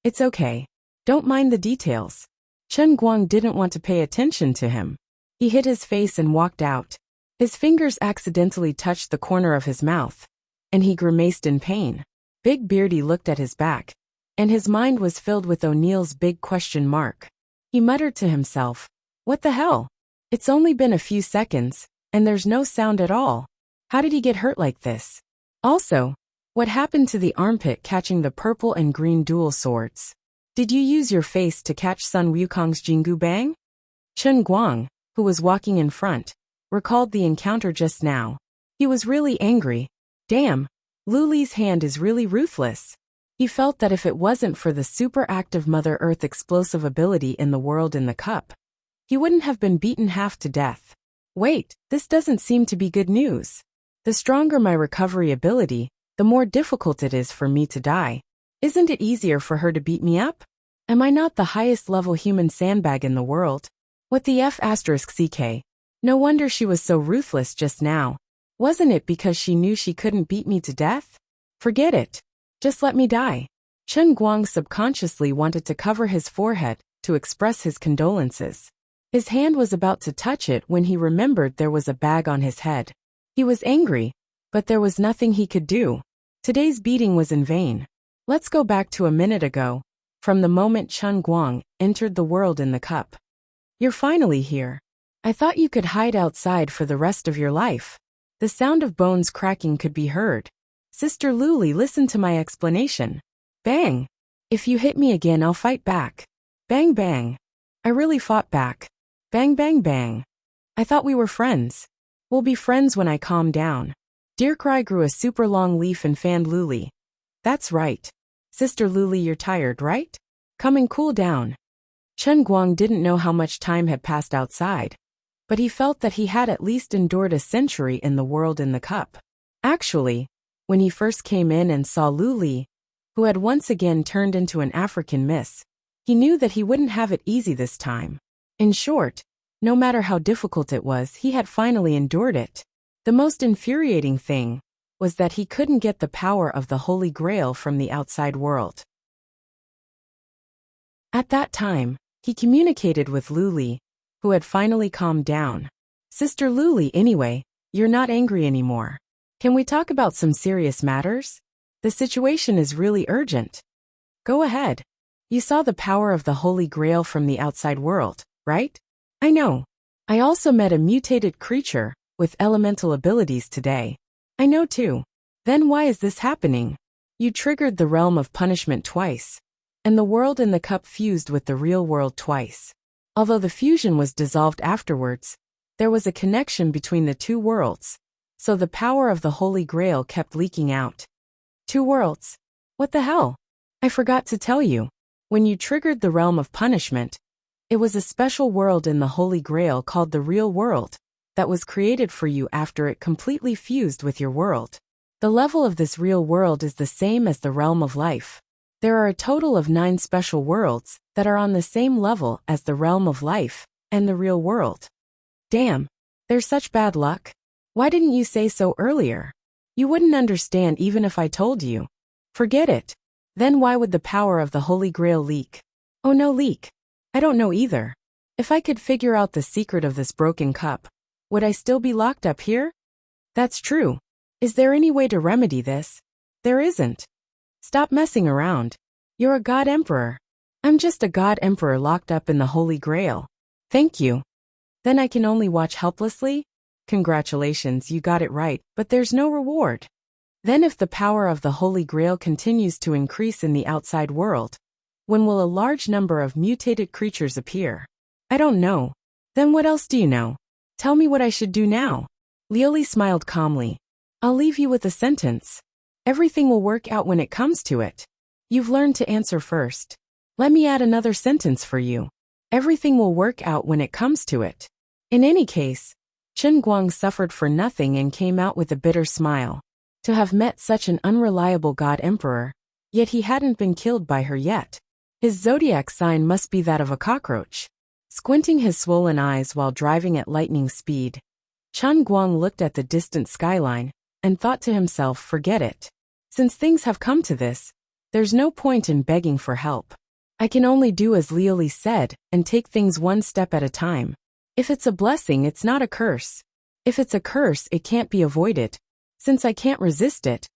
It's okay. Don't mind the details. Chen Guang didn't want to pay attention to him. He hid his face and walked out. His fingers accidentally touched the corner of his mouth, and he grimaced in pain. Big Beardy looked at his back, and his mind was filled with O'Neill's big question mark. He muttered to himself, "What the hell? It's only been a few seconds, and there's no sound at all. How did he get hurt like this? Also, what happened to the armpit catching the purple and green dual swords? Did you use your face to catch Sun Wukong's Jingu Bang?" Chen Guang, who was walking in front, recalled the encounter just now. He was really angry. Damn, Lu Li's hand is really ruthless. He felt that if it wasn't for the super active Mother Earth explosive ability in the world in the cup, he wouldn't have been beaten half to death. Wait, this doesn't seem to be good news. The stronger my recovery ability, the more difficult it is for me to die. Isn't it easier for her to beat me up? Am I not the highest level human sandbag in the world? What the F***ck? No wonder she was so ruthless just now. Wasn't it because she knew she couldn't beat me to death? Forget it. Just let me die. Chen Guang subconsciously wanted to cover his forehead to express his condolences. His hand was about to touch it when he remembered there was a bag on his head. He was angry, but there was nothing he could do. Today's beating was in vain. Let's go back to a minute ago. from the moment Chen Guang entered the world in the cup. You're finally here. I thought you could hide outside for the rest of your life. The sound of bones cracking could be heard. Sister Luli, listen to my explanation. Bang! If you hit me again, I'll fight back. Bang bang. I really fought back. Bang bang bang. I thought we were friends. We'll be friends when I calm down. Deercry grew a super long leaf and fanned Luli. That's right. Sister Luli, you're tired, right? Come and cool down. Chen Guang didn't know how much time had passed outside, but he felt that he had at least endured a century in the world in the cup. Actually, when he first came in and saw Luli, who had once again turned into an African miss, he knew that he wouldn't have it easy this time. In short, no matter how difficult it was, he had finally endured it. The most infuriating thing was that he couldn't get the power of the Holy Grail from the outside world. At that time, he communicated with Luli, who had finally calmed down. Sister Luli, anyway, you're not angry anymore. Can we talk about some serious matters? The situation is really urgent. Go ahead. You saw the power of the Holy Grail from the outside world, right? I know. I also met a mutated creature with elemental abilities today. I know too. Then why is this happening? You triggered the realm of punishment twice, and the world in the cup fused with the real world twice. Although the fusion was dissolved afterwards, there was a connection between the two worlds, so the power of the Holy Grail kept leaking out. Two worlds? What the hell? I forgot to tell you. When you triggered the realm of punishment, it was a special world in the Holy Grail called the real world that was created for you after it completely fused with your world. The level of this real world is the same as the realm of life. There are a total of 9 special worlds that are on the same level as the realm of life and the real world. Damn, there's such bad luck. Why didn't you say so earlier? You wouldn't understand even if I told you. Forget it. Then why would the power of the Holy Grail leak? Oh no, leak. I don't know either. If I could figure out the secret of this broken cup, would I still be locked up here? That's true. Is there any way to remedy this? There isn't. Stop messing around. You're a god emperor. I'm just a god emperor locked up in the Holy Grail. Thank you. Then I can only watch helplessly? Congratulations, you got it right, but there's no reward. Then if the power of the Holy Grail continues to increase in the outside world, when will a large number of mutated creatures appear? I don't know. Then what else do you know? Tell me what I should do now. Lioli smiled calmly. I'll leave you with a sentence. Everything will work out when it comes to it. You've learned to answer first. Let me add another sentence for you. Everything will work out when it comes to it. In any case, Chen Guang suffered for nothing and came out with a bitter smile. To have met such an unreliable god emperor, yet he hadn't been killed by her yet. His zodiac sign must be that of a cockroach. Squinting his swollen eyes while driving at lightning speed, Chen Guang looked at the distant skyline and thought to himself, forget it. Since things have come to this, there's no point in begging for help. I can only do as Lioli said and take things one step at a time. If it's a blessing, it's not a curse. If it's a curse, it can't be avoided. Since I can't resist it,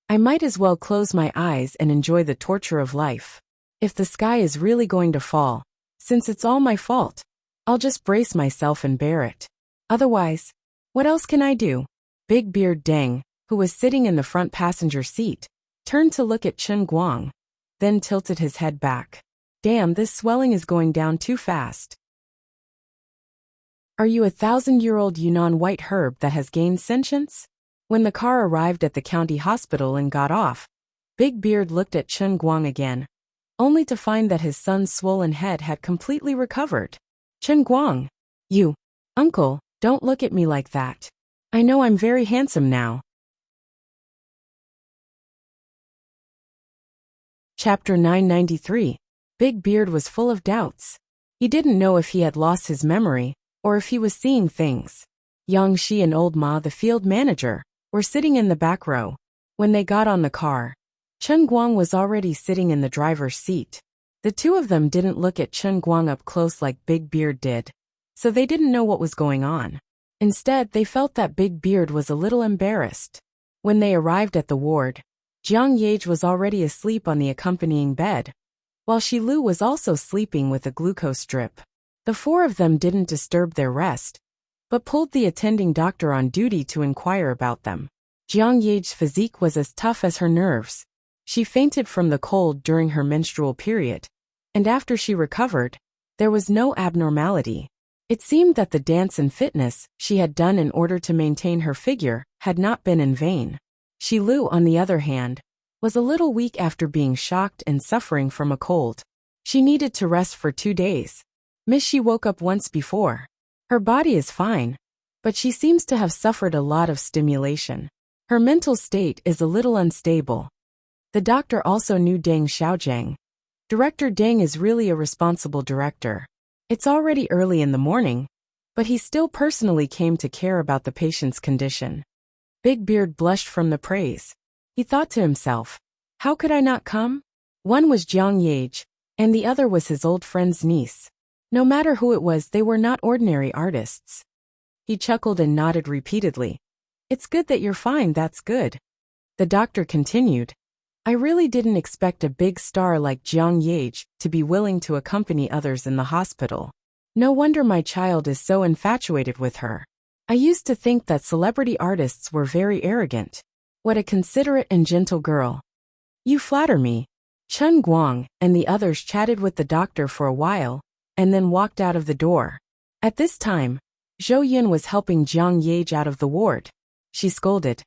I might as well close my eyes and enjoy the torture of life. If the sky is really going to fall, since it's all my fault, I'll just brace myself and bear it. Otherwise, what else can I do? Big Beard Deng, who was sitting in the front passenger seat, turned to look at Chen Guang, then tilted his head back. Damn, this swelling is going down too fast. Are you a 1,000-year-old Yunnan white herb that has gained sentience? When the car arrived at the county hospital and got off, Big Beard looked at Chen Guang again, only to find that his son's swollen head had completely recovered. Chen Guang, you, uncle, don't look at me like that. I know I'm very handsome now. Chapter 993. Big Beard was full of doubts. He didn't know if he had lost his memory, or if he was seeing things. Yang Shi and Old Ma, the field manager, were sitting in the back row. When they got on the car, Chen Guang was already sitting in the driver's seat. The two of them didn't look at Chen Guang up close like Big Beard did, so they didn't know what was going on. Instead, they felt that Big Beard was a little embarrassed. When they arrived at the ward, Jiang Yage was already asleep on the accompanying bed, while Shilu was also sleeping with a glucose drip. The four of them didn't disturb their rest, but pulled the attending doctor on duty to inquire about them. Jiang Ye's physique was as tough as her nerves. She fainted from the cold during her menstrual period, and after she recovered, there was no abnormality. It seemed that the dance and fitness she had done in order to maintain her figure had not been in vain. Shilu, on the other hand, was a little weak after being shocked and suffering from a cold. She needed to rest for 2 days. Miss Shi woke up once before. Her body is fine, but she seems to have suffered a lot of stimulation. Her mental state is a little unstable. The doctor also knew Deng Xiaojiang. Director Deng is really a responsible director. It's already early in the morning, but he still personally came to care about the patient's condition. Big Beard blushed from the praise. He thought to himself, how could I not come? One was Jiang Ye, and the other was his old friend's niece. No matter who it was, they were not ordinary artists. He chuckled and nodded repeatedly. It's good that you're fine, that's good. The doctor continued. I really didn't expect a big star like Jiang Ye to be willing to accompany others in the hospital. No wonder my child is so infatuated with her. I used to think that celebrity artists were very arrogant. What a considerate and gentle girl. You flatter me. Chen Guang and the others chatted with the doctor for a while, and then walked out of the door. At this time, Zhou Yin was helping Jiang Ye out of the ward. She scolded.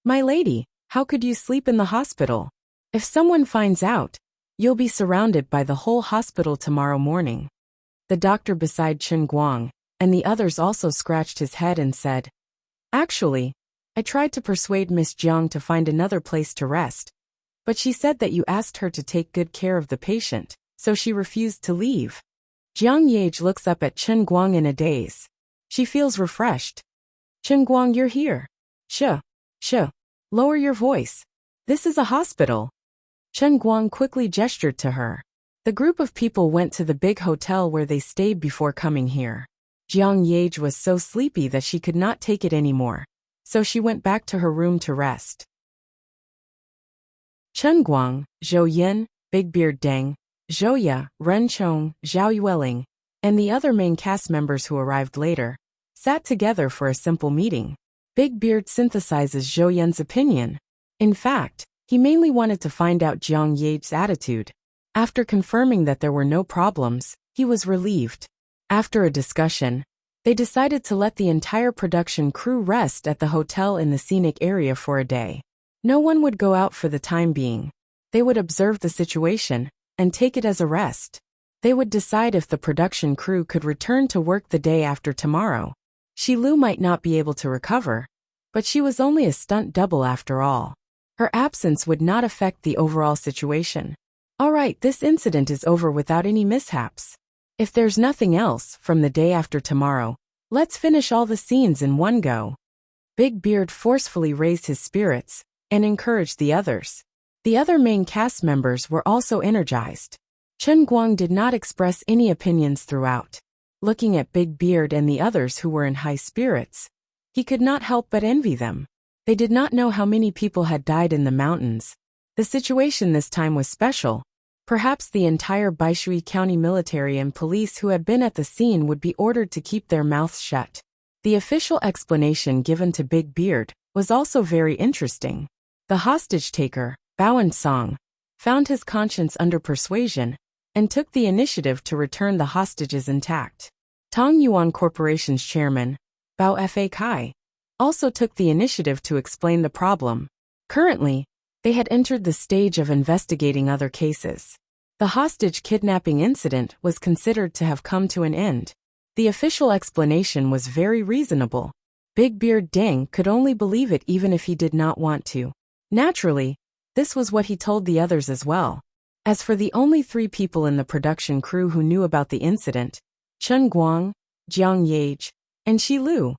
My lady, how could you sleep in the hospital? If someone finds out, you'll be surrounded by the whole hospital tomorrow morning. The doctor beside Chen Guang and the others also scratched his head and said, actually, I tried to persuade Miss Jiang to find another place to rest, but she said that you asked her to take good care of the patient, so she refused to leave. Jiang Ye looks up at Chen Guang in a daze. She feels refreshed. Chen Guang, you're here. Shh. Lower your voice. This is a hospital. Chen Guang quickly gestured to her. The group of people went to the big hotel where they stayed before coming here. Jiang Ye was so sleepy that she could not take it anymore, so she went back to her room to rest. Chen Guang, Zhou Yin, Big Beard Deng, Zhou Ya, Ren Chong, Zhao Yueling, and the other main cast members who arrived later, sat together for a simple meeting. Big Beard synthesizes Zhou Yin's opinion. In fact, he mainly wanted to find out Jiang Ye's attitude. After confirming that there were no problems, he was relieved. After a discussion, they decided to let the entire production crew rest at the hotel in the scenic area for a day. No one would go out for the time being. They would observe the situation and take it as a rest. They would decide if the production crew could return to work the day after tomorrow. Shilu might not be able to recover, but she was only a stunt double after all. Her absence would not affect the overall situation. All right, this incident is over without any mishaps. If there's nothing else from the day after tomorrow, let's finish all the scenes in one go. Big Beard forcefully raised his spirits and encouraged the others. The other main cast members were also energized. Chen Guang did not express any opinions throughout. Looking at Big Beard and the others who were in high spirits, he could not help but envy them. They did not know how many people had died in the mountains. The situation this time was special. Perhaps the entire Baishui County military and police who had been at the scene would be ordered to keep their mouths shut. The official explanation given to Big Beard was also very interesting. The hostage-taker, Bao Song, found his conscience under persuasion and took the initiative to return the hostages intact. Tong Yuan Corporation's chairman, Bao Fa Kai, also took the initiative to explain the problem. Currently, they had entered the stage of investigating other cases. The hostage kidnapping incident was considered to have come to an end. The official explanation was very reasonable. Big Beard Deng could only believe it even if he did not want to. Naturally, this was what he told the others as well. As for the only 3 people in the production crew who knew about the incident, Chen Guang, Jiang Ye, and Shi Lu,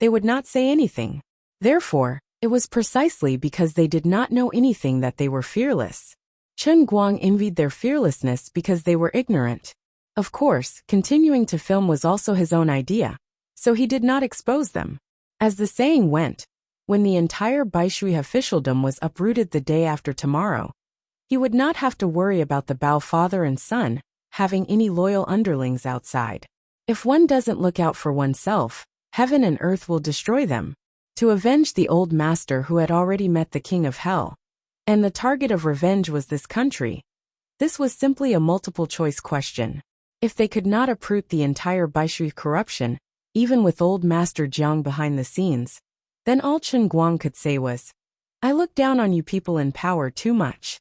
they would not say anything. Therefore, it was precisely because they did not know anything that they were fearless. Chen Guang envied their fearlessness because they were ignorant. Of course, continuing to film was also his own idea, so he did not expose them. As the saying went, when the entire Baishui officialdom was uprooted the day after tomorrow, He would not have to worry about the Bao father and son having any loyal underlings outside. If one doesn't look out for oneself, heaven and earth will destroy them. To avenge the old master who had already met the king of hell, and the target of revenge was this country. This was simply a multiple-choice question. If they could not uproot the entire Baishui corruption, even with old Master Jiang behind the scenes, then all Chen Guang could say was, "I look down on you people in power too much."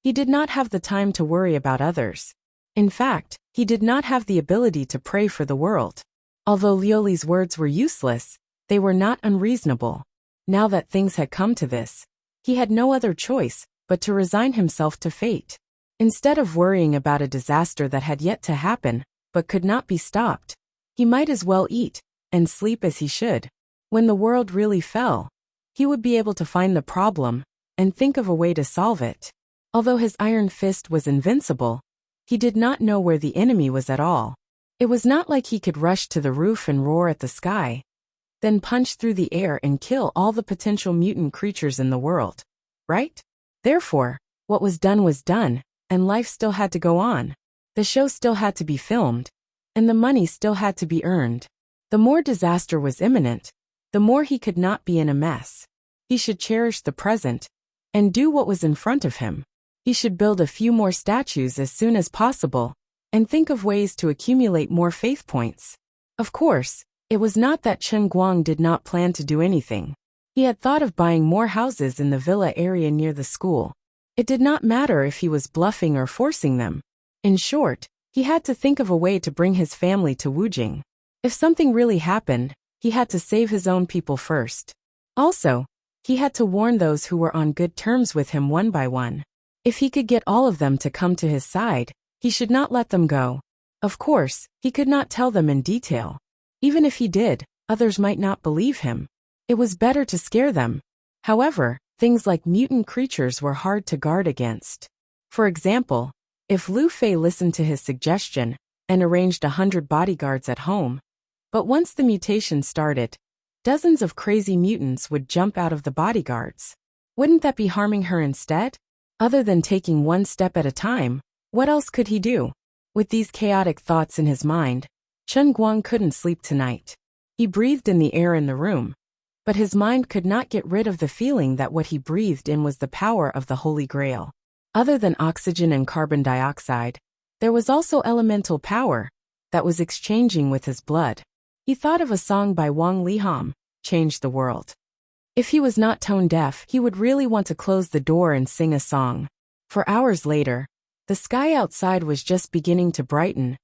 He did not have the time to worry about others. In fact, he did not have the ability to pray for the world. Although Liuli's words were useless, they were not unreasonable. Now that things had come to this, he had no other choice but to resign himself to fate. Instead of worrying about a disaster that had yet to happen but could not be stopped, he might as well eat and sleep as he should. When the world really fell, he would be able to find the problem and think of a way to solve it. Although his iron fist was invincible, he did not know where the enemy was at all. It was not like he could rush to the roof and roar at the sky, then punch through the air and kill all the potential mutant creatures in the world, right? Therefore, what was done, and life still had to go on. The show still had to be filmed, and the money still had to be earned. The more disaster was imminent, the more he could not be in a mess. He should cherish the present and do what was in front of him. He should build a few more statues as soon as possible and think of ways to accumulate more faith points. Of course, it was not that Chen Guang did not plan to do anything. He had thought of buying more houses in the villa area near the school. It did not matter if he was bluffing or forcing them. In short, he had to think of a way to bring his family to Wujing. If something really happened, he had to save his own people first. Also, he had to warn those who were on good terms with him one by one. If he could get all of them to come to his side, he should not let them go. Of course, he could not tell them in detail. Even if he did, others might not believe him. It was better to scare them. However, things like mutant creatures were hard to guard against. For example, if Lu Fei listened to his suggestion and arranged 100 bodyguards at home, but once the mutation started, dozens of crazy mutants would jump out of the bodyguards. Wouldn't that be harming her instead? Other than taking one step at a time, what else could he do? With these chaotic thoughts in his mind, Chen Guang couldn't sleep tonight. He breathed in the air in the room, but his mind could not get rid of the feeling that what he breathed in was the power of the Holy Grail. Other than oxygen and carbon dioxide, there was also elemental power that was exchanging with his blood. He thought of a song by Wang Liham, "Change the World." If he was not tone deaf, he would really want to close the door and sing a song. For hours later, the sky outside was just beginning to brighten,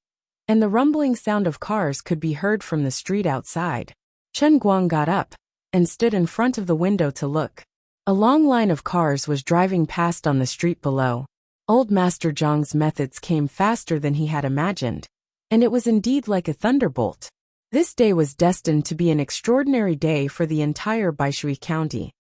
and the rumbling sound of cars could be heard from the street outside. Chen Guang got up and stood in front of the window to look. A long line of cars was driving past on the street below. Old Master Zhang's methods came faster than he had imagined, and it was indeed like a thunderbolt. This day was destined to be an extraordinary day for the entire Baishui County.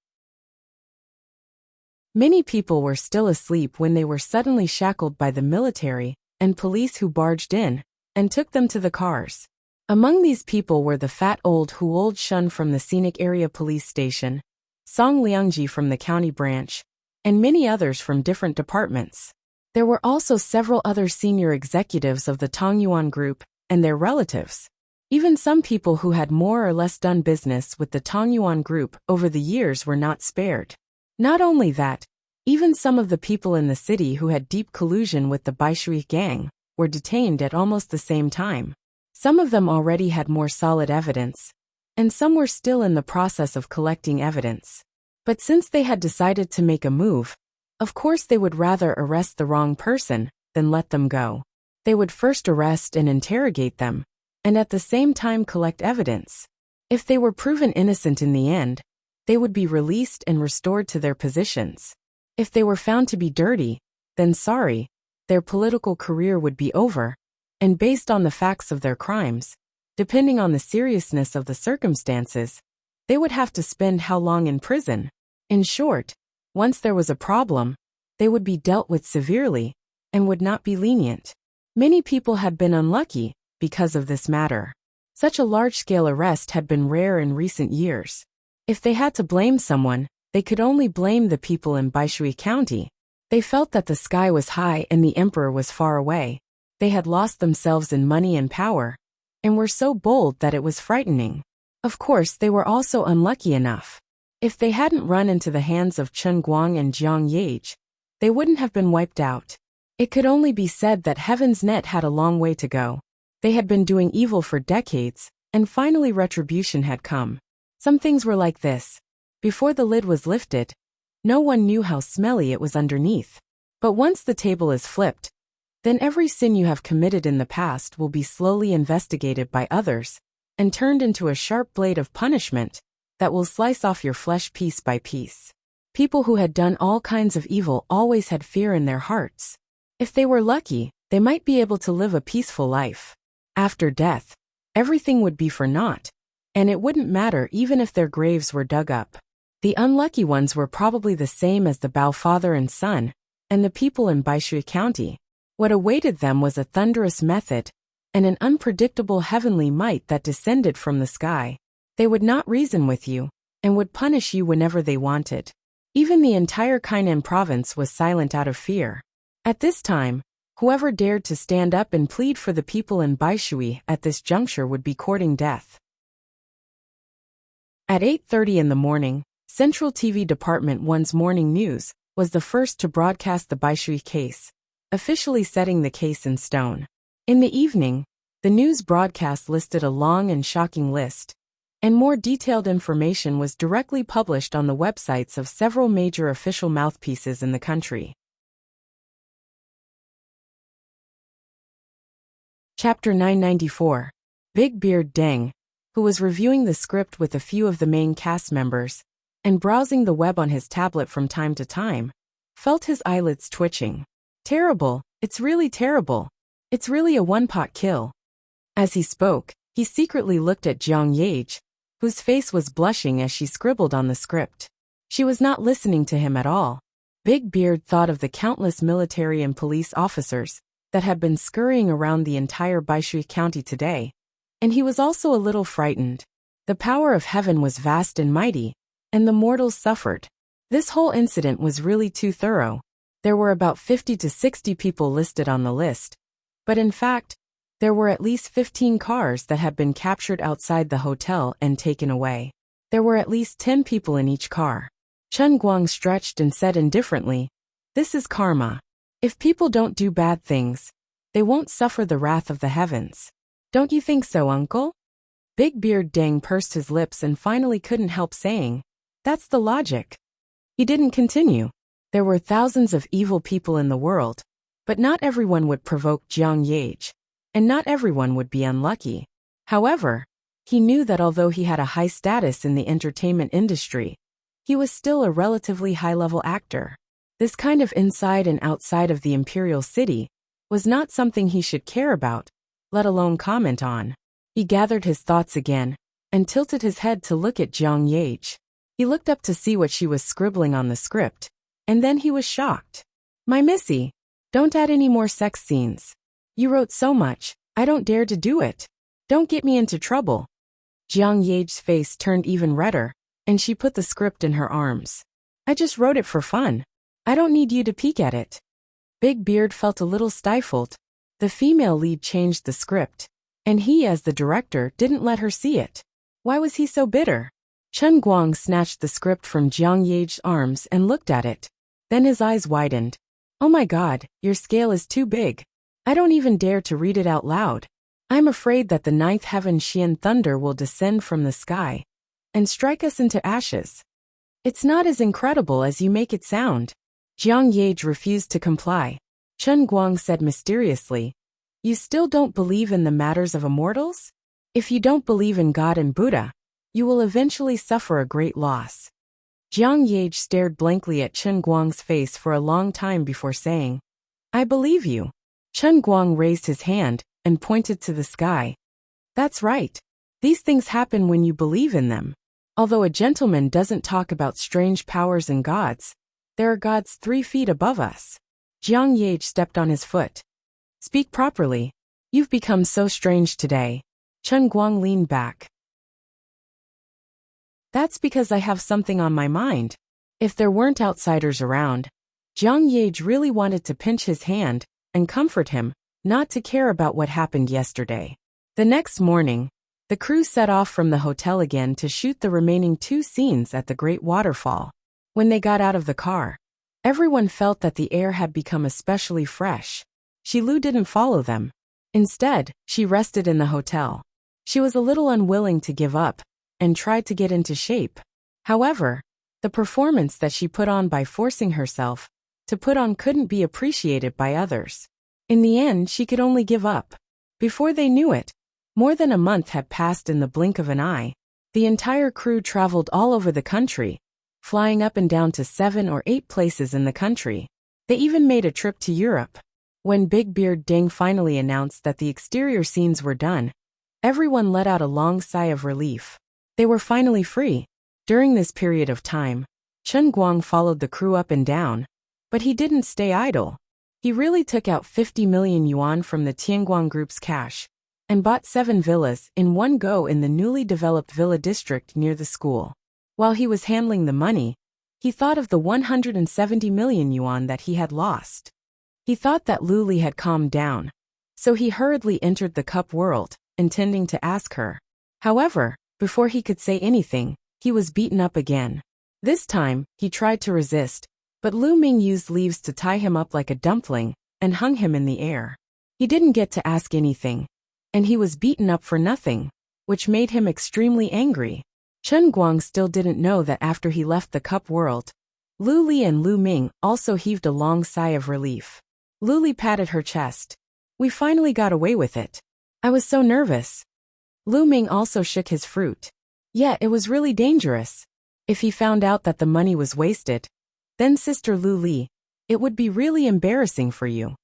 Many people were still asleep when they were suddenly shackled by the military and police who barged in and took them to the cars. Among these people were the fat old Huold Shun from the Scenic Area Police Station, Song Liangji from the county branch, and many others from different departments. There were also several other senior executives of the Tongyuan Group and their relatives. Even some people who had more or less done business with the Tongyuan Group over the years were not spared. Not only that, even some of the people in the city who had deep collusion with the Baishui gang were detained at almost the same time. Some of them already had more solid evidence, and some were still in the process of collecting evidence. But since they had decided to make a move, of course they would rather arrest the wrong person than let them go. They would first arrest and interrogate them, and at the same time collect evidence. If they were proven innocent in the end, they would be released and restored to their positions. If they were found to be dirty, then sorry, their political career would be over, and based on the facts of their crimes, depending on the seriousness of the circumstances, they would have to spend how long in prison. In short, once there was a problem, they would be dealt with severely and would not be lenient. Many people had been unlucky because of this matter. Such a large-scale arrest had been rare in recent years. If they had to blame someone, They could only blame the people in Baishui County. They felt that the sky was high and the emperor was far away. They had lost themselves in money and power, and were so bold that it was frightening. Of course, they were also unlucky enough. If they hadn't run into the hands of Chen Guang and Jiang Yage, they wouldn't have been wiped out. It could only be said that Heaven's Net had a long way to go. They had been doing evil for decades, and finally retribution had come. Some things were like this. Before the lid was lifted, no one knew how smelly it was underneath. But once the table is flipped, then every sin you have committed in the past will be slowly investigated by others, and turned into a sharp blade of punishment that will slice off your flesh piece by piece. People who had done all kinds of evil always had fear in their hearts. If they were lucky, they might be able to live a peaceful life. After death, everything would be for naught, and it wouldn't matter even if their graves were dug up. The unlucky ones were probably the same as the Bao father and son, and the people in Baishui County. What awaited them was a thunderous method, and an unpredictable heavenly might that descended from the sky. They would not reason with you, and would punish you whenever they wanted. Even the entire Kainan province was silent out of fear. At this time, whoever dared to stand up and plead for the people in Baishui at this juncture would be courting death. At 8:30 in the morning, Central TV Department 1's Morning News was the first to broadcast the Baishui case, officially setting the case in stone. In the evening, the news broadcast listed a long and shocking list, and more detailed information was directly published on the websites of several major official mouthpieces in the country. Chapter 994. Big Beard Deng, who was reviewing the script with a few of the main cast members, and browsing the web on his tablet from time to time, felt his eyelids twitching. Terrible, it's really terrible. It's really a one-pot kill. As he spoke, he secretly looked at Jiang Yage, whose face was blushing as she scribbled on the script. She was not listening to him at all. Big Beard thought of the countless military and police officers that had been scurrying around the entire Baishui County today, and he was also a little frightened. The power of heaven was vast and mighty, and the mortals suffered. This whole incident was really too thorough. There were about 50 to 60 people listed on the list, but in fact, there were at least 15 cars that had been captured outside the hotel and taken away. There were at least 10 people in each car. Chen Guang stretched and said indifferently, "This is karma. If people don't do bad things, they won't suffer the wrath of the heavens. Don't you think so, uncle?" Big Beard Deng pursed his lips and finally couldn't help saying, "That's the logic." He didn't continue. There were thousands of evil people in the world, but not everyone would provoke Jiang Yage, and not everyone would be unlucky. However, he knew that although he had a high status in the entertainment industry, he was still a relatively high-level actor. This kind of inside and outside of the imperial city was not something he should care about, let alone comment on. He gathered his thoughts again, and tilted his head to look at Jiang Yage. He looked up to see what she was scribbling on the script, and then he was shocked. "My missy, don't add any more sex scenes. You wrote so much, I don't dare to do it. Don't get me into trouble." Jiang Yage's face turned even redder, and she put the script in her arms. "I just wrote it for fun. I don't need you to peek at it." Big Beard felt a little stifled. The female lead changed the script, and he as the director didn't let her see it. Why was he so bitter? Chen Guang snatched the script from Jiang Yage's arms and looked at it. Then his eyes widened. "Oh my God, your scale is too big. I don't even dare to read it out loud. I'm afraid that the ninth heaven Xian thunder will descend from the sky and strike us into ashes. It's not as incredible as you make it sound." Jiang Yage refused to comply. Chen Guang said mysteriously, "You still don't believe in the matters of immortals? If you don't believe in God and Buddha, you will eventually suffer a great loss." Jiang Yage stared blankly at Chen Guang's face for a long time before saying, "I believe you." Chen Guang raised his hand and pointed to the sky. "That's right. These things happen when you believe in them. Although a gentleman doesn't talk about strange powers and gods, there are gods 3 feet above us." Jiang Yage stepped on his foot. "Speak properly. You've become so strange today." Chen Guang leaned back. "That's because I have something on my mind. If there weren't outsiders around, Jiang Yage really wanted to pinch his hand and comfort him, not to care about what happened yesterday. The next morning, the crew set off from the hotel again to shoot the remaining 2 scenes at the Great Waterfall. When they got out of the car, everyone felt that the air had become especially fresh. Shilu didn't follow them. Instead, she rested in the hotel. She was a little unwilling to give up and tried to get into shape. However, the performance that she put on by forcing herself to put on couldn't be appreciated by others. In the end, she could only give up. Before they knew it, more than a month had passed in the blink of an eye. The entire crew traveled all over the country, flying up and down to 7 or 8 places in the country. They even made a trip to Europe. When Big Beard Ding finally announced that the exterior scenes were done, everyone let out a long sigh of relief. They were finally free. During this period of time, Chen Guang followed the crew up and down, but he didn't stay idle. He really took out 50 million yuan from the Tianguang Group's cash and bought 7 villas in one go in the newly developed villa district near the school. While he was handling the money, he thought of the 170 million yuan that he had lost. He thought that Lu Li had calmed down, so he hurriedly entered the cup world, intending to ask her. However, before he could say anything, he was beaten up again. This time, he tried to resist, but Lu Ming used leaves to tie him up like a dumpling and hung him in the air. He didn't get to ask anything, and he was beaten up for nothing, which made him extremely angry. Chen Guang still didn't know that after he left the cup world, Lu Li and Lu Ming also heaved a long sigh of relief. Lu Li patted her chest. "We finally got away with it. I was so nervous." Lu Ming also shook his fruit. "Yeah, it was really dangerous. If he found out that the money was wasted, then Sister Lu Li, it would be really embarrassing for you."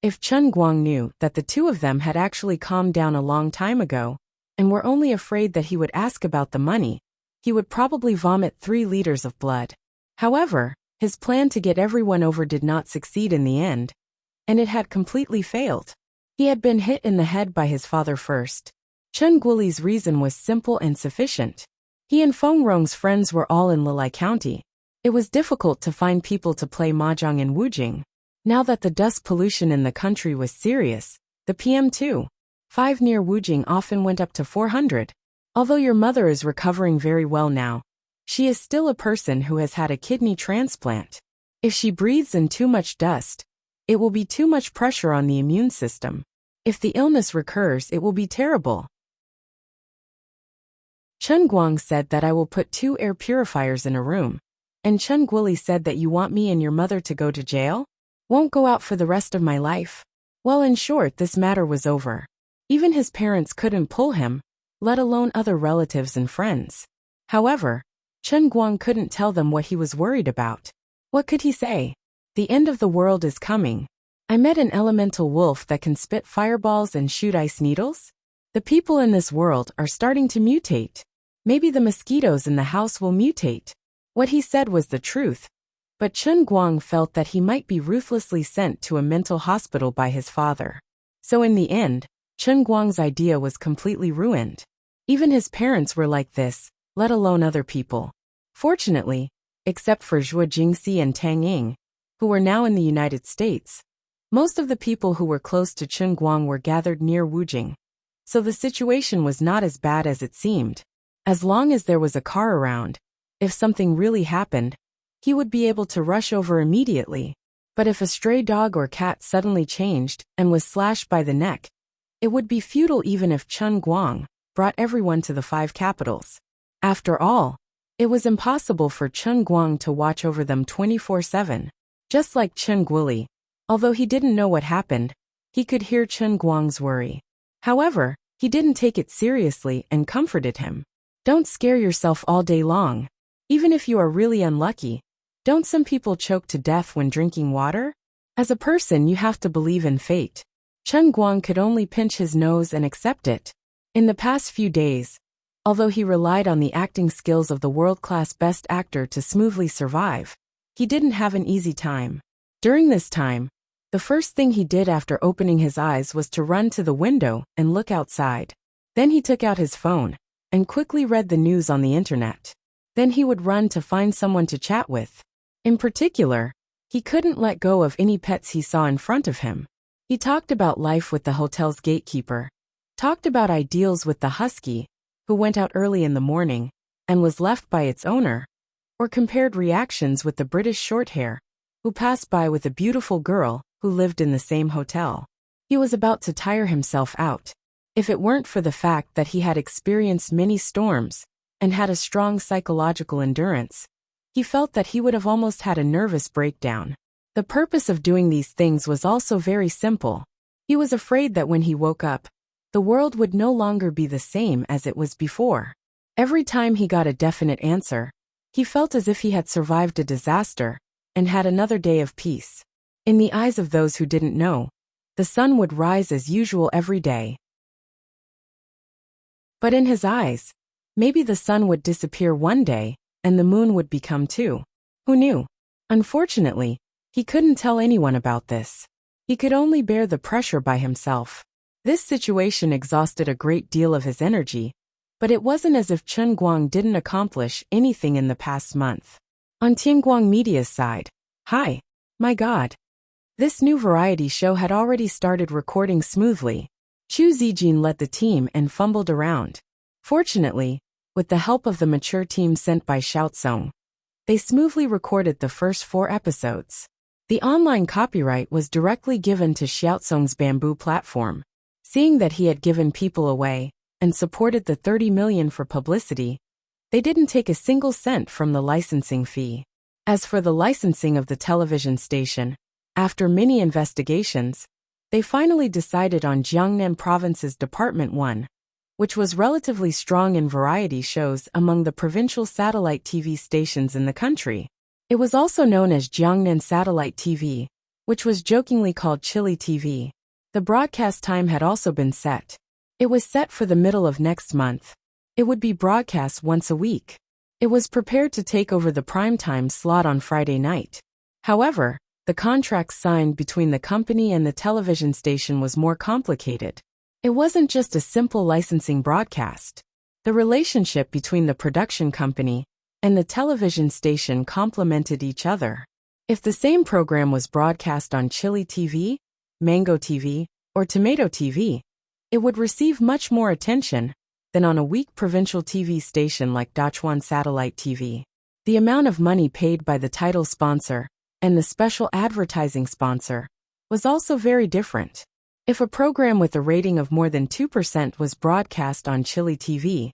If Chen Guang knew that the 2 of them had actually calmed down a long time ago and were only afraid that he would ask about the money, he would probably vomit 3 liters of blood. However, his plan to get everyone over did not succeed in the end, and it had completely failed. He had been hit in the head by his father first. Chen Guoli's reason was simple and sufficient. He and Feng Rong's friends were all in Lilai County. It was difficult to find people to play mahjong in Wujing. Now that the dust pollution in the country was serious, the PM2.5 near Wujing often went up to 400. Although your mother is recovering very well now, she is still a person who has had a kidney transplant. If she breathes in too much dust, it will be too much pressure on the immune system. If the illness recurs, it will be terrible. Chen Guang said that I will put 2 air purifiers in a room. And Chen Guoli said that you want me and your mother to go to jail? Won't go out for the rest of my life. Well, in short, this matter was over. Even his parents couldn't pull him, let alone other relatives and friends. However, Chen Guang couldn't tell them what he was worried about. What could he say? The end of the world is coming. I met an elemental wolf that can spit fireballs and shoot ice needles. The people in this world are starting to mutate. Maybe the mosquitoes in the house will mutate. What he said was the truth. But Chen Guang felt that he might be ruthlessly sent to a mental hospital by his father. So in the end, Chen Guang's idea was completely ruined. Even his parents were like this, let alone other people. Fortunately, except for Zhuo Jingxi and Tang Ying, who were now in the United States, most of the people who were close to Chen Guang were gathered near Wujing. So the situation was not as bad as it seemed. As long as there was a car around, if something really happened, he would be able to rush over immediately. But if a stray dog or cat suddenly changed and was slashed by the neck, it would be futile even if Chen Guang brought everyone to the 5 capitals. After all, it was impossible for Chen Guang to watch over them 24/7. Just like Chen Guoli, although he didn't know what happened, he could hear Chen Guang's worry. However, he didn't take it seriously and comforted him. Don't scare yourself all day long. Even if you are really unlucky, don't some people choke to death when drinking water? As a person, you have to believe in fate. Chen Guang could only pinch his nose and accept it. In the past few days, although he relied on the acting skills of the world-class best actor to smoothly survive, he didn't have an easy time. During this time, the first thing he did after opening his eyes was to run to the window and look outside. Then he took out his phone and quickly read the news on the internet. Then he would run to find someone to chat with. In particular, he couldn't let go of any pets he saw in front of him. He talked about life with the hotel's gatekeeper, talked about ideals with the husky, who went out early in the morning and was left by its owner, or compared reactions with the British Shorthair, who passed by with a beautiful girl who lived in the same hotel. He was about to tire himself out. If it weren't for the fact that he had experienced many storms and had a strong psychological endurance, he felt that he would have almost had a nervous breakdown. The purpose of doing these things was also very simple. He was afraid that when he woke up, the world would no longer be the same as it was before. Every time he got a definite answer, he felt as if he had survived a disaster and had another day of peace. In the eyes of those who didn't know, the sun would rise as usual every day. But in his eyes, maybe the sun would disappear one day and the moon would become two. Who knew? Unfortunately, he couldn't tell anyone about this. He could only bear the pressure by himself. This situation exhausted a great deal of his energy, but it wasn't as if Chen Guang didn't accomplish anything in the past month. On Tianguang Media's side, hi, my God. This new variety show had already started recording smoothly. Chu Zijin led the team and fumbled around. Fortunately, with the help of the mature team sent by Xiaotsong, they smoothly recorded the first 4 episodes. The online copyright was directly given to Xiaotsong's Bamboo platform. Seeing that he had given people away and supported the 30 million for publicity, they didn't take a single cent from the licensing fee. As for the licensing of the television station, after many investigations, they finally decided on Jiangnan Province's Department 1, which was relatively strong in variety shows among the provincial satellite TV stations in the country. It was also known as Jiangnan Satellite TV, which was jokingly called Chili TV. The broadcast time had also been set. It was set for the middle of next month. It would be broadcast once a week. It was prepared to take over the primetime slot on Friday night. However, the contract signed between the company and the television station was more complicated. It wasn't just a simple licensing broadcast. The relationship between the production company and the television station complemented each other. If the same program was broadcast on Chili TV, Mango TV, or Tomato TV, it would receive much more attention than on a weak provincial TV station like Dachuan Satellite TV. The amount of money paid by the title sponsor and the special advertising sponsor was also very different. If a program with a rating of more than 2% was broadcast on Chili TV,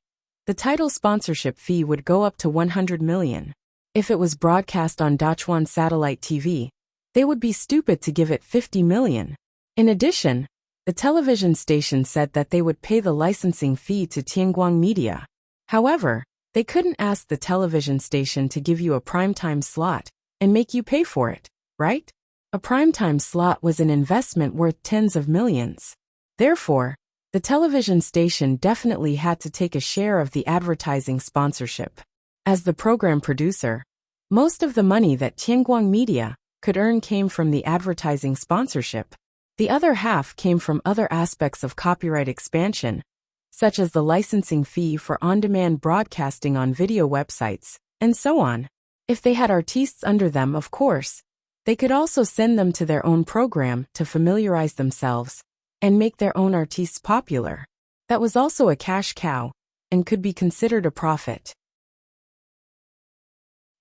the title sponsorship fee would go up to 100 million. If it was broadcast on Dachuan Satellite TV, they would be stupid to give it 50 million. In addition, the television station said that they would pay the licensing fee to Tianguang Media. However, they couldn't ask the television station to give you a primetime slot and make you pay for it, right? A primetime slot was an investment worth tens of millions. Therefore, the television station definitely had to take a share of the advertising sponsorship. As the program producer, most of the money that Tianguang Media could earn came from the advertising sponsorship. The other half came from other aspects of copyright expansion, such as the licensing fee for on-demand broadcasting on video websites, and so on. If they had artistes under them, of course, they could also send them to their own program to familiarize themselves and make their own artists popular. That was also a cash cow and could be considered a profit.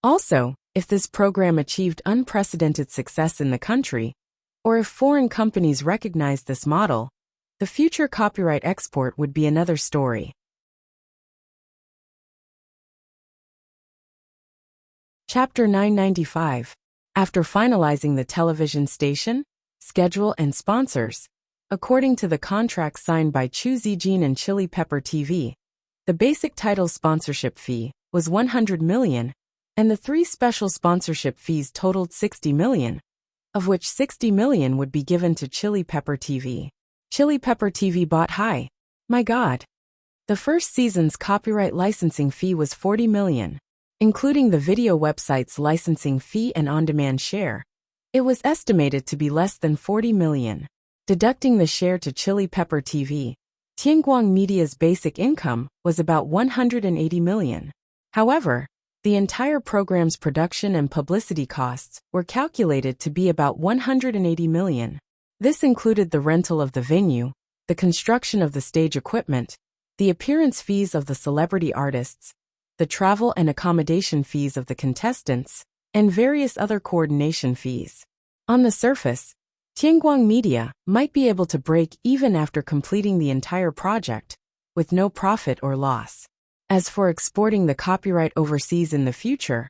Also, if this program achieved unprecedented success in the country, or if foreign companies recognized this model, the future copyright export would be another story. Chapter 995. After finalizing the television station, schedule and sponsors, according to the contract signed by Chu Zijin and Chili Pepper TV, the basic title sponsorship fee was 100 million, and the 3 special sponsorship fees totaled 60 million, of which 60 million would be given to Chili Pepper TV. Chili Pepper TV bought high. My God. The first season's copyright licensing fee was 40 million. Including the video website's licensing fee and on-demand share, it was estimated to be less than 40 million. Deducting the share to Chili Pepper TV, Tianguang Media's basic income was about 180 million. However, The entire program's production and publicity costs were calculated to be about 180 million. This included the rental of the venue, the construction of the stage equipment, the appearance fees of the celebrity artists, the travel and accommodation fees of the contestants, and various other coordination fees. On the surface, Tianguang Media might be able to break even after completing the entire project, with no profit or loss. As for exporting the copyright overseas in the future,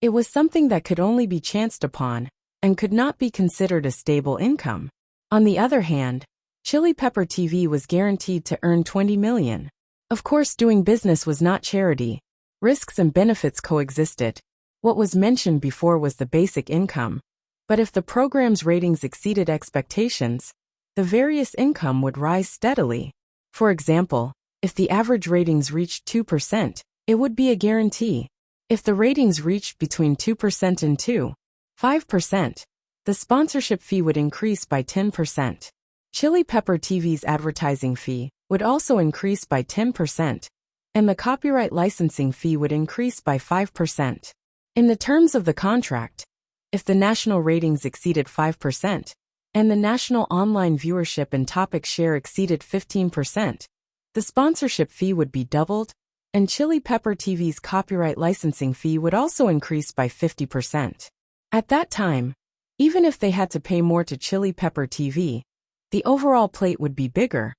it was something that could only be chanced upon and could not be considered a stable income. On the other hand, Chili Pepper TV was guaranteed to earn 20 million. Of course, doing business was not charity. Risks and benefits coexisted. What was mentioned before was the basic income. But if the program's ratings exceeded expectations, the various income would rise steadily. For example, if the average ratings reached 2%, it would be a guarantee. If the ratings reached between 2% and 5%, the sponsorship fee would increase by 10%. Chili Pepper TV's advertising fee would also increase by 10%, and the copyright licensing fee would increase by 5%. In the terms of the contract, if the national ratings exceeded 5%, and the national online viewership and topic share exceeded 15%, the sponsorship fee would be doubled, and Chili Pepper TV's copyright licensing fee would also increase by 50%. At that time, even if they had to pay more to Chili Pepper TV, the overall plate would be bigger,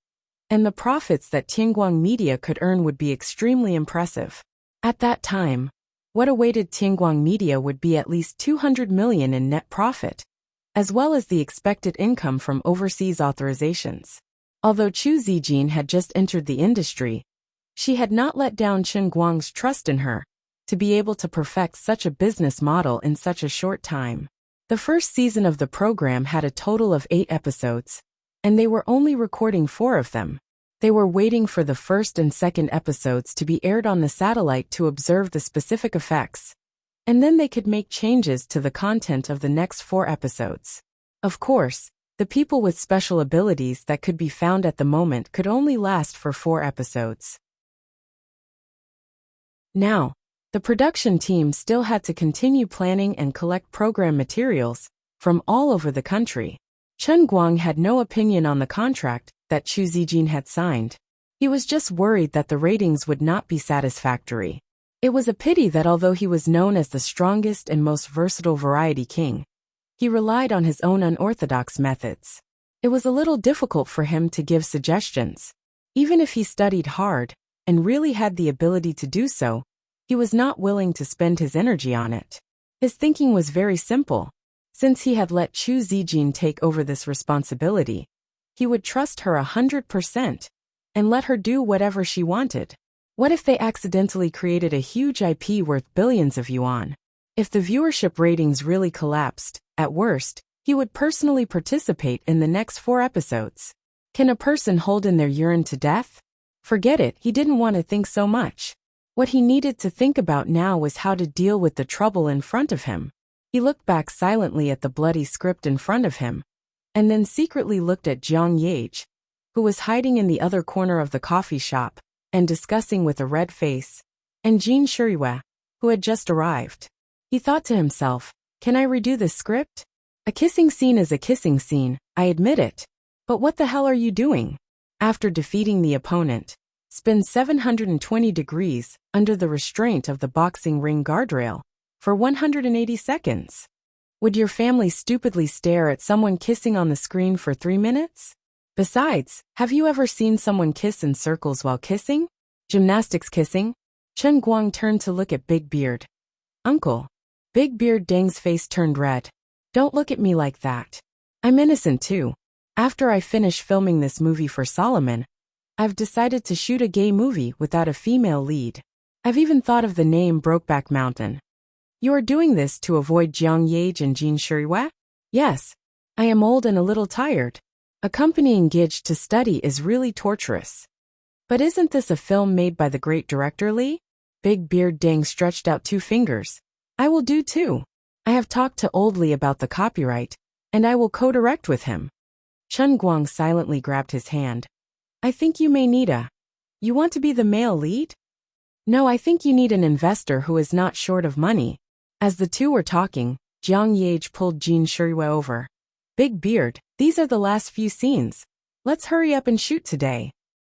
and the profits that Tianguang Media could earn would be extremely impressive. At that time, what awaited Tianguang Media would be at least 200 million in net profit, as well as the expected income from overseas authorizations. Although Chu Zijin had just entered the industry, she had not let down Chen Guang's trust in her to be able to perfect such a business model in such a short time. The first season of the program had a total of 8 episodes, and they were only recording 4 of them. They were waiting for the first and second episodes to be aired on the satellite to observe the specific effects, and then they could make changes to the content of the next 4 episodes. Of course, the people with special abilities that could be found at the moment could only last for 4 episodes. Now, the production team still had to continue planning and collect program materials from all over the country. Chen Guang had no opinion on the contract that Chu Zijin had signed. He was just worried that the ratings would not be satisfactory. It was a pity that although he was known as the strongest and most versatile variety king, he relied on his own unorthodox methods. It was a little difficult for him to give suggestions. Even if he studied hard and really had the ability to do so, he was not willing to spend his energy on it. His thinking was very simple. Since he had let Chu Zijin take over this responsibility, he would trust her 100% and let her do whatever she wanted. What if they accidentally created a huge IP worth billions of yuan? If the viewership ratings really collapsed, at worst, he would personally participate in the next 4 episodes. Can a person hold in their urine to death? Forget it, he didn't want to think so much. What he needed to think about now was how to deal with the trouble in front of him. He looked back silently at the bloody script in front of him, and then secretly looked at Jiang Yage, who was hiding in the other corner of the coffee shop and discussing with a red face, and Jean Shuriwa, who had just arrived. He thought to himself, can I redo this script? A kissing scene is a kissing scene, I admit it. But what the hell are you doing? After defeating the opponent, spin 720 degrees under the restraint of the boxing ring guardrail for 180 seconds. Would your family stupidly stare at someone kissing on the screen for 3 minutes? Besides, have you ever seen someone kiss in circles while kissing? Gymnastics kissing? Chen Guang turned to look at Big Beard. Uncle. Big Beard Deng's face turned red. Don't look at me like that. I'm innocent too. After I finish filming this movie for Solomon, I've decided to shoot a gay movie without a female lead. I've even thought of the name Brokeback Mountain. You are doing this to avoid Jiang Yage and Jean Shuriwa? Yes. I am old and a little tired. Accompanying Gage to study is really torturous. But isn't this a film made by the great director Li? Big Beard Deng stretched out 2 fingers. I will do too. I have talked to Old Li about the copyright, and I will co-direct with him. Chen Guang silently grabbed his hand. I think you may need a... You want to be the male lead? No, I think you need an investor who is not short of money. As the two were talking, Jiang Yage pulled Jin Shuiwei over. Big Beard, these are the last few scenes. Let's hurry up and shoot today.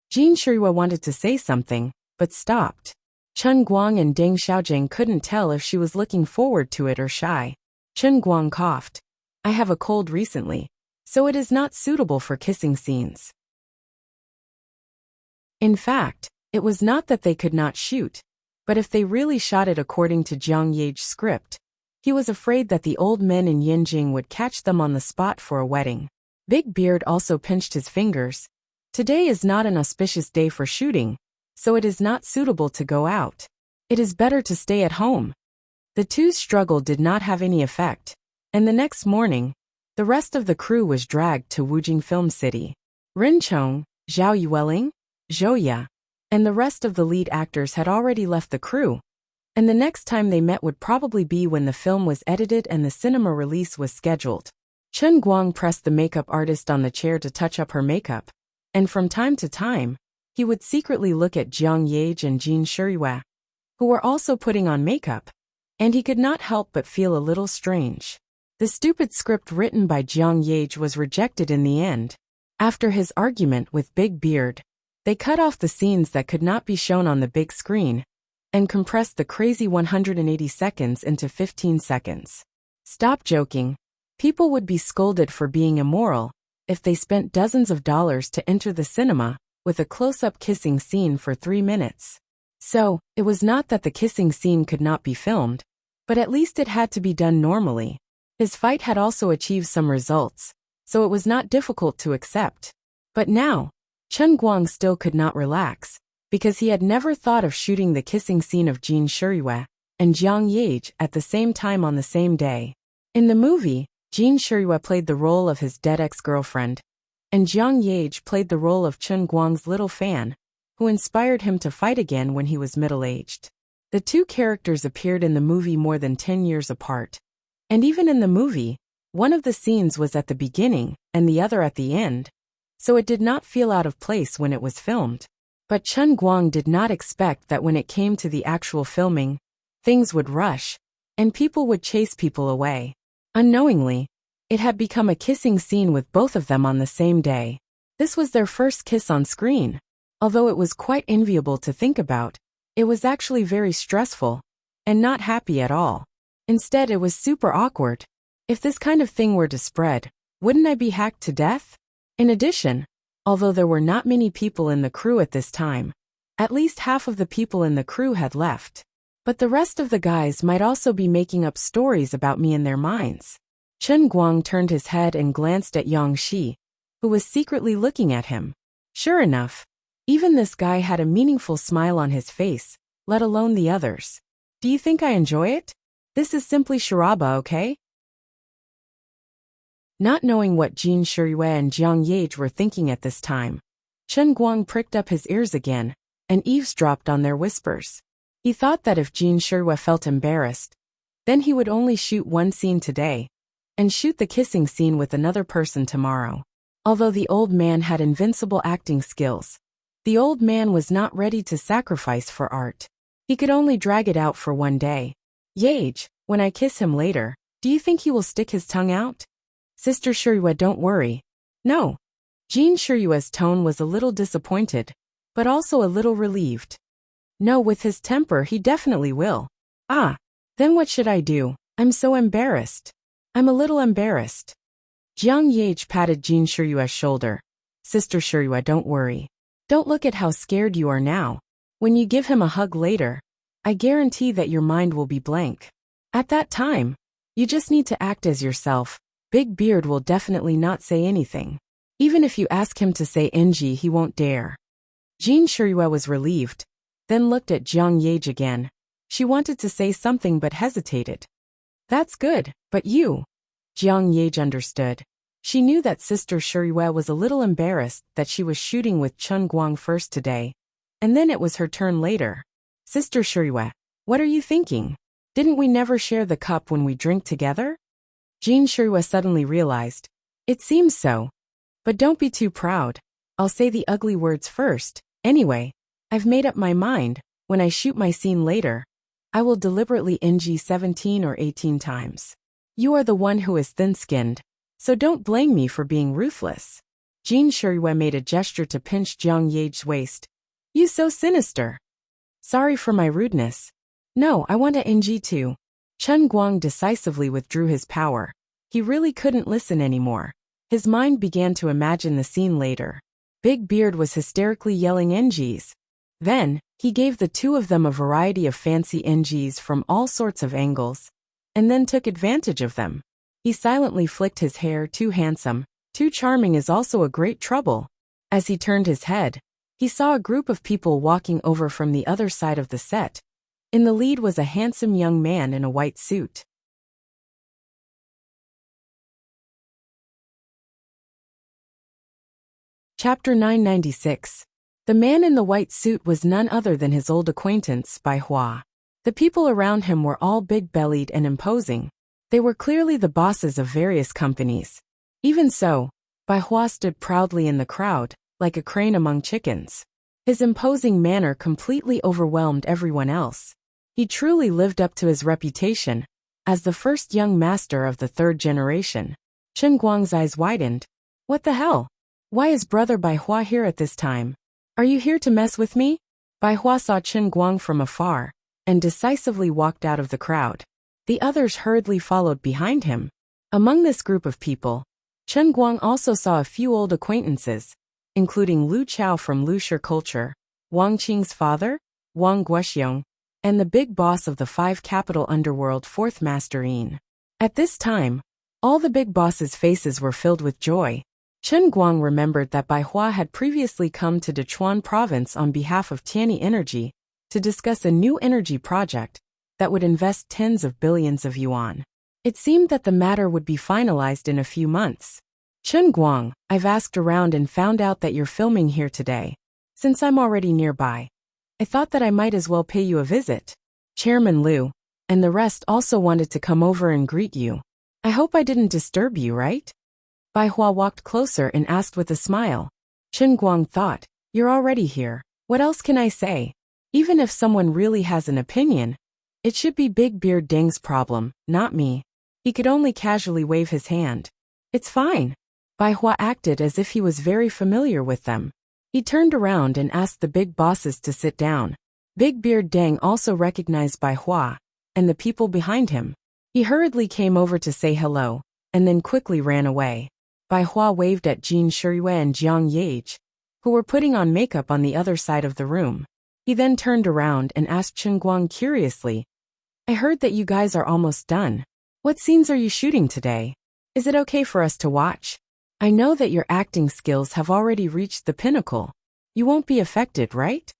Jin Shuiwei wanted to say something, but stopped. Chen Guang and Deng Xiaojing couldn't tell if she was looking forward to it or shy. Chen Guang coughed. I have a cold recently, so it is not suitable for kissing scenes. In fact, it was not that they could not shoot, but if they really shot it according to Jiang Yage's script, he was afraid that the old men in Yinjing would catch them on the spot for a wedding. Big Beard also pinched his fingers. Today is not an auspicious day for shooting, so it is not suitable to go out. It is better to stay at home. The two's struggle did not have any effect, and the next morning, the rest of the crew was dragged to Wujing Film City. Rin Chong, Zhao Yueling, Zhou Ya, and the rest of the lead actors had already left the crew, and the next time they met would probably be when the film was edited and the cinema release was scheduled. Chen Guang pressed the makeup artist on the chair to touch up her makeup, and from time to time, he would secretly look at Jiang Yage and Jin Shuiwei, who were also putting on makeup, and he could not help but feel a little strange. The stupid script written by Jiang Yage was rejected in the end. After his argument with Big Beard, they cut off the scenes that could not be shown on the big screen, and compressed the crazy 180 seconds into 15 seconds. Stop joking. People would be scolded for being immoral if they spent dozens of dollars to enter the cinema with a close-up kissing scene for 3 minutes. So, it was not that the kissing scene could not be filmed, but at least it had to be done normally. His fight had also achieved some results, so it was not difficult to accept. But now, Chen Guang still could not relax, because he had never thought of shooting the kissing scene of Jin Shuiwei and Jiang Yage at the same time on the same day. In the movie, Jin Shuiwei played the role of his dead ex-girlfriend, and Jiang Yage played the role of Chen Guang's little fan, who inspired him to fight again when he was middle-aged. The two characters appeared in the movie more than 10 years apart. And even in the movie, one of the scenes was at the beginning and the other at the end, so it did not feel out of place when it was filmed. But Chen Guang did not expect that when it came to the actual filming, things would rush, and people would chase people away. Unknowingly, it had become a kissing scene with both of them on the same day. This was their first kiss on screen. Although it was quite enviable to think about, it was actually very stressful, and not happy at all. Instead, it was super awkward. If this kind of thing were to spread, wouldn't I be hacked to death? In addition, although there were not many people in the crew at this time, at least half of the people in the crew had left. But the rest of the guys might also be making up stories about me in their minds. Chen Guang turned his head and glanced at Yang Shi, who was secretly looking at him. Sure enough, even this guy had a meaningful smile on his face, let alone the others. Do you think I enjoy it? This is simply charaba, okay? Not knowing what Jin Shuiwei and Jiang Yage were thinking at this time, Chen Guang pricked up his ears again and eavesdropped on their whispers. He thought that if Jin Shuiwei felt embarrassed, then he would only shoot one scene today, and shoot the kissing scene with another person tomorrow. Although the old man had invincible acting skills, the old man was not ready to sacrifice for art. He could only drag it out for one day. Yage, when I kiss him later, do you think he will stick his tongue out? Sister Shuiwei, don't worry. No. Jin Shuiwei's tone was a little disappointed, but also a little relieved. No, with his temper he definitely will. Ah, then what should I do? I'm so embarrassed. I'm a little embarrassed. Jiang Yage patted Jin Shuiwei's shoulder. Sister Shuiwei, don't worry. Don't look at how scared you are now. When you give him a hug later, I guarantee that your mind will be blank. At that time, you just need to act as yourself. Big Beard will definitely not say anything. Even if you ask him to say NG, he won't dare. Jin Shuiwei was relieved, then looked at Jiang Yage again. She wanted to say something but hesitated. That's good, but you? Jiang Yage understood. She knew that Sister Shuiwei was a little embarrassed that she was shooting with Chen Guang first today, and then it was her turn later. Sister Shuiwei, what are you thinking? Didn't we never share the cup when we drink together? Jin Shuiwei suddenly realized. It seems so. But don't be too proud. I'll say the ugly words first. Anyway, I've made up my mind. When I shoot my scene later, I will deliberately NG 17 or 18 times. You are the one who is thin-skinned, so don't blame me for being ruthless. Jin Shuiwei made a gesture to pinch Jiang Ye's waist. You so sinister. Sorry for my rudeness. No, I want to NG too. Chen Guang decisively withdrew his power. He really couldn't listen anymore. His mind began to imagine the scene later. Big Beard was hysterically yelling NGs. Then, he gave the two of them a variety of fancy NGs from all sorts of angles, and then took advantage of them. He silently flicked his hair. Too handsome, too charming is also a great trouble. As he turned his head, he saw a group of people walking over from the other side of the set. In the lead was a handsome young man in a white suit. Chapter 996. The man in the white suit was none other than his old acquaintance, Bai Hua. The people around him were all big-bellied and imposing. They were clearly the bosses of various companies. Even so, Bai Hua stood proudly in the crowd, like a crane among chickens. His imposing manner completely overwhelmed everyone else. He truly lived up to his reputation as the first young master of the third generation. Chen Guang's eyes widened. What the hell? Why is brother Bai Hua here at this time? Are you here to mess with me? Bai Hua saw Chen Guang from afar and decisively walked out of the crowd. The others hurriedly followed behind him. Among this group of people, Chen Guang also saw a few old acquaintances, including Lu Chao from Lushi culture, Wang Qing's father, Wang Guoxiong, and the big boss of the five capital underworld, fourth master Yin. At this time, all the big bosses' faces were filled with joy. Chen Guang remembered that Bai Hua had previously come to Dechuan province on behalf of Tianyi Energy to discuss a new energy project that would invest tens of billions of yuan. It seemed that the matter would be finalized in a few months. Chen Guang, I've asked around and found out that you're filming here today. Since I'm already nearby, I thought that I might as well pay you a visit. Chairman Liu and the rest also wanted to come over and greet you. I hope I didn't disturb you, right? Bai Hua walked closer and asked with a smile. Chen Guang thought, you're already here. What else can I say? Even if someone really has an opinion, it should be Big Beard Deng's problem, not me. He could only casually wave his hand. It's fine. Bai Hua acted as if he was very familiar with them. He turned around and asked the big bosses to sit down. Big Beard Deng also recognized Bai Hua and the people behind him. He hurriedly came over to say hello, and then quickly ran away. Bai Hua waved at Jin Shuiwei and Jiang Ye, who were putting on makeup on the other side of the room. He then turned around and asked Chen Guang curiously, I heard that you guys are almost done. What scenes are you shooting today? Is it okay for us to watch? I know that your acting skills have already reached the pinnacle. You won't be affected, right?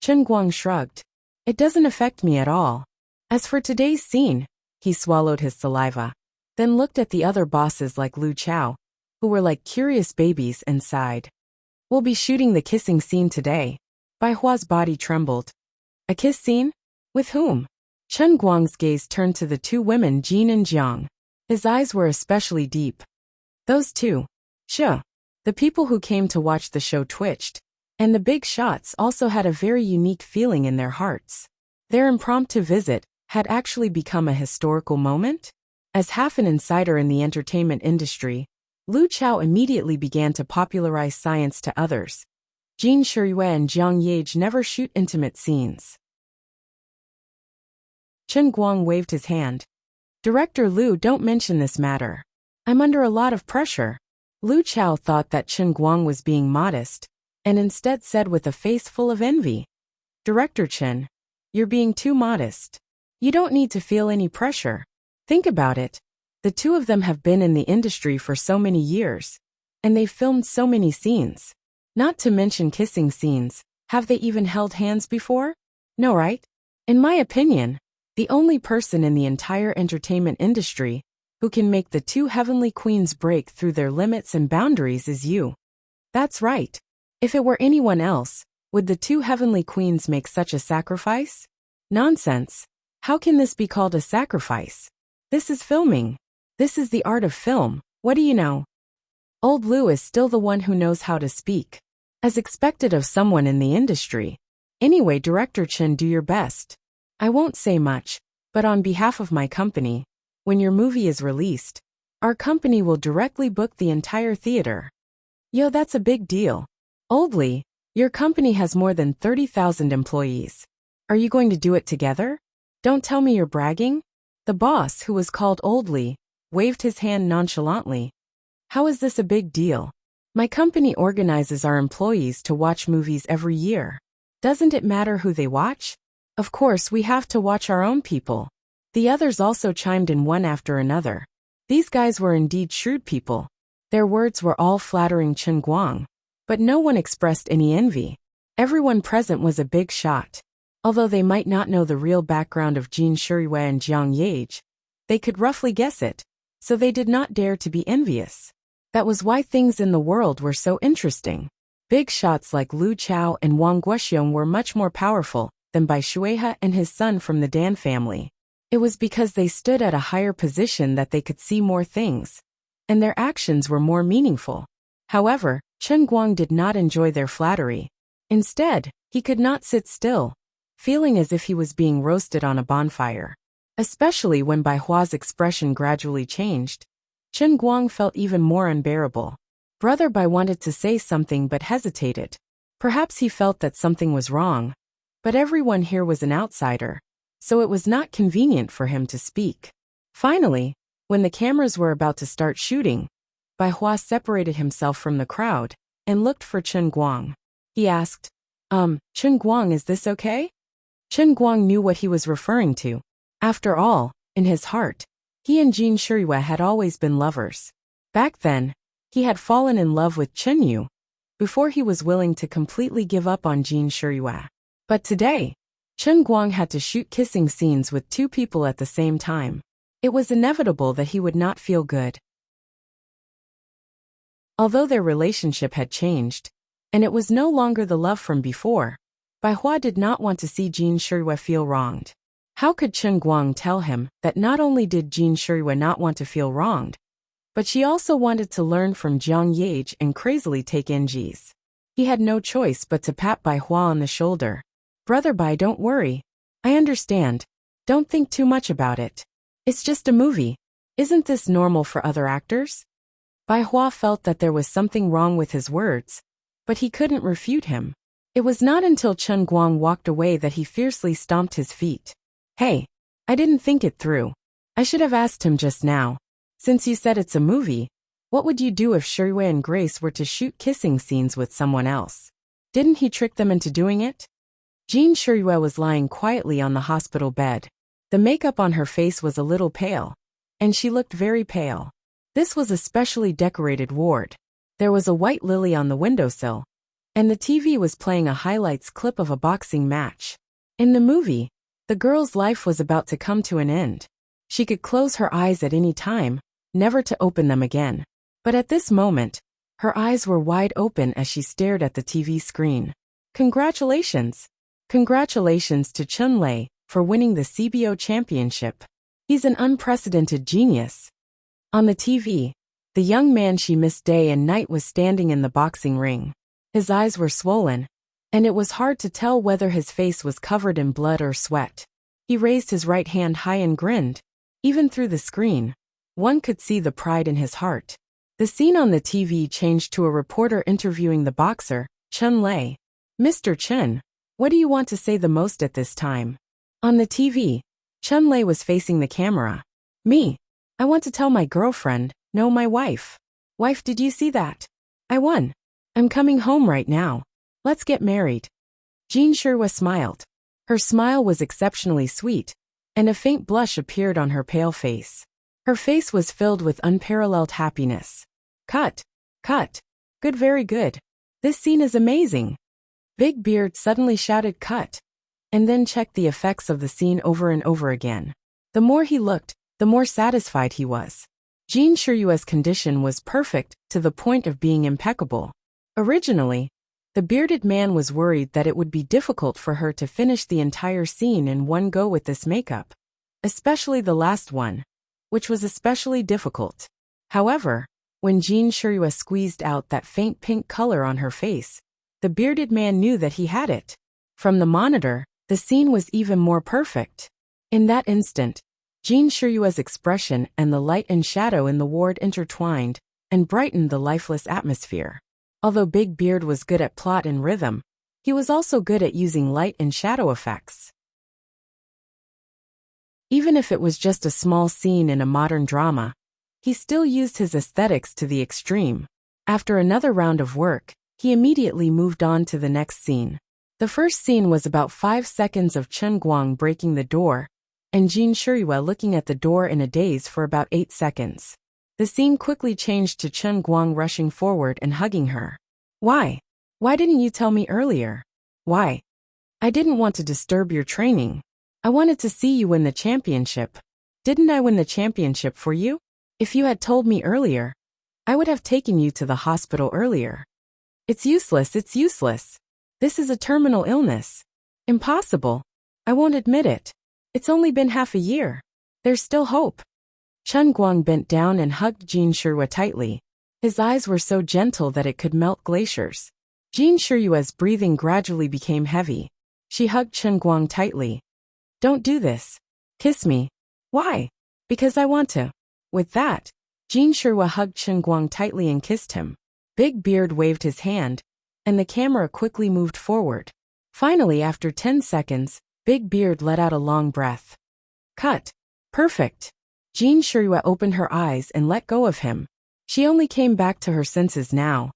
Chen Guang shrugged. It doesn't affect me at all. As for today's scene, he swallowed his saliva, then looked at the other bosses like Lu Chao, who were like curious babies, and sighed. We'll be shooting the kissing scene today. Bai Hua's body trembled. A kiss scene? With whom? Chen Guang's gaze turned to the two women, Jin and Jiang. His eyes were especially deep. Those two. Sure. The people who came to watch the show twitched, and the big shots also had a very unique feeling in their hearts. Their impromptu visit had actually become a historical moment. As half an insider in the entertainment industry, Lu Chao immediately began to popularize science to others. Jin Shuiwei and Jiang Ye never shoot intimate scenes. Chen Guang waved his hand. Director Lu, don't mention this matter. I'm under a lot of pressure. Lu Chao thought that Chen Guang was being modest, and instead said with a face full of envy, Director Chen, you're being too modest. You don't need to feel any pressure. Think about it. The two of them have been in the industry for so many years, and they've filmed so many scenes. Not to mention kissing scenes. Have they even held hands before? No, right? In my opinion, the only person in the entire entertainment industry who can make the two heavenly queens break through their limits and boundaries is you. That's right. If it were anyone else, would the two heavenly queens make such a sacrifice? Nonsense. How can this be called a sacrifice? This is filming. This is the art of film. What do you know? Old Lu is still the one who knows how to speak. As expected of someone in the industry. Anyway, Director Chen, do your best. I won't say much, but on behalf of my company, when your movie is released, our company will directly book the entire theater. Yo, that's a big deal. Oldly, your company has more than 30,000 employees. Are you going to do it together? Don't tell me you're bragging. The boss, who was called Oldly, waved his hand nonchalantly. How is this a big deal? My company organizes our employees to watch movies every year. Doesn't it matter who they watch? Of course, we have to watch our own people. The others also chimed in one after another. These guys were indeed shrewd people. Their words were all flattering Chen Guang, but no one expressed any envy. Everyone present was a big shot. Although they might not know the real background of Jin Shirui and Jiang Yage, they could roughly guess it, so they did not dare to be envious. That was why things in the world were so interesting. Big shots like Lu Chao and Wang Guoxiong were much more powerful than Bai Shuihe and his son from the Dan family. It was because they stood at a higher position that they could see more things, and their actions were more meaningful. However, Chen Guang did not enjoy their flattery. Instead, he could not sit still, feeling as if he was being roasted on a bonfire. Especially when Bai Hua's expression gradually changed, Chen Guang felt even more unbearable. Brother Bai wanted to say something but hesitated. Perhaps he felt that something was wrong, but everyone here was an outsider, so it was not convenient for him to speak. Finally, when the cameras were about to start shooting, Bai Hua separated himself from the crowd and looked for Chen Guang. He asked, Chen Guang, is this okay? Chen Guang knew what he was referring to. After all, in his heart, he and Jin Shirui had always been lovers. Back then, he had fallen in love with Chen Yu, before he was willing to completely give up on Jin Shirui. But today, Chen Guang had to shoot kissing scenes with two people at the same time. It was inevitable that he would not feel good. Although their relationship had changed, and it was no longer the love from before, Bai Hua did not want to see Jin Shirui feel wronged. How could Chen Guang tell him that not only did Jin Shirui not want to feel wronged, but she also wanted to learn from Jiang Yage and crazily take NGs? He had no choice but to pat Bai Hua on the shoulder. Brother Bai, don't worry. I understand. Don't think too much about it. It's just a movie. Isn't this normal for other actors? Bai Hua felt that there was something wrong with his words, but he couldn't refute him. It was not until Chen Guang walked away that he fiercely stomped his feet. Hey, I didn't think it through. I should have asked him just now. Since you said it's a movie, what would you do if Shirui and Grace were to shoot kissing scenes with someone else? Didn't he trick them into doing it? Jin Shirui was lying quietly on the hospital bed. The makeup on her face was a little pale, and she looked very pale. This was a specially decorated ward. There was a white lily on the windowsill, and the TV was playing a highlights clip of a boxing match. In the movie, the girl's life was about to come to an end. She could close her eyes at any time, never to open them again. But at this moment, her eyes were wide open as she stared at the TV screen. Congratulations! Congratulations to Chun Lei for winning the CBO championship. He's an unprecedented genius. On the TV, the young man she missed day and night was standing in the boxing ring. His eyes were swollen, and it was hard to tell whether his face was covered in blood or sweat. He raised his right hand high and grinned. Even through the screen, one could see the pride in his heart. The scene on the TV changed to a reporter interviewing the boxer, Chun Lei. Mr. Chen, what do you want to say the most at this time? On the TV, Chun Lei was facing the camera. Me. I want to tell my girlfriend, no, my wife. Wife, did you see that? I won. I'm coming home right now. Let's get married. Jin Shirui smiled. Her smile was exceptionally sweet, and a faint blush appeared on her pale face. Her face was filled with unparalleled happiness. Cut. Cut. Good, very good. This scene is amazing. Big Beard suddenly shouted cut, and then checked the effects of the scene over and over again. The more he looked, the more satisfied he was. Jin Shirui's condition was perfect to the point of being impeccable. Originally, the bearded man was worried that it would be difficult for her to finish the entire scene in one go with this makeup, especially the last one, which was especially difficult. However, when Jin Shirui squeezed out that faint pink color on her face, the bearded man knew that he had it. From the monitor, the scene was even more perfect. In that instant, Jin Shiryua's expression and the light and shadow in the ward intertwined and brightened the lifeless atmosphere. Although Big Beard was good at plot and rhythm, he was also good at using light and shadow effects. Even if it was just a small scene in a modern drama, he still used his aesthetics to the extreme. After another round of work, he immediately moved on to the next scene. The first scene was about 5 seconds of Chen Guang breaking the door, and Jin Shiryua looking at the door in a daze for about 8 seconds. The scene quickly changed to Chen Guang rushing forward and hugging her. Why? Why didn't you tell me earlier? Why? I didn't want to disturb your training. I wanted to see you win the championship. Didn't I win the championship for you? If you had told me earlier, I would have taken you to the hospital earlier. It's useless, it's useless. This is a terminal illness. Impossible. I won't admit it. It's only been half a year. There's still hope. Chen Guang bent down and hugged Jin Shiryua tightly. His eyes were so gentle that it could melt glaciers. Jin Shiryua's breathing gradually became heavy. She hugged Chen Guang tightly. Don't do this. Kiss me. Why? Because I want to. With that, Jin Shiryua hugged Chen Guang tightly and kissed him. Big Beard waved his hand, and the camera quickly moved forward. Finally, after 10 seconds, Big Beard let out a long breath. Cut. Perfect. Jin Shiryua opened her eyes and let go of him. She only came back to her senses now.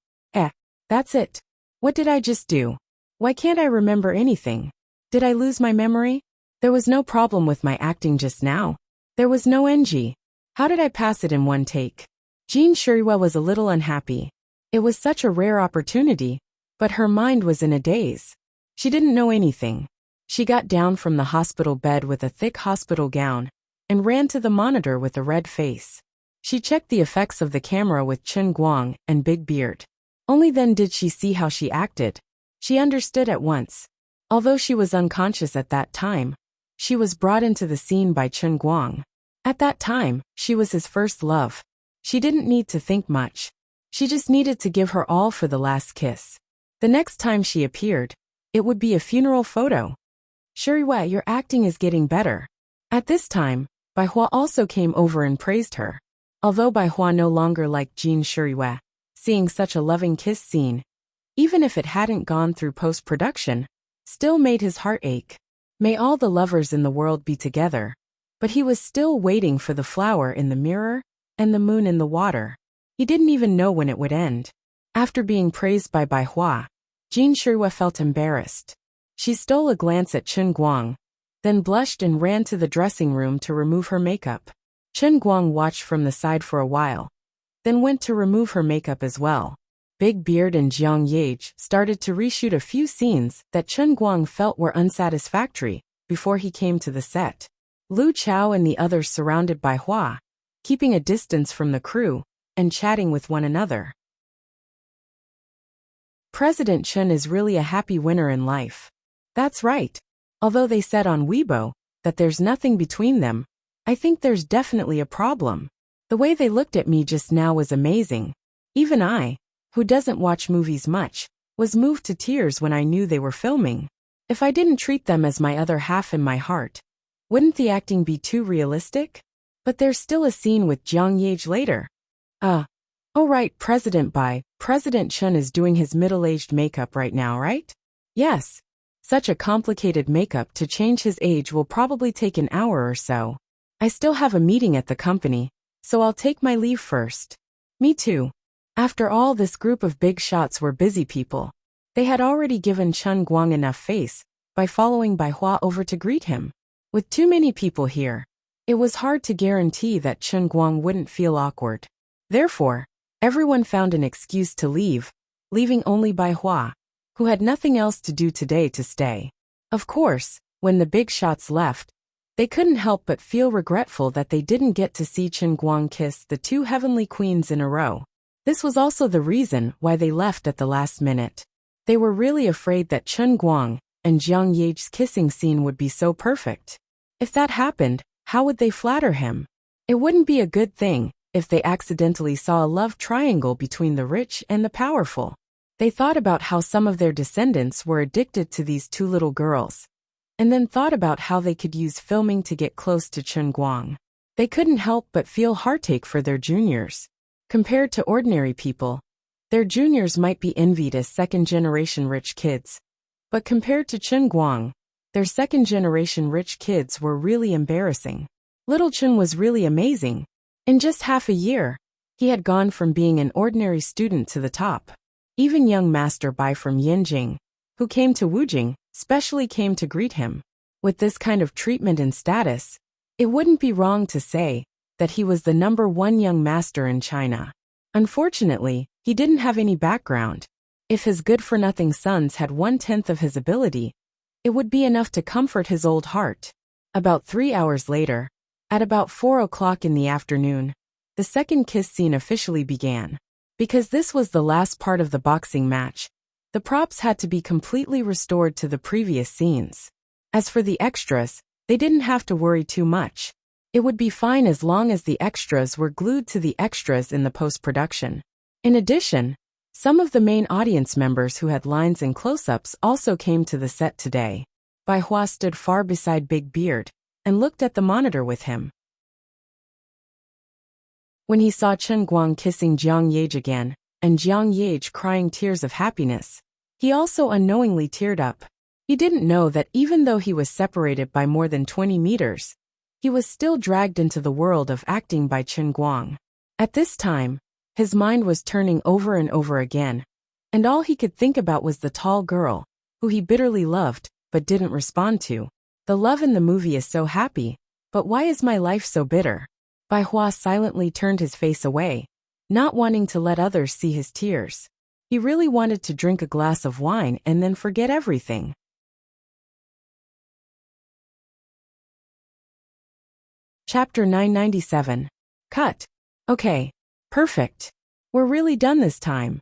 That's it. What did I just do? Why can't I remember anything? Did I lose my memory? There was no problem with my acting just now. There was no NG. How did I pass it in one take? Jin Shiryua was a little unhappy. It was such a rare opportunity, but her mind was in a daze. She didn't know anything. She got down from the hospital bed with a thick hospital gown and ran to the monitor with a red face. She checked the effects of the camera with Chen Guang and Big Beard. Only then did she see how she acted. She understood at once. Although she was unconscious at that time, she was brought into the scene by Chen Guang. At that time, she was his first love. She didn't need to think much. She just needed to give her all for the last kiss. The next time she appeared, it would be a funeral photo. Shiryua, your acting is getting better. At this time, Bai Hua also came over and praised her. Although Bai Hua no longer liked Jin Shiryua, seeing such a loving kiss scene, even if it hadn't gone through post-production, still made his heart ache. May all the lovers in the world be together. But he was still waiting for the flower in the mirror and the moon in the water. He didn't even know when it would end. After being praised by Bai Hua, Jin Shiryua felt embarrassed. She stole a glance at Chen Guang, then blushed and ran to the dressing room to remove her makeup. Chen Guang watched from the side for a while, then went to remove her makeup as well. Big Beard and Jiang Yage started to reshoot a few scenes that Chen Guang felt were unsatisfactory before he came to the set. Lu Chao and the others surrounded Bai Hua, keeping a distance from the crew and chatting with one another. President Chen is really a happy winner in life. That's right. Although they said on Weibo that there's nothing between them, I think there's definitely a problem. The way they looked at me just now was amazing. Even I, who doesn't watch movies much, was moved to tears when I knew they were filming. If I didn't treat them as my other half in my heart, wouldn't the acting be too realistic? But there's still a scene with Jiang Yage later. Oh right, President Chen is doing his middle-aged makeup right now, right? Yes. Such a complicated makeup to change his age will probably take an hour or so. I still have a meeting at the company, so I'll take my leave first. Me too. After all, this group of big shots were busy people. They had already given Chen Guang enough face by following Bai Hua over to greet him. With too many people here, it was hard to guarantee that Chen Guang wouldn't feel awkward. Therefore, everyone found an excuse to leave, leaving only Bai Hua, who had nothing else to do today, to stay. Of course, when the big shots left, they couldn't help but feel regretful that they didn't get to see Chen Guang kiss the two heavenly queens in a row. This was also the reason why they left at the last minute. They were really afraid that Chen Guang and Jiang Yage's kissing scene would be so perfect. If that happened, how would they flatter him? It wouldn't be a good thing if they accidentally saw a love triangle between the rich and the powerful. They thought about how some of their descendants were addicted to these two little girls, and then thought about how they could use filming to get close to Chen Guang. They couldn't help but feel heartache for their juniors. Compared to ordinary people, their juniors might be envied as second-generation rich kids. But compared to Chen Guang, their second-generation rich kids were really embarrassing. Little Chen was really amazing. In just half a year, he had gone from being an ordinary student to the top. Even young Master Bai from Yanjing, who came to Wujing, specially came to greet him. With this kind of treatment and status, it wouldn't be wrong to say that he was the #1 young master in China. Unfortunately, he didn't have any background. If his good-for-nothing sons had 1/10 of his ability, it would be enough to comfort his old heart. About 3 hours later, at about 4 o'clock in the afternoon, the second kiss scene officially began. Because this was the last part of the boxing match, the props had to be completely restored to the previous scenes. As for the extras, they didn't have to worry too much. It would be fine as long as the extras were glued to the extras in the post-production. In addition, some of the main audience members who had lines and close-ups also came to the set today. Bai Hua stood far beside Big Beard and looked at the monitor with him. When he saw Chen Guang kissing Jiang Yage again, and Jiang Yage crying tears of happiness, he also unknowingly teared up. He didn't know that even though he was separated by more than 20 meters, he was still dragged into the world of acting by Chen Guang. At this time, his mind was turning over and over again, and all he could think about was the tall girl, who he bitterly loved, but didn't respond to. The love in the movie is so happy, but why is my life so bitter? Bai Hua silently turned his face away, not wanting to let others see his tears. He really wanted to drink a glass of wine and then forget everything. Chapter 997. Cut. Okay. Perfect. We're really done this time.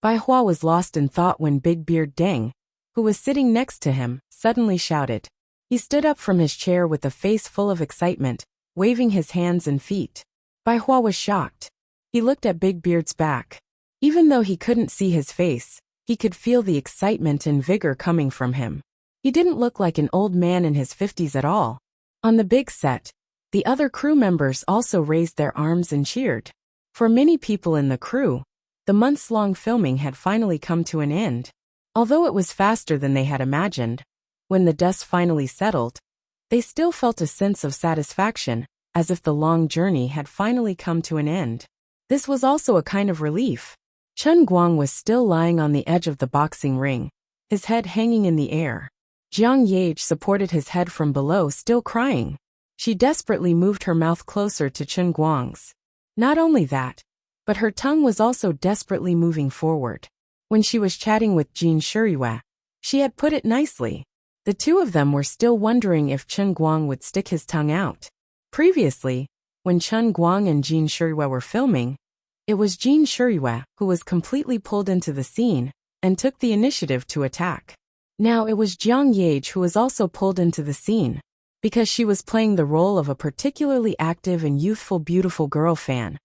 Bai Hua was lost in thought when Big Beard Deng, who was sitting next to him, suddenly shouted. He stood up from his chair with a face full of excitement, waving his hands and feet. Bai Hua was shocked. He looked at Big Beard's back. Even though he couldn't see his face, he could feel the excitement and vigor coming from him. He didn't look like an old man in his 50s at all. On the big set, the other crew members also raised their arms and cheered. For many people in the crew, the months-long filming had finally come to an end. Although it was faster than they had imagined, when the dust finally settled, they still felt a sense of satisfaction, as if the long journey had finally come to an end. This was also a kind of relief. Chen Guang was still lying on the edge of the boxing ring, his head hanging in the air. Jiang Yage supported his head from below, still crying. She desperately moved her mouth closer to Chen Guang's. Not only that, but her tongue was also desperately moving forward. When she was chatting with Jin Shiriyue, she had put it nicely. The two of them were still wondering if Chen Guang would stick his tongue out. Previously, when Chen Guang and Jin Shiriyue were filming, it was Jin Shiriyue who was completely pulled into the scene and took the initiative to attack. Now it was Jiang Yage who was also pulled into the scene, because she was playing the role of a particularly active and youthful beautiful girl fan.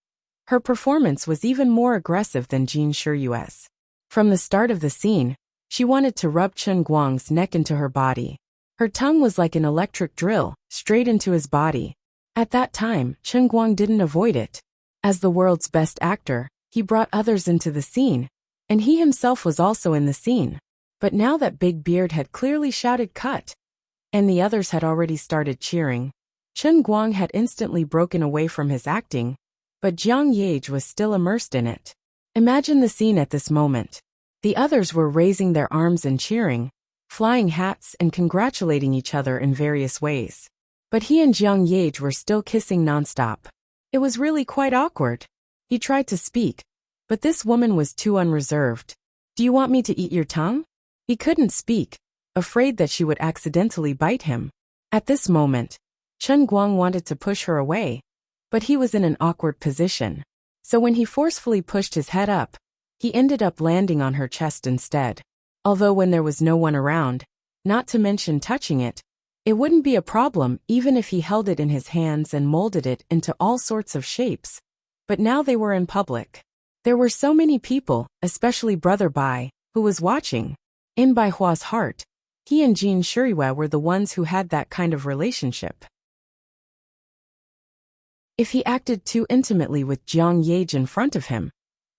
Her performance was even more aggressive than Jin Shiriyue's. From the start of the scene, she wanted to rub Chen Guang's neck into her body. Her tongue was like an electric drill, straight into his body. At that time, Chen Guang didn't avoid it. As the world's best actor, he brought others into the scene, and he himself was also in the scene. But now that Big Beard had clearly shouted cut, and the others had already started cheering, Chen Guang had instantly broken away from his acting, but Jiang Yage was still immersed in it. Imagine the scene at this moment. The others were raising their arms and cheering, flying hats and congratulating each other in various ways. But he and Jiang Yage were still kissing nonstop. It was really quite awkward. He tried to speak, but this woman was too unreserved. Do you want me to eat your tongue? He couldn't speak, afraid that she would accidentally bite him. At this moment, Chen Guang wanted to push her away, but he was in an awkward position. So when he forcefully pushed his head up, he ended up landing on her chest instead. Although when there was no one around, not to mention touching it, it wouldn't be a problem even if he held it in his hands and molded it into all sorts of shapes. But now they were in public. There were so many people, especially Brother Bai, who was watching. In Bai Hua's heart, he and Jin Shirihua were the ones who had that kind of relationship. If he acted too intimately with Jiang Yage in front of him,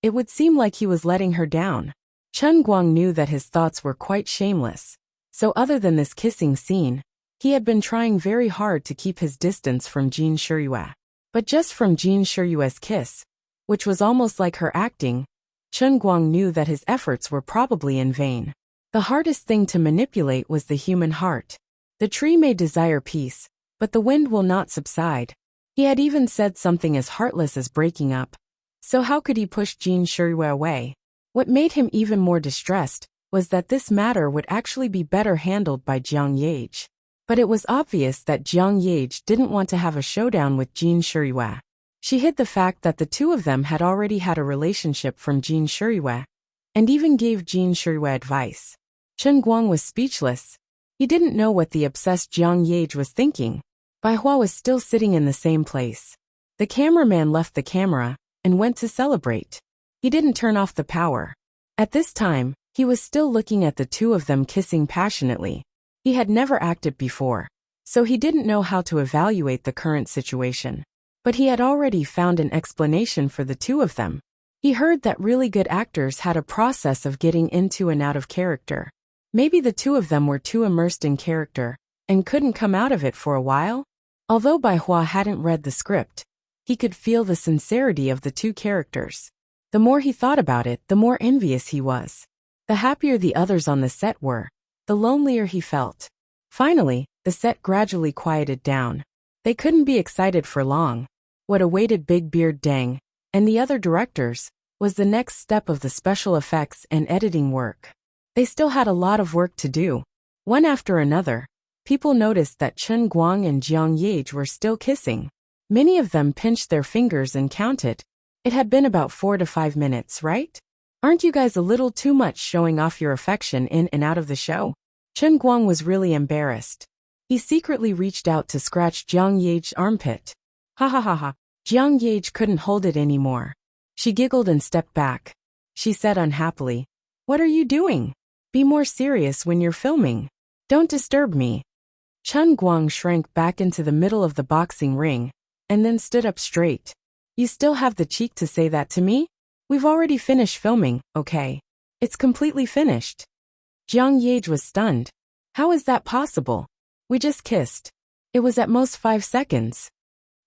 it would seem like he was letting her down. Chen Guang knew that his thoughts were quite shameless, so other than this kissing scene, he had been trying very hard to keep his distance from Jin Shirihua. But just from Jin Shirihua's kiss, which was almost like her acting, Chen Guang knew that his efforts were probably in vain. The hardest thing to manipulate was the human heart. The tree may desire peace, but the wind will not subside. He had even said something as heartless as breaking up. So how could he push Jin Shirihua away? What made him even more distressed was that this matter would actually be better handled by Jiang Yage. But it was obvious that Jiang Yage didn't want to have a showdown with Jin Shirihua. She hid the fact that the two of them had already had a relationship from Jin Shirihua, and even gave Jin Shirihua advice. Chen Guang was speechless. He didn't know what the obsessed Jiang Yage was thinking. Bai Hua was still sitting in the same place. The cameraman left the camera and went to celebrate. He didn't turn off the power. At this time, he was still looking at the two of them kissing passionately. He had never acted before, so he didn't know how to evaluate the current situation. But he had already found an explanation for the two of them. He heard that really good actors had a process of getting into and out of character. Maybe the two of them were too immersed in character and couldn't come out of it for a while. Although Bai Hua hadn't read the script, he could feel the sincerity of the two characters. The more he thought about it, the more envious he was. The happier the others on the set were, the lonelier he felt. Finally, the set gradually quieted down. They couldn't be excited for long. What awaited Big Beard Deng and the other directors was the next step of the special effects and editing work. They still had a lot of work to do. One after another, people noticed that Chen Guang and Jiang Yage were still kissing. Many of them pinched their fingers and counted. It had been about 4 to 5 minutes, right? Aren't you guys a little too much showing off your affection in and out of the show? Chen Guang was really embarrassed. He secretly reached out to scratch Jiang Yage's armpit. Ha ha ha ha. Jiang Yage couldn't hold it anymore. She giggled and stepped back. She said unhappily, "What are you doing? Be more serious when you're filming. Don't disturb me." Chen Guang shrank back into the middle of the boxing ring, and then stood up straight. "You still have the cheek to say that to me? We've already finished filming, okay? It's completely finished." Jiang Yage was stunned. "How is that possible? We just kissed. It was at most 5 seconds.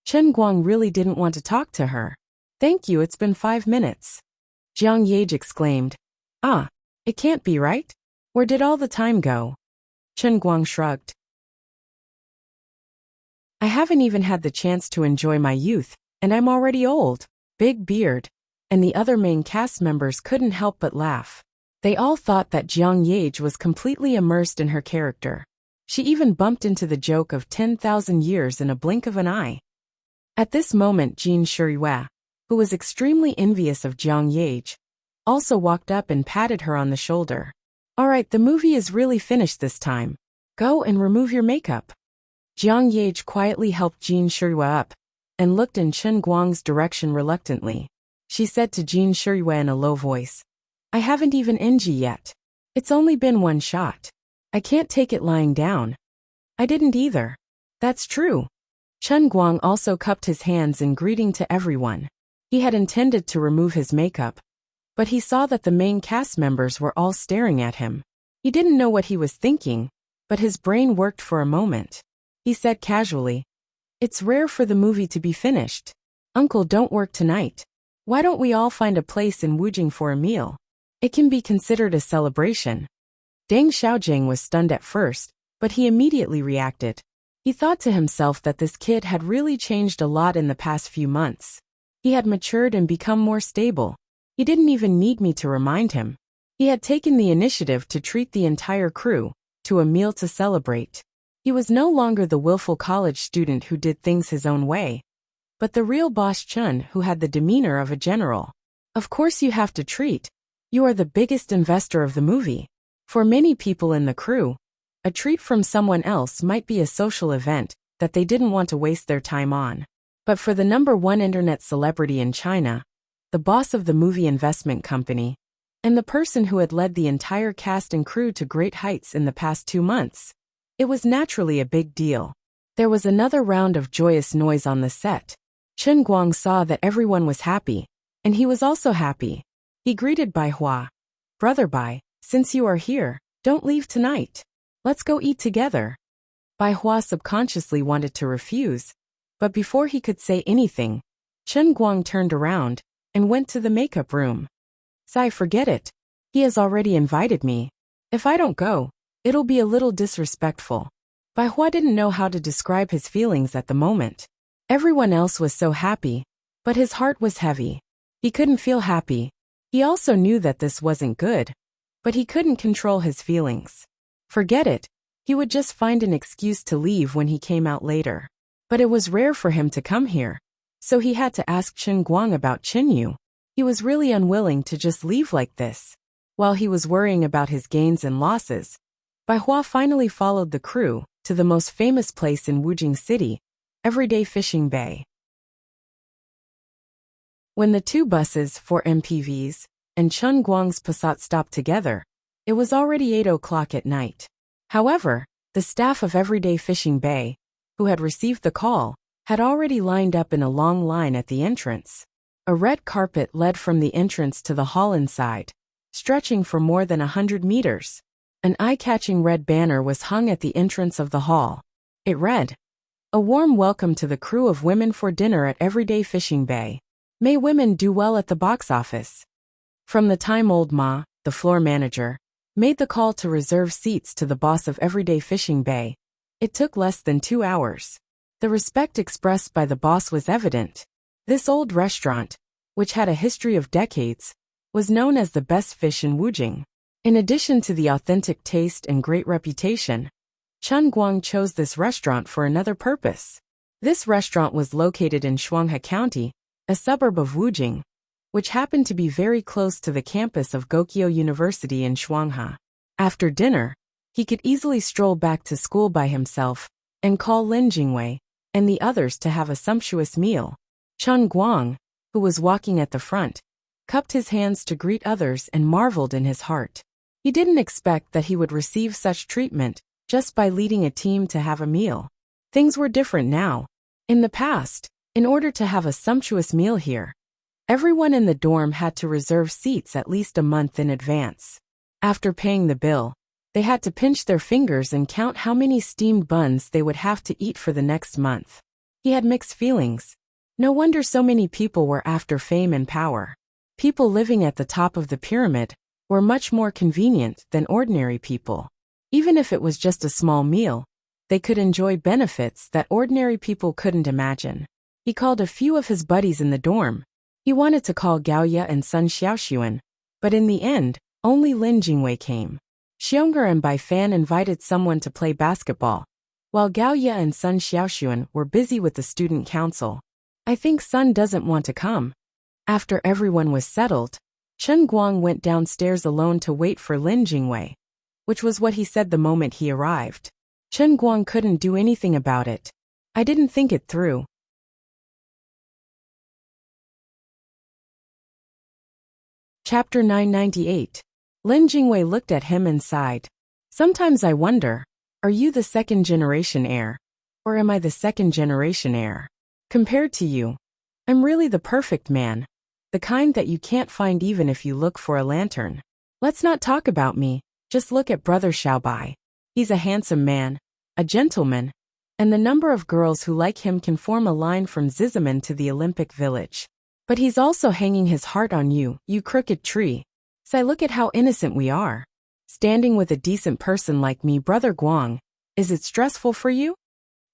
Chen Guang really didn't want to talk to her. "Thank you, it's been 5 minutes. Jiang Yage exclaimed. "Ah, it can't be right? Where did all the time go?" Chen Guang shrugged. "I haven't even had the chance to enjoy my youth, and I'm already old." Big Beard and the other main cast members couldn't help but laugh. They all thought that Jiang Yage was completely immersed in her character. She even bumped into the joke of 10,000 years in a blink of an eye. At this moment, Jin Shirihua, who was extremely envious of Jiang Yage, also walked up and patted her on the shoulder. "All right, the movie is really finished this time. Go and remove your makeup." Jiang Yage quietly helped Jin Shirihua up and looked in Chen Guang's direction reluctantly. She said to Jin Shirihua in a low voice, "I haven't even NG yet. It's only been 1 shot. I can't take it lying down." "I didn't either." "That's true." Chen Guang also cupped his hands in greeting to everyone. He had intended to remove his makeup, but he saw that the main cast members were all staring at him. He didn't know what he was thinking, but his brain worked for a moment. He said casually, "It's rare for the movie to be finished. Uncle don't work tonight. Why don't we all find a place in Wujing for a meal? It can be considered a celebration." Deng Xiaojing was stunned at first, but he immediately reacted. He thought to himself that this kid had really changed a lot in the past few months. He had matured and become more stable. He didn't even need me to remind him. He had taken the initiative to treat the entire crew to a meal to celebrate. He was no longer the willful college student who did things his own way, but the real boss Chun who had the demeanor of a general. Of course you have to treat. You are the biggest investor of the movie. For many people in the crew, a treat from someone else might be a social event that they didn't want to waste their time on. But for the #1 internet celebrity in China, the boss of the movie investment company, and the person who had led the entire cast and crew to great heights in the past 2 months. It was naturally a big deal. There was another round of joyous noise on the set. Chen Guang saw that everyone was happy, and he was also happy. He greeted Bai Hua. "Brother Bai, since you are here, don't leave tonight. Let's go eat together." Bai Hua subconsciously wanted to refuse, but before he could say anything, Chen Guang turned around and went to the makeup room. "Sai, forget it. He has already invited me. If I don't go, it'll be a little disrespectful." Bai Hua didn't know how to describe his feelings at the moment. Everyone else was so happy, but his heart was heavy. He couldn't feel happy. He also knew that this wasn't good, but he couldn't control his feelings. Forget it. He would just find an excuse to leave when he came out later. But it was rare for him to come here, so he had to ask Chen Guang about Chinyu. He was really unwilling to just leave like this. While he was worrying about his gains and losses, Bai Hua finally followed the crew to the most famous place in Wujing City, Everyday Fishing Bay. When the 2 buses, 4 MPVs, and Chen Guang's Passat stopped together, it was already 8 o'clock at night. However, the staff of Everyday Fishing Bay, who had received the call, had already lined up in a long line at the entrance. A red carpet led from the entrance to the hall inside, stretching for more than 100 meters. An eye-catching red banner was hung at the entrance of the hall. It read, "A warm welcome to the crew of women for dinner at Everyday Fishing Bay. May women do well at the box office." From the time old Ma, the floor manager, made the call to reserve seats to the boss of Everyday Fishing Bay, it took less than 2 hours. The respect expressed by the boss was evident. This old restaurant, which had a history of decades, was known as the best fish in Wujing. In addition to the authentic taste and great reputation, Chen Guang chose this restaurant for another purpose. This restaurant was located in Shuanghe County, a suburb of Wujing, which happened to be very close to the campus of Gokyo University in Shuanghe. After dinner, he could easily stroll back to school by himself and call Lin Jingwei and the others to have a sumptuous meal. Chen Guang, who was walking at the front, cupped his hands to greet others and marveled in his heart. He didn't expect that he would receive such treatment just by leading a team to have a meal. Things were different now. In the past, in order to have a sumptuous meal here, everyone in the dorm had to reserve seats at least a month in advance. After paying the bill, they had to pinch their fingers and count how many steamed buns they would have to eat for the next month. He had mixed feelings. No wonder so many people were after fame and power. People living at the top of the pyramid were much more convenient than ordinary people. Even if it was just a small meal, they could enjoy benefits that ordinary people couldn't imagine. He called a few of his buddies in the dorm. He wanted to call Gaoya and Sun Xiaoxuan, but in the end, only Lin Jingwei came. Xiong'er and Bai Fan invited someone to play basketball, while Gaoya and Sun Xiaoxuan were busy with the student council. "I think Sun doesn't want to come." After everyone was settled, Chen Guang went downstairs alone to wait for Lin Jingwei, which was what he said the moment he arrived. Chen Guang couldn't do anything about it. "I didn't think it through." Chapter 998. Lin Jingwei looked at him and sighed. "Sometimes I wonder, are you the second-generation heir? Or am I the second-generation heir? Compared to you, I'm really the perfect man, the kind that you can't find even if you look for a lantern. Let's not talk about me, just look at Brother Xiaobai. He's a handsome man, a gentleman, and the number of girls who like him can form a line from Zizaman to the Olympic Village. But he's also hanging his heart on you, you crooked tree. So look at how innocent we are. Standing with a decent person like me, Brother Guang, is it stressful for you?"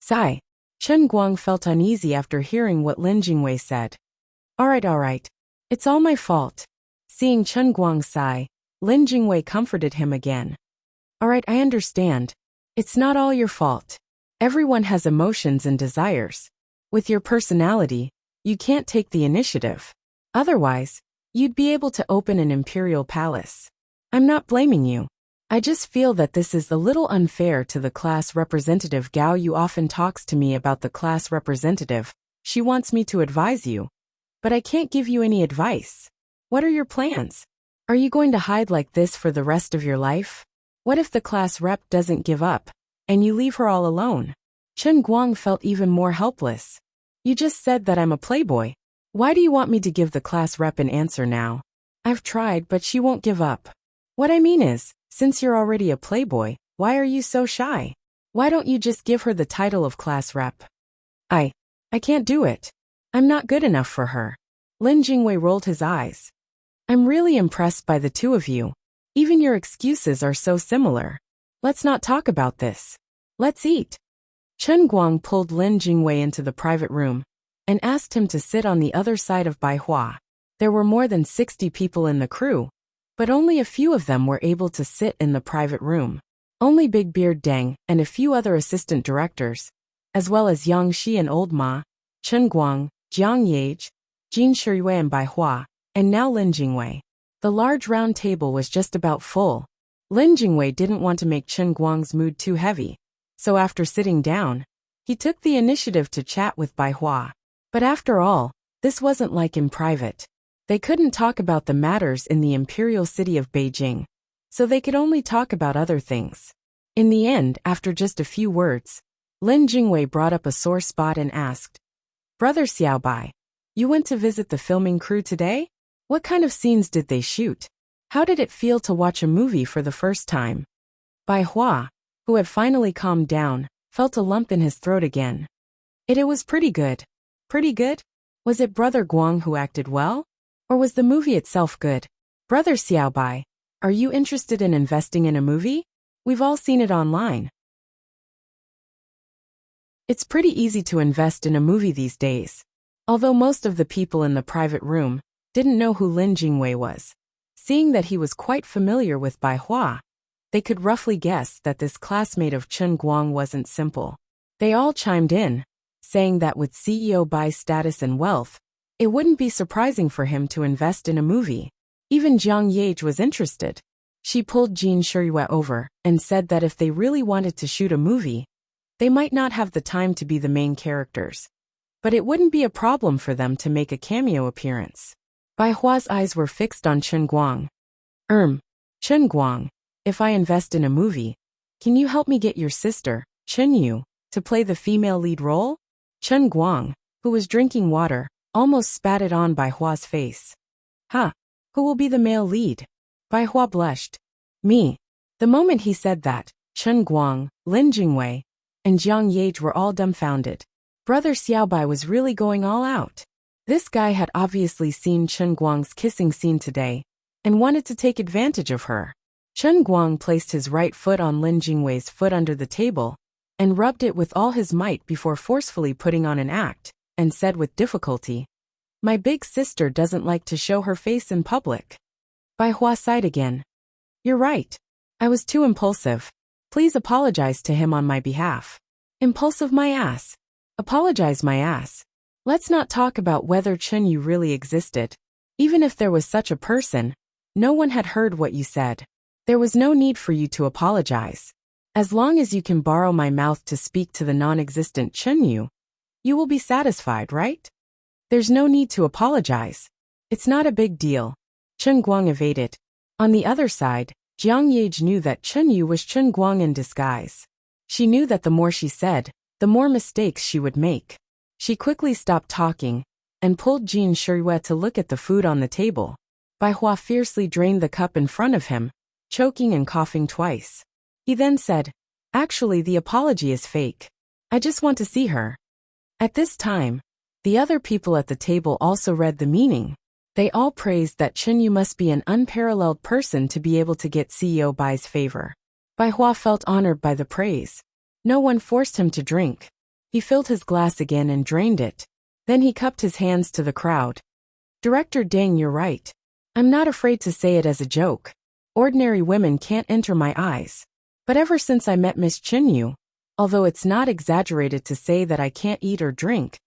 Sigh. Chen Guang felt uneasy after hearing what Lin Jingwei said. All right. It's all my fault." Seeing Chen Guang sigh, Lin Jingwei comforted him again. "All right, I understand. It's not all your fault. Everyone has emotions and desires. With your personality, you can't take the initiative. Otherwise, you'd be able to open an imperial palace. I'm not blaming you. I just feel that this is a little unfair to the class representative. Gao Yu often talks to me about the class representative. She wants me to advise you. but I can't give you any advice. What are your plans? Are you going to hide like this for the rest of your life? What if the class rep doesn't give up, and you leave her all alone? Chen Guang felt even more helpless. You just said that I'm a playboy. Why do you want me to give the class rep an answer now? I've tried, but she won't give up. What I mean is, since you're already a playboy, why are you so shy? Why don't you just give her the title of class rep? I can't do it. I'm not good enough for her. Lin Jingwei rolled his eyes. I'm really impressed by the two of you. Even your excuses are so similar. Let's not talk about this. Let's eat. Chen Guang pulled Lin Jingwei into the private room and asked him to sit on the other side of Bai Hua. There were more than 60 people in the crew, but only a few of them were able to sit in the private room. Only Big Beard Deng and a few other assistant directors, as well as Yang Shi and Old Ma, Chen Guang, Jiang Yage, Jin Shiyue and Bai Hua, and now Lin Jingwei. The large round table was just about full. Lin Jingwei didn't want to make Chen Guang's mood too heavy, so after sitting down, he took the initiative to chat with Bai Hua. But after all, this wasn't like in private. They couldn't talk about the matters in the imperial city of Beijing, so they could only talk about other things. In the end, after just a few words, Lin Jingwei brought up a sore spot and asked, Brother Xiaobai, you went to visit the filming crew today? What kind of scenes did they shoot? How did it feel to watch a movie for the first time? Bai Hua, who had finally calmed down, felt a lump in his throat again. It was pretty good. Pretty good? Was it Brother Guang who acted well? Or was the movie itself good? Brother Xiaobai, are you interested in investing in a movie? We've all seen it online. It's pretty easy to invest in a movie these days. Although most of the people in the private room didn't know who Lin Jingwei was, seeing that he was quite familiar with Bai Hua, they could roughly guess that this classmate of Chen Guang wasn't simple. They all chimed in, saying that with CEO Bai's status and wealth, it wouldn't be surprising for him to invest in a movie. Even Jiang Yage was interested. She pulled Jin Shiyue over and said that if they really wanted to shoot a movie, they might not have the time to be the main characters, but it wouldn't be a problem for them to make a cameo appearance. Bai Hua's eyes were fixed on Chen Guang. Chen Guang, if I invest in a movie, can you help me get your sister, Chen Yu, to play the female lead role? Chen Guang, who was drinking water, almost spat it on Bai Hua's face. Huh? Who will be the male lead? Bai Hua blushed. Me. The moment he said that, Chen Guang, Lin Jingwei, and Jiang Yage were all dumbfounded. Brother Xiaobai was really going all out. This guy had obviously seen Chen Guang's kissing scene today, and wanted to take advantage of her. Chen Guang placed his right foot on Lin Jingwei's foot under the table, and rubbed it with all his might before forcefully putting on an act, and said with difficulty, My big sister doesn't like to show her face in public. Bai Hua sighed again. You're right. I was too impulsive. Please apologize to him on my behalf. Impulsive my ass. Apologize my ass. Let's not talk about whether Chen Yu really existed. Even if there was such a person, no one had heard what you said. There was no need for you to apologize. As long as you can borrow my mouth to speak to the non-existent Chen Yu, you will be satisfied, right? There's no need to apologize. It's not a big deal. Chen Guang evaded. On the other side, Jiang Yage knew that Chen Yu was Chen Guang in disguise. She knew that the more she said, the more mistakes she would make. She quickly stopped talking and pulled Jin Shiyue to look at the food on the table. Bai Hua fiercely drained the cup in front of him, choking and coughing twice. He then said, Actually, the apology is fake. I just want to see her. At this time, the other people at the table also read the meaning. They all praised that Chen Yu must be an unparalleled person to be able to get CEO Bai's favor. Bai Hua felt honored by the praise. No one forced him to drink. He filled his glass again and drained it. Then he cupped his hands to the crowd. Director Deng, you're right. I'm not afraid to say it as a joke. Ordinary women can't enter my eyes. But ever since I met Miss Chen Yu, although it's not exaggerated to say that I can't eat or drink,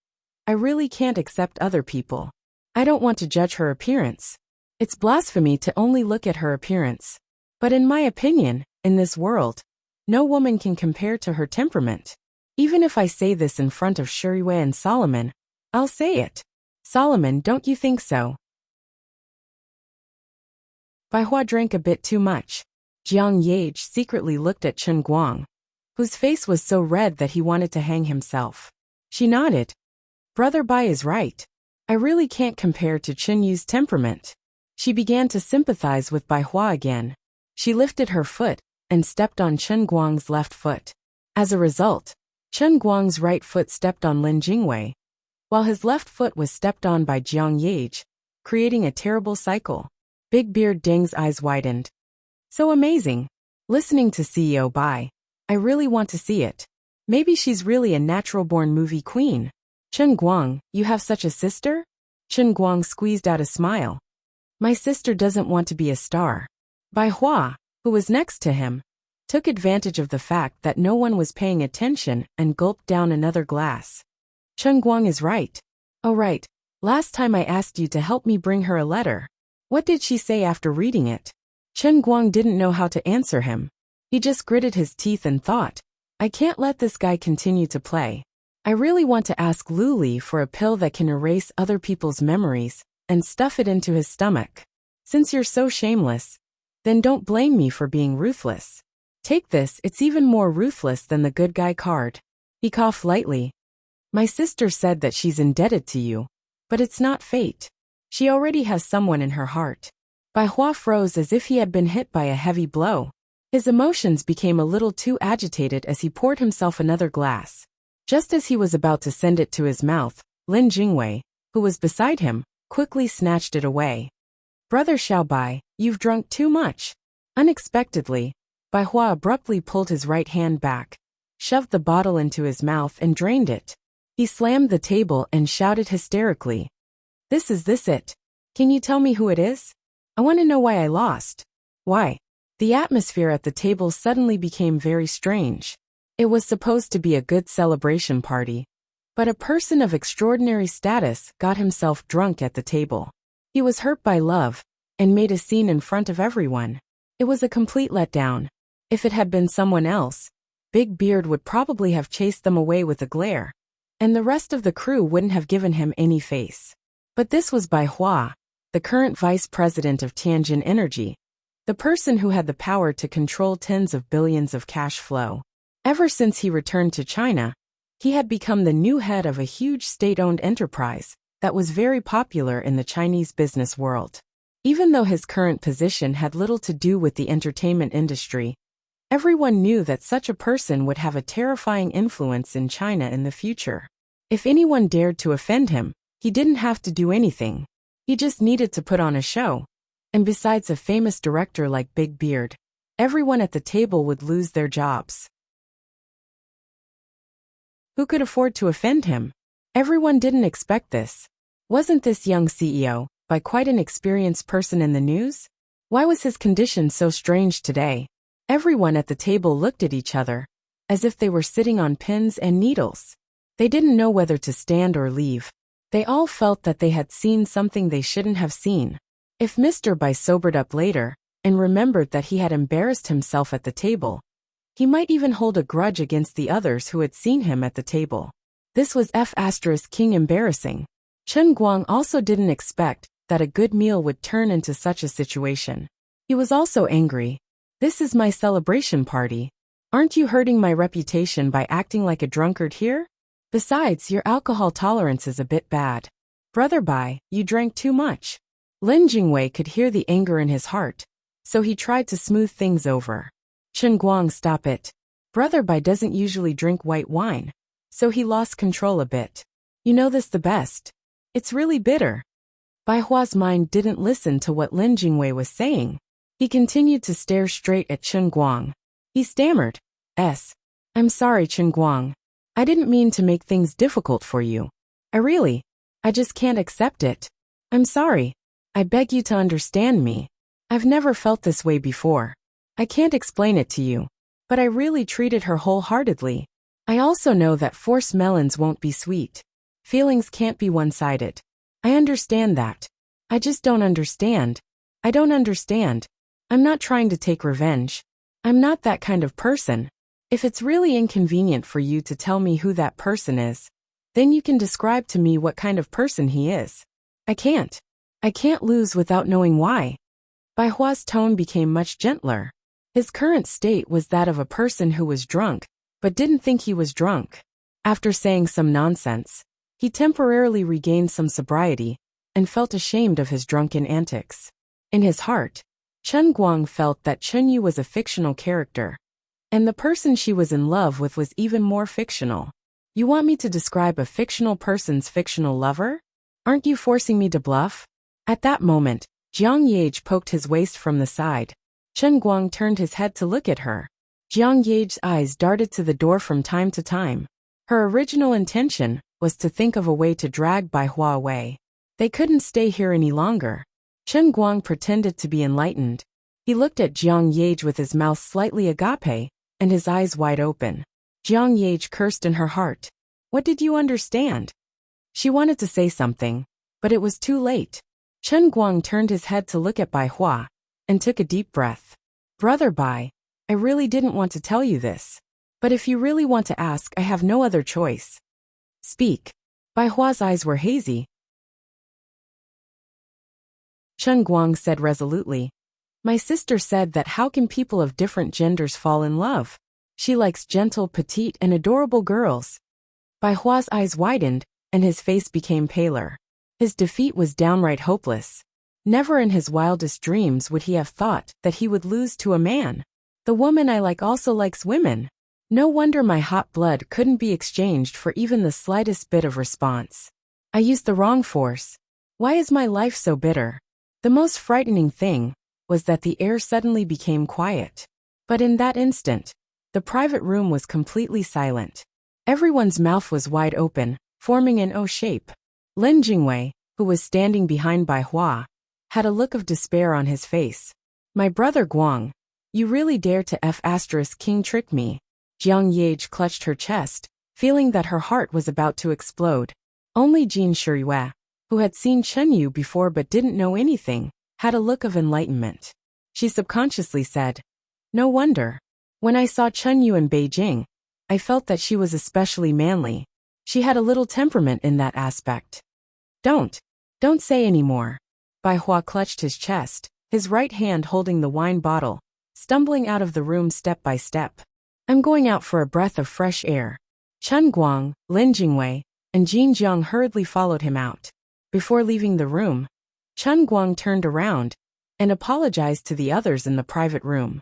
I really can't accept other people. I don't want to judge her appearance. It's blasphemy to only look at her appearance. But in my opinion, in this world, no woman can compare to her temperament. Even if I say this in front of Shiyue and Solomon, I'll say it. Solomon, don't you think so? Bai Hua drank a bit too much. Jiang Yage secretly looked at Chen Guang, whose face was so red that he wanted to hang himself. She nodded. Brother Bai is right. I really can't compare to Chen Yu's temperament. She began to sympathize with Bai Hua again. She lifted her foot and stepped on Chen Guang's left foot. As a result, Chen Guang's right foot stepped on Lin Jingwei, while his left foot was stepped on by Jiang Yage, creating a terrible cycle. Big Beard Deng's eyes widened. So amazing. Listening to CEO Bai, I really want to see it. Maybe she's really a natural-born movie queen. Chen Guang, you have such a sister? Chen Guang squeezed out a smile. My sister doesn't want to be a star. Bai Hua, who was next to him, took advantage of the fact that no one was paying attention and gulped down another glass. Chen Guang is right. Oh right, last time I asked you to help me bring her a letter. What did she say after reading it? Chen Guang didn't know how to answer him. He just gritted his teeth and thought, I can't let this guy continue to play. I really want to ask Lu Li for a pill that can erase other people's memories and stuff it into his stomach. Since you're so shameless, then don't blame me for being ruthless. Take this, it's even more ruthless than the good guy card. He coughed lightly. My sister said that she's indebted to you, but it's not fate. She already has someone in her heart. Bai Hua froze as if he had been hit by a heavy blow. His emotions became a little too agitated as he poured himself another glass. Just as he was about to send it to his mouth, Lin Jingwei, who was beside him, quickly snatched it away. Brother Xiaobai, you've drunk too much. Unexpectedly, Bai Hua abruptly pulled his right hand back, shoved the bottle into his mouth and drained it. He slammed the table and shouted hysterically. This it? Can you tell me who it is? I want to know why I lost. Why? The atmosphere at the table suddenly became very strange. It was supposed to be a good celebration party, but a person of extraordinary status got himself drunk at the table. He was hurt by love and made a scene in front of everyone. It was a complete letdown. If it had been someone else, Big Beard would probably have chased them away with a glare, and the rest of the crew wouldn't have given him any face. But this was Bai Hua, the current vice president of Tianjin Energy, the person who had the power to control tens of billions of cash flow. Ever since he returned to China, he had become the new head of a huge state-owned enterprise that was very popular in the Chinese business world. Even though his current position had little to do with the entertainment industry, everyone knew that such a person would have a terrifying influence in China in the future. If anyone dared to offend him, he didn't have to do anything. He just needed to put on a show. And besides a famous director like Big Beard, everyone at the table would lose their jobs. Who could afford to offend him? Everyone didn't expect this. Wasn't this young CEO, by quite an experienced person in the news? Why was his condition so strange today? Everyone at the table looked at each other, as if they were sitting on pins and needles. They didn't know whether to stand or leave. They all felt that they had seen something they shouldn't have seen. If Mr. Bai sobered up later and remembered that he had embarrassed himself at the table, he might even hold a grudge against the others who had seen him at the table. This was King embarrassing. Chen Guang also didn't expect that a good meal would turn into such a situation. He was also angry. This is my celebration party. Aren't you hurting my reputation by acting like a drunkard here? Besides, your alcohol tolerance is a bit bad. Brother Bai, you drank too much. Lin Jingwei could hear the anger in his heart, so he tried to smooth things over. Chen Guang, stop it. Brother Bai doesn't usually drink white wine, so he lost control a bit. You know this the best. It's really bitter. Bai Hua's mind didn't listen to what Lin Jingwei was saying. He continued to stare straight at Chen Guang. He stammered, I'm sorry, Chen Guang. I didn't mean to make things difficult for you. I just can't accept it. I'm sorry. I beg you to understand me. I've never felt this way before. I can't explain it to you, but I really treated her wholeheartedly. I also know that forced melons won't be sweet. Feelings can't be one-sided. I understand that. I just don't understand. I don't understand. I'm not trying to take revenge. I'm not that kind of person. If it's really inconvenient for you to tell me who that person is, Then you can describe to me what kind of person he is. I can't. I can't lose without knowing why. Bai Hua's tone became much gentler. His current state was that of a person who was drunk, but didn't think he was drunk. After saying some nonsense, he temporarily regained some sobriety and felt ashamed of his drunken antics. In his heart, Chen Guang felt that Chen Yu was a fictional character, and the person she was in love with was even more fictional. You want me to describe a fictional person's fictional lover? Aren't you forcing me to bluff? At that moment, Jiang Yage poked his waist from the side. Chen Guang turned his head to look at her. Jiang Yage's eyes darted to the door from time to time. Her original intention was to think of a way to drag Bai Hua away. They couldn't stay here any longer. Chen Guang pretended to be enlightened. He looked at Jiang Yage with his mouth slightly agape and his eyes wide open. Jiang Yage cursed in her heart. What did you understand? She wanted to say something, but it was too late. Chen Guang turned his head to look at Bai Hua and took a deep breath. Brother Bai, I really didn't want to tell you this. But if you really want to ask, I have no other choice. Speak. Bai Hua's eyes were hazy. Chen Guang said resolutely. My sister said that how can people of different genders fall in love? She likes gentle, petite, and adorable girls. Bai Hua's eyes widened, and his face became paler. His defeat was downright hopeless. Never in his wildest dreams would he have thought that he would lose to a man. The woman I like also likes women. No wonder my hot blood couldn't be exchanged for even the slightest bit of response. I used the wrong force. Why is my life so bitter? The most frightening thing was that the air suddenly became quiet. But in that instant, the private room was completely silent. Everyone's mouth was wide open, forming an O shape. Lin Jingwei, who was standing behind Bai Hua, had a look of despair on his face. My brother Guang, you really dare to King trick me. Jiang Yage clutched her chest, feeling that her heart was about to explode. Only Jin Shiyue, who had seen Chen Yu before but didn't know anything, had a look of enlightenment. She subconsciously said, no wonder. When I saw Chen Yu in Beijing, I felt that she was especially manly. She had a little temperament in that aspect. Don't say any more. Bai Hua clutched his chest, his right hand holding the wine bottle, stumbling out of the room step by step. I'm going out for a breath of fresh air. Chen Guang, Lin Jingwei, and Jin Jiang hurriedly followed him out. Before leaving the room, Chen Guang turned around and apologized to the others in the private room.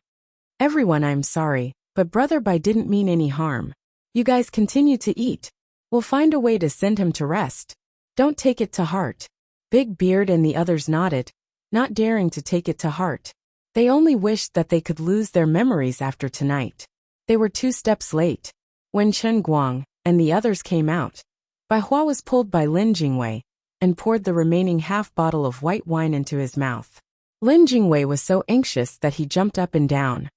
Everyone, I'm sorry, but Brother Bai didn't mean any harm. You guys continue to eat. We'll find a way to send him to rest. Don't take it to heart. Big Beard and the others nodded, not daring to take it to heart. They only wished that they could lose their memories after tonight. They were 2 steps late. When Chen Guang and the others came out, Bai Hua was pulled by Lin Jingwei and poured the remaining half bottle of white wine into his mouth. Lin Jingwei was so anxious that he jumped up and down.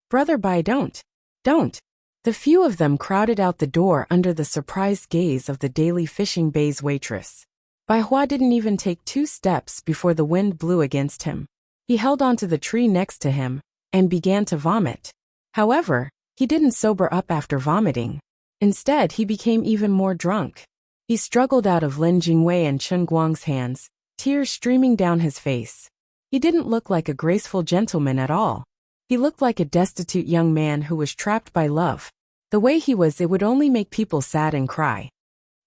Brother Bai, don't. The few of them crowded out the door under the surprised gaze of the daily fishing bay's waitress. Bai Hua didn't even take 2 steps before the wind blew against him. He held onto the tree next to him and began to vomit. However, he didn't sober up after vomiting. Instead, he became even more drunk. He struggled out of Lin Jingwei and Chen Guang's hands, tears streaming down his face. He didn't look like a graceful gentleman at all. He looked like a destitute young man who was trapped by love. The way he was, it would only make people sad and cry.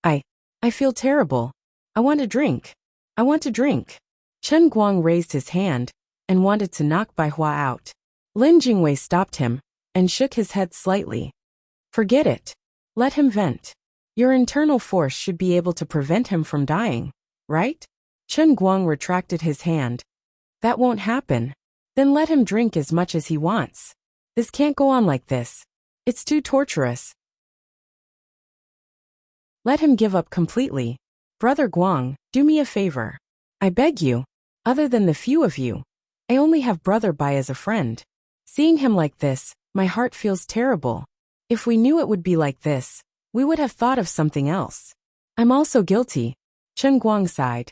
I feel terrible. I want to drink. Chen Guang raised his hand and wanted to knock Bai Hua out. Lin Jingwei stopped him and shook his head slightly. Forget it. Let him vent. Your internal force should be able to prevent him from dying, right? Chen Guang retracted his hand. That won't happen. Then let him drink as much as he wants. This can't go on like this. It's too torturous. Let him give up completely. Brother Guang, do me a favor. I beg you. Other than the few of you, I only have Brother Bai as a friend. Seeing him like this, my heart feels terrible. If we knew it would be like this, we would have thought of something else. I'm also guilty. Chen Guang sighed.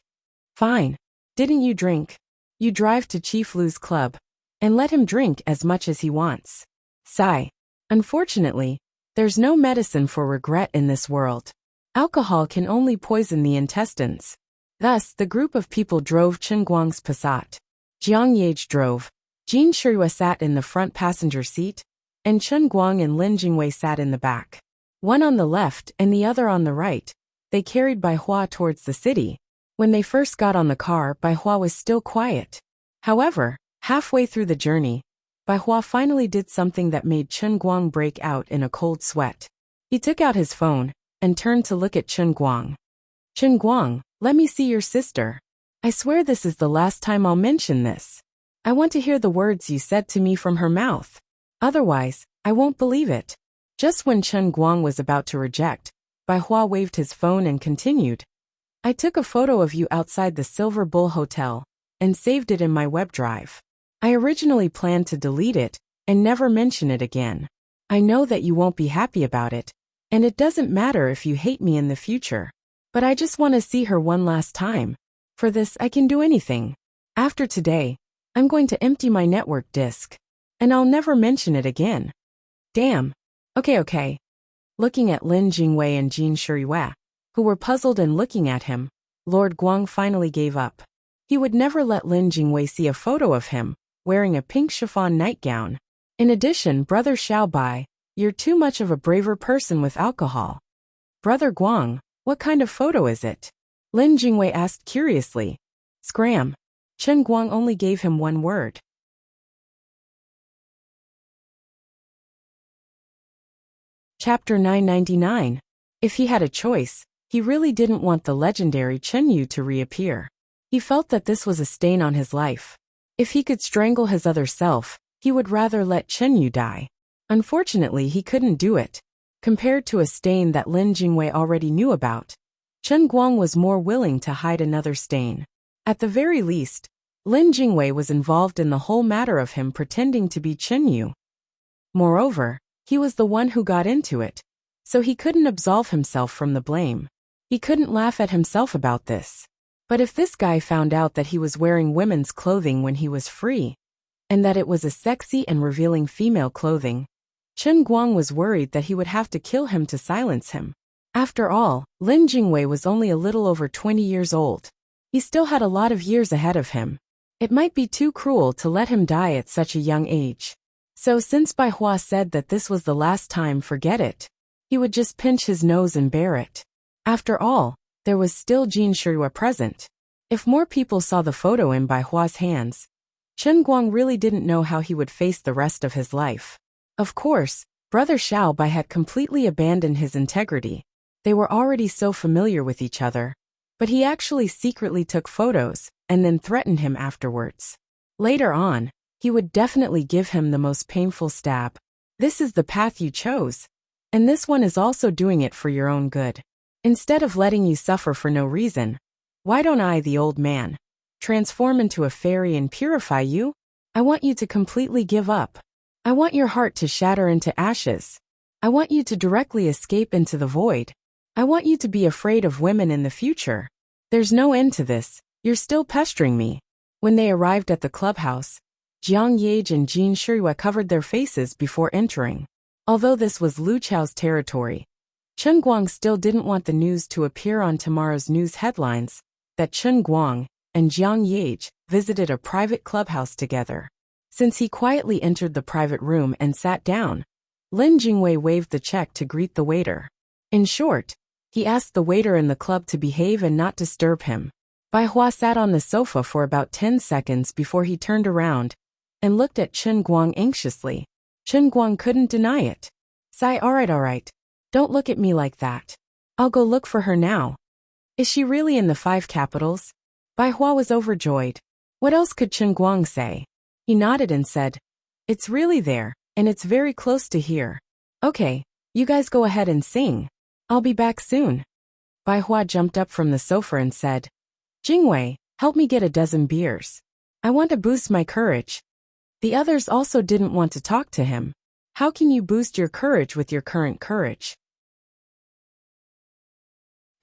Fine. Didn't you drink? You drive to Chief Lu's club and let him drink as much as he wants. Sigh. Unfortunately, there's no medicine for regret in this world. Alcohol can only poison the intestines. Thus, the group of people drove Chen Guang's Passat. Jiang Yage drove. Jin Shuiwa sat in the front passenger seat, and Chen Guang and Lin Jingwei sat in the back. One on the left and the other on the right. They carried Bai Hua towards the city. When they first got on the car, Bai Hua was still quiet. However, halfway through the journey, Bai Hua finally did something that made Chen Guang break out in a cold sweat. He took out his phone and turned to look at Chen Guang. Chen Guang, let me see your sister. I swear this is the last time I'll mention this. I want to hear the words you said to me from her mouth. Otherwise, I won't believe it. Just when Chen Guang was about to reject, Bai Hua waved his phone and continued. I took a photo of you outside the Silver Bull Hotel and saved it in my web drive. I originally planned to delete it and never mention it again. I know that you won't be happy about it, and it doesn't matter if you hate me in the future. But I just want to see her one last time. For this, I can do anything. After today, I'm going to empty my network disk, and I'll never mention it again. Damn. Okay. Looking at Lin Jingwei and Jin Shuiwa, who were puzzled and looking at him, Lord Guang finally gave up. He would never let Lin Jingwei see a photo of him wearing a pink chiffon nightgown. In addition, Brother Xiaobai, you're too much of a braver person with alcohol. Brother Guang, what kind of photo is it? Lin Jingwei asked curiously. Scram. Chen Guang only gave him one word. Chapter 999. If he had a choice, he really didn't want the legendary Chen Yu to reappear. He felt that this was a stain on his life. If he could strangle his other self, he would rather let Chen Yu die. Unfortunately, he couldn't do it. Compared to a stain that Lin Jingwei already knew about, Chen Guang was more willing to hide another stain. At the very least, Lin Jingwei was involved in the whole matter of him pretending to be Chen Yu. Moreover, he was the one who got into it, so he couldn't absolve himself from the blame. He couldn't laugh at himself about this. But if this guy found out that he was wearing women's clothing when he was free, and that it was a sexy and revealing female clothing, Chen Guang was worried that he would have to kill him to silence him. After all, Lin Jingwei was only a little over 20 years old. He still had a lot of years ahead of him. It might be too cruel to let him die at such a young age. So since Bai Hua said that this was the last time, forget it. He would just pinch his nose and bear it. After all, there was still Jin Shuiwa present. If more people saw the photo in Bai Hua's hands, Chen Guang really didn't know how he would face the rest of his life. Of course, Brother Xiaobai had completely abandoned his integrity. They were already so familiar with each other. But he actually secretly took photos and then threatened him afterwards. Later on, he would definitely give him the most painful stab. This is the path you chose. And this one is also doing it for your own good. Instead of letting you suffer for no reason, why don't I, the old man, transform into a fairy and purify you? I want you to completely give up. I want your heart to shatter into ashes. I want you to directly escape into the void. I want you to be afraid of women in the future. There's no end to this. You're still pestering me. When they arrived at the clubhouse, Jiang Yage and Jin Shuiwa covered their faces before entering. Although this was Lu Chao's territory, Chen Guang still didn't want the news to appear on tomorrow's news headlines that Chen Guang and Jiang Yage visited a private clubhouse together. Since he quietly entered the private room and sat down, Lin Jingwei waved the check to greet the waiter. In short, he asked the waiter in the club to behave and not disturb him. Bai Hua sat on the sofa for about 10 seconds before he turned around and looked at Chen Guang anxiously. Chen Guang couldn't deny it. Sigh, alright. Don't look at me like that. I'll go look for her now. Is she really in the 5 capitals? Bai Hua was overjoyed. What else could Chen Guang say? He nodded and said, It's really there, and it's very close to here. Okay, you guys go ahead and sing. I'll be back soon. Bai Hua jumped up from the sofa and said, Jingwei, help me get a dozen beers. I want to boost my courage. The others also didn't want to talk to him. How can you boost your courage with your current courage?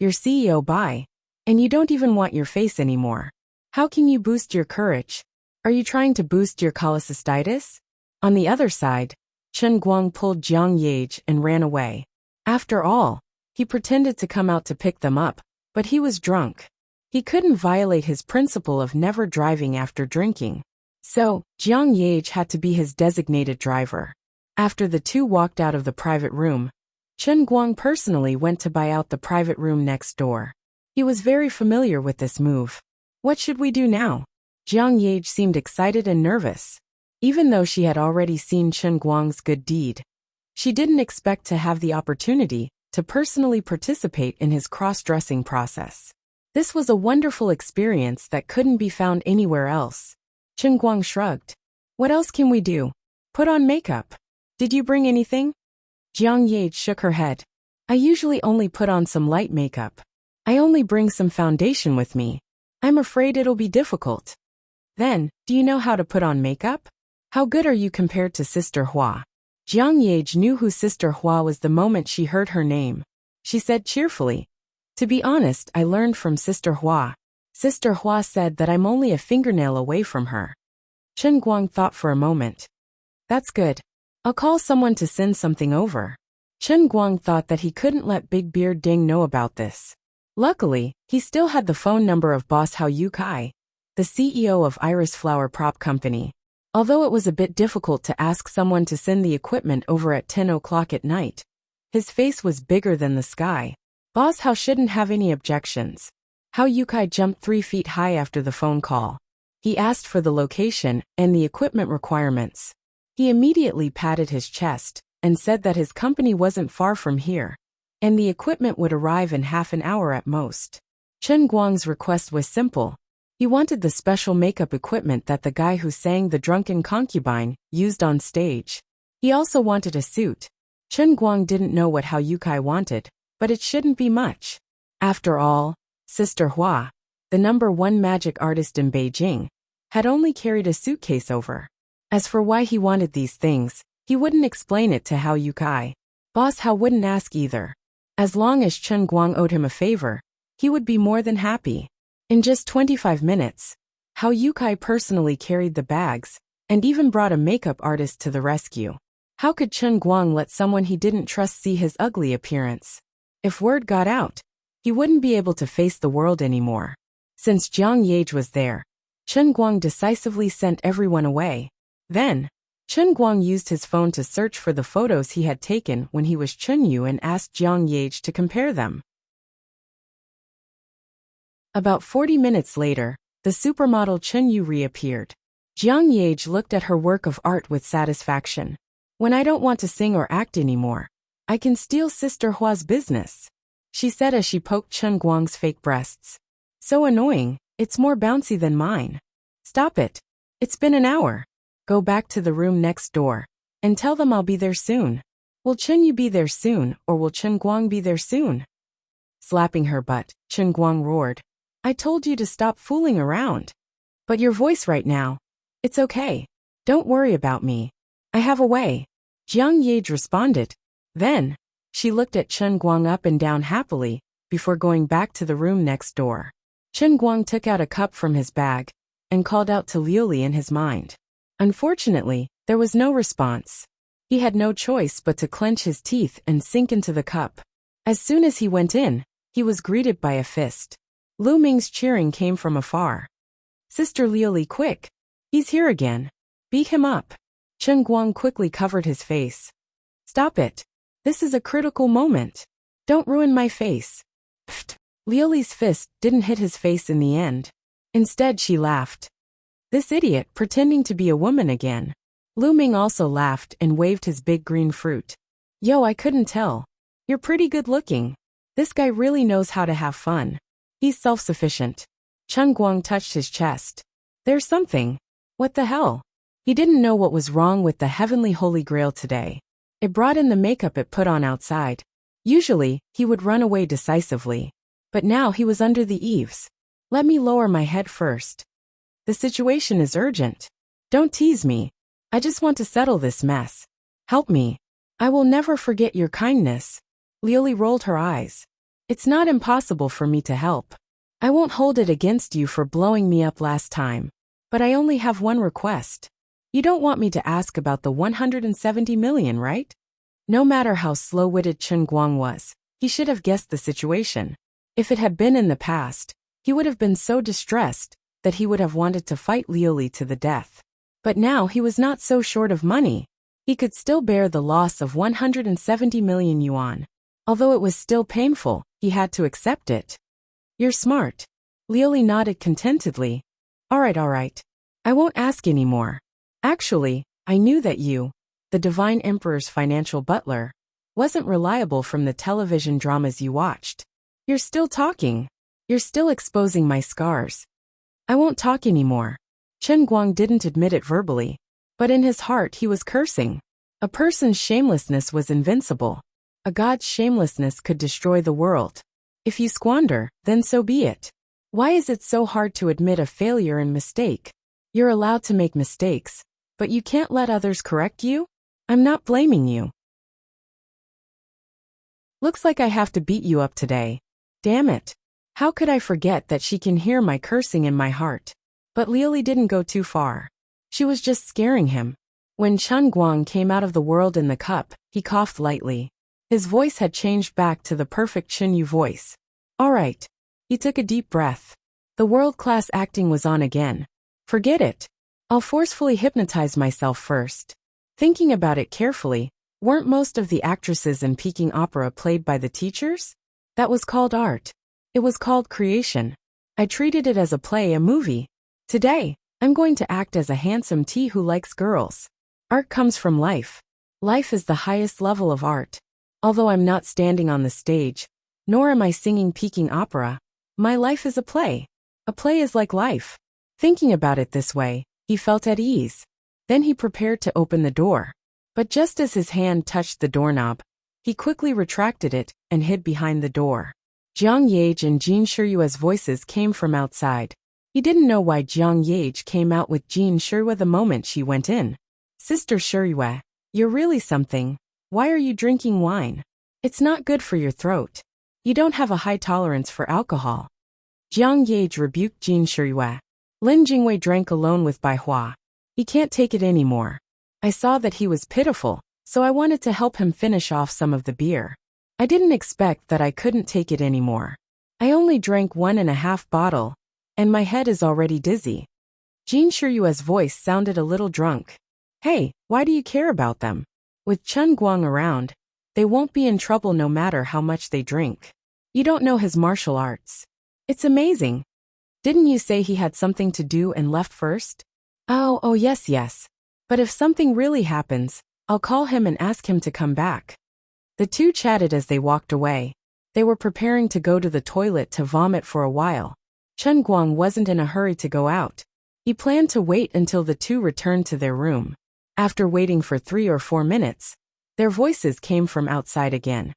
You're CEO Bai, and you don't even want your face anymore. How can you boost your courage? Are you trying to boost your cholecystitis? On the other side, Chen Guang pulled Jiang Yage and ran away. After all, He pretended to come out to pick them up, but he was drunk. He couldn't violate his principle of never driving after drinking. So, Jiang Yage had to be his designated driver. After the two walked out of the private room, Chen Guang personally went to buy out the private room next door. He was very familiar with this move. What should we do now? Jiang Yage seemed excited and nervous. Even though she had already seen Chen Guang's good deed, she didn't expect to have the opportunity to personally participate in his cross-dressing process. This was a wonderful experience that couldn't be found anywhere else. Chen Guang shrugged. What else can we do? Put on makeup. Did you bring anything? Jiang Yage shook her head. I usually only put on some light makeup. I only bring some foundation with me. I'm afraid it'll be difficult. Then, do you know how to put on makeup? How good are you compared to Sister Hua? Jiang Yage knew who Sister Hua was the moment she heard her name. She said cheerfully, to be honest, I learned from Sister Hua. Sister Hua said that I'm only a fingernail away from her. Chen Guang thought for a moment. That's good. I'll call someone to send something over. Chen Guang thought that he couldn't let Big Beard Ding know about this. Luckily, he still had the phone number of boss Hao Yukai, the CEO of Iris Flower Prop Company. Although it was a bit difficult to ask someone to send the equipment over at 10 o'clock at night, his face was bigger than the sky. Boss Hao shouldn't have any objections. Hao Yukai jumped 3 feet high after the phone call. He asked for the location and the equipment requirements. He immediately patted his chest and said that his company wasn't far from here, and the equipment would arrive in half an hour at most. Chen Guang's request was simple. He wanted the special makeup equipment that the guy who sang The Drunken Concubine used on stage. He also wanted a suit. Chen Guang didn't know what Hao Yukai wanted, but it shouldn't be much. After all, Sister Hua, the #1 magic artist in Beijing, had only carried a suitcase over. As for why he wanted these things, he wouldn't explain it to Hao Yukai. Boss Hao wouldn't ask either. As long as Chen Guang owed him a favor, he would be more than happy. In just 25 minutes, Hao Yukai personally carried the bags, and even brought a makeup artist to the rescue. How could Chen Guang let someone he didn't trust see his ugly appearance? If word got out, he wouldn't be able to face the world anymore. Since Jiang Yage was there, Chen Guang decisively sent everyone away. Then, Chen Guang used his phone to search for the photos he had taken when he was Chen Yu and asked Jiang Yage to compare them. About 40 minutes later, the supermodel Chen Yu reappeared. Jiang Yage looked at her work of art with satisfaction. When I don't want to sing or act anymore, I can steal Sister Hua's business, she said as she poked Chen Guang's fake breasts. So annoying, it's more bouncy than mine. Stop it. It's been an hour. Go back to the room next door, and tell them I'll be there soon. Will Chen Yu be there soon, or will Chen Guang be there soon? Slapping her butt, Chen Guang roared. I told you to stop fooling around. But your voice right now. It's okay. Don't worry about me. I have a way. Jiang Yage responded. Then, she looked at Chen Guang up and down happily, before going back to the room next door. Chen Guang took out a cup from his bag, and called out to Liu Li in his mind. Unfortunately, there was no response. He had no choice but to clench his teeth and sink into the cup. As soon as he went in, he was greeted by a fist. Lu Ming's cheering came from afar. Sister Liu Li, quick! He's here again. Beat him up. Chen Guang quickly covered his face. Stop it. This is a critical moment. Don't ruin my face. Pfft. Liu Li's fist didn't hit his face in the end. Instead, she laughed. This idiot pretending to be a woman again. Lu Ming also laughed and waved his big green fruit. Yo, I couldn't tell. You're pretty good looking. This guy really knows how to have fun. He's self-sufficient. Chen Guang touched his chest. There's something. What the hell? He didn't know what was wrong with the heavenly holy grail today. It brought in the makeup it put on outside. Usually, he would run away decisively. But now he was under the eaves. Let me lower my head first. The situation is urgent. Don't tease me. I just want to settle this mess. Help me. I will never forget your kindness. Liu Li rolled her eyes. It's not impossible for me to help. I won't hold it against you for blowing me up last time. But I only have one request. You don't want me to ask about the 170 million, right? No matter how slow-witted Chen Guang was, He should have guessed the situation. If it had been in the past, he would have been so distressed that he would have wanted to fight Liuli to the death. But now he was not so short of money. He could still bear the loss of 170 million yuan. Although it was still painful, he had to accept it. You're smart. Liuli nodded contentedly. All right. I won't ask anymore. Actually, I knew that you, the Divine Emperor's financial butler, wasn't reliable from the television dramas you watched. You're still talking. You're still exposing my scars. I won't talk anymore. Chen Guang didn't admit it verbally, but in his heart he was cursing. A person's shamelessness was invincible. A god's shamelessness could destroy the world. If you squander, then so be it. Why is it so hard to admit a failure and mistake? You're allowed to make mistakes, but you can't let others correct you? I'm not blaming you. Looks like I have to beat you up today. Damn it. How could I forget that she can hear my cursing in my heart? But Liuli didn't go too far. She was just scaring him. When Chen Guang came out of the world in the cup, he coughed lightly. His voice had changed back to the perfect Chen Yu voice. All right. He took a deep breath. The world-class acting was on again. Forget it. I'll forcefully hypnotize myself first. Thinking about it carefully, weren't most of the actresses in Peking opera played by the teachers? That was called art. It was called creation. I treated it as a play, a movie. Today, I'm going to act as a handsome tea who likes girls. Art comes from life. Life is the highest level of art. Although I'm not standing on the stage, nor am I singing Peking opera, my life is a play. A play is like life. Thinking about it this way, he felt at ease. Then he prepared to open the door. But just as his hand touched the doorknob, he quickly retracted it and hid behind the door. Jiang Yage and Jin Shiyue's voices came from outside. He didn't know why Jiang Yage came out with Jin Shiyue the moment she went in. Sister Shiyue, you're really something. Why are you drinking wine? It's not good for your throat. You don't have a high tolerance for alcohol. Jiang Yage rebuked Jin Shiyue. Lin Jingwei drank alone with Bai Hua. He can't take it anymore. I saw that he was pitiful, so I wanted to help him finish off some of the beer. I didn't expect that I couldn't take it anymore. I only drank 1.5 bottles, and my head is already dizzy. Jin Shiyue's voice sounded a little drunk. Hey, why do you care about them? With Chen Guang around, they won't be in trouble no matter how much they drink. You don't know his martial arts. It's amazing. Didn't you say he had something to do and left first? Oh yes. But if something really happens, I'll call him and ask him to come back. The two chatted as they walked away. They were preparing to go to the toilet to vomit for a while. Chen Guang wasn't in a hurry to go out. He planned to wait until the two returned to their room. After waiting for 3 or 4 minutes, their voices came from outside again.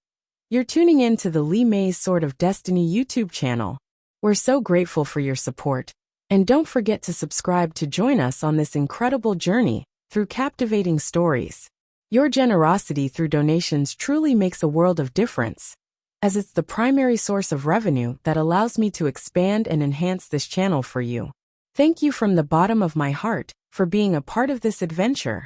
You're tuning in to the Li Mei's Sword of Destiny YouTube channel. We're so grateful for your support. And don't forget to subscribe to join us on this incredible journey through captivating stories. Your generosity through donations truly makes a world of difference, as it's the primary source of revenue that allows me to expand and enhance this channel for you. Thank you from the bottom of my heart for being a part of this adventure.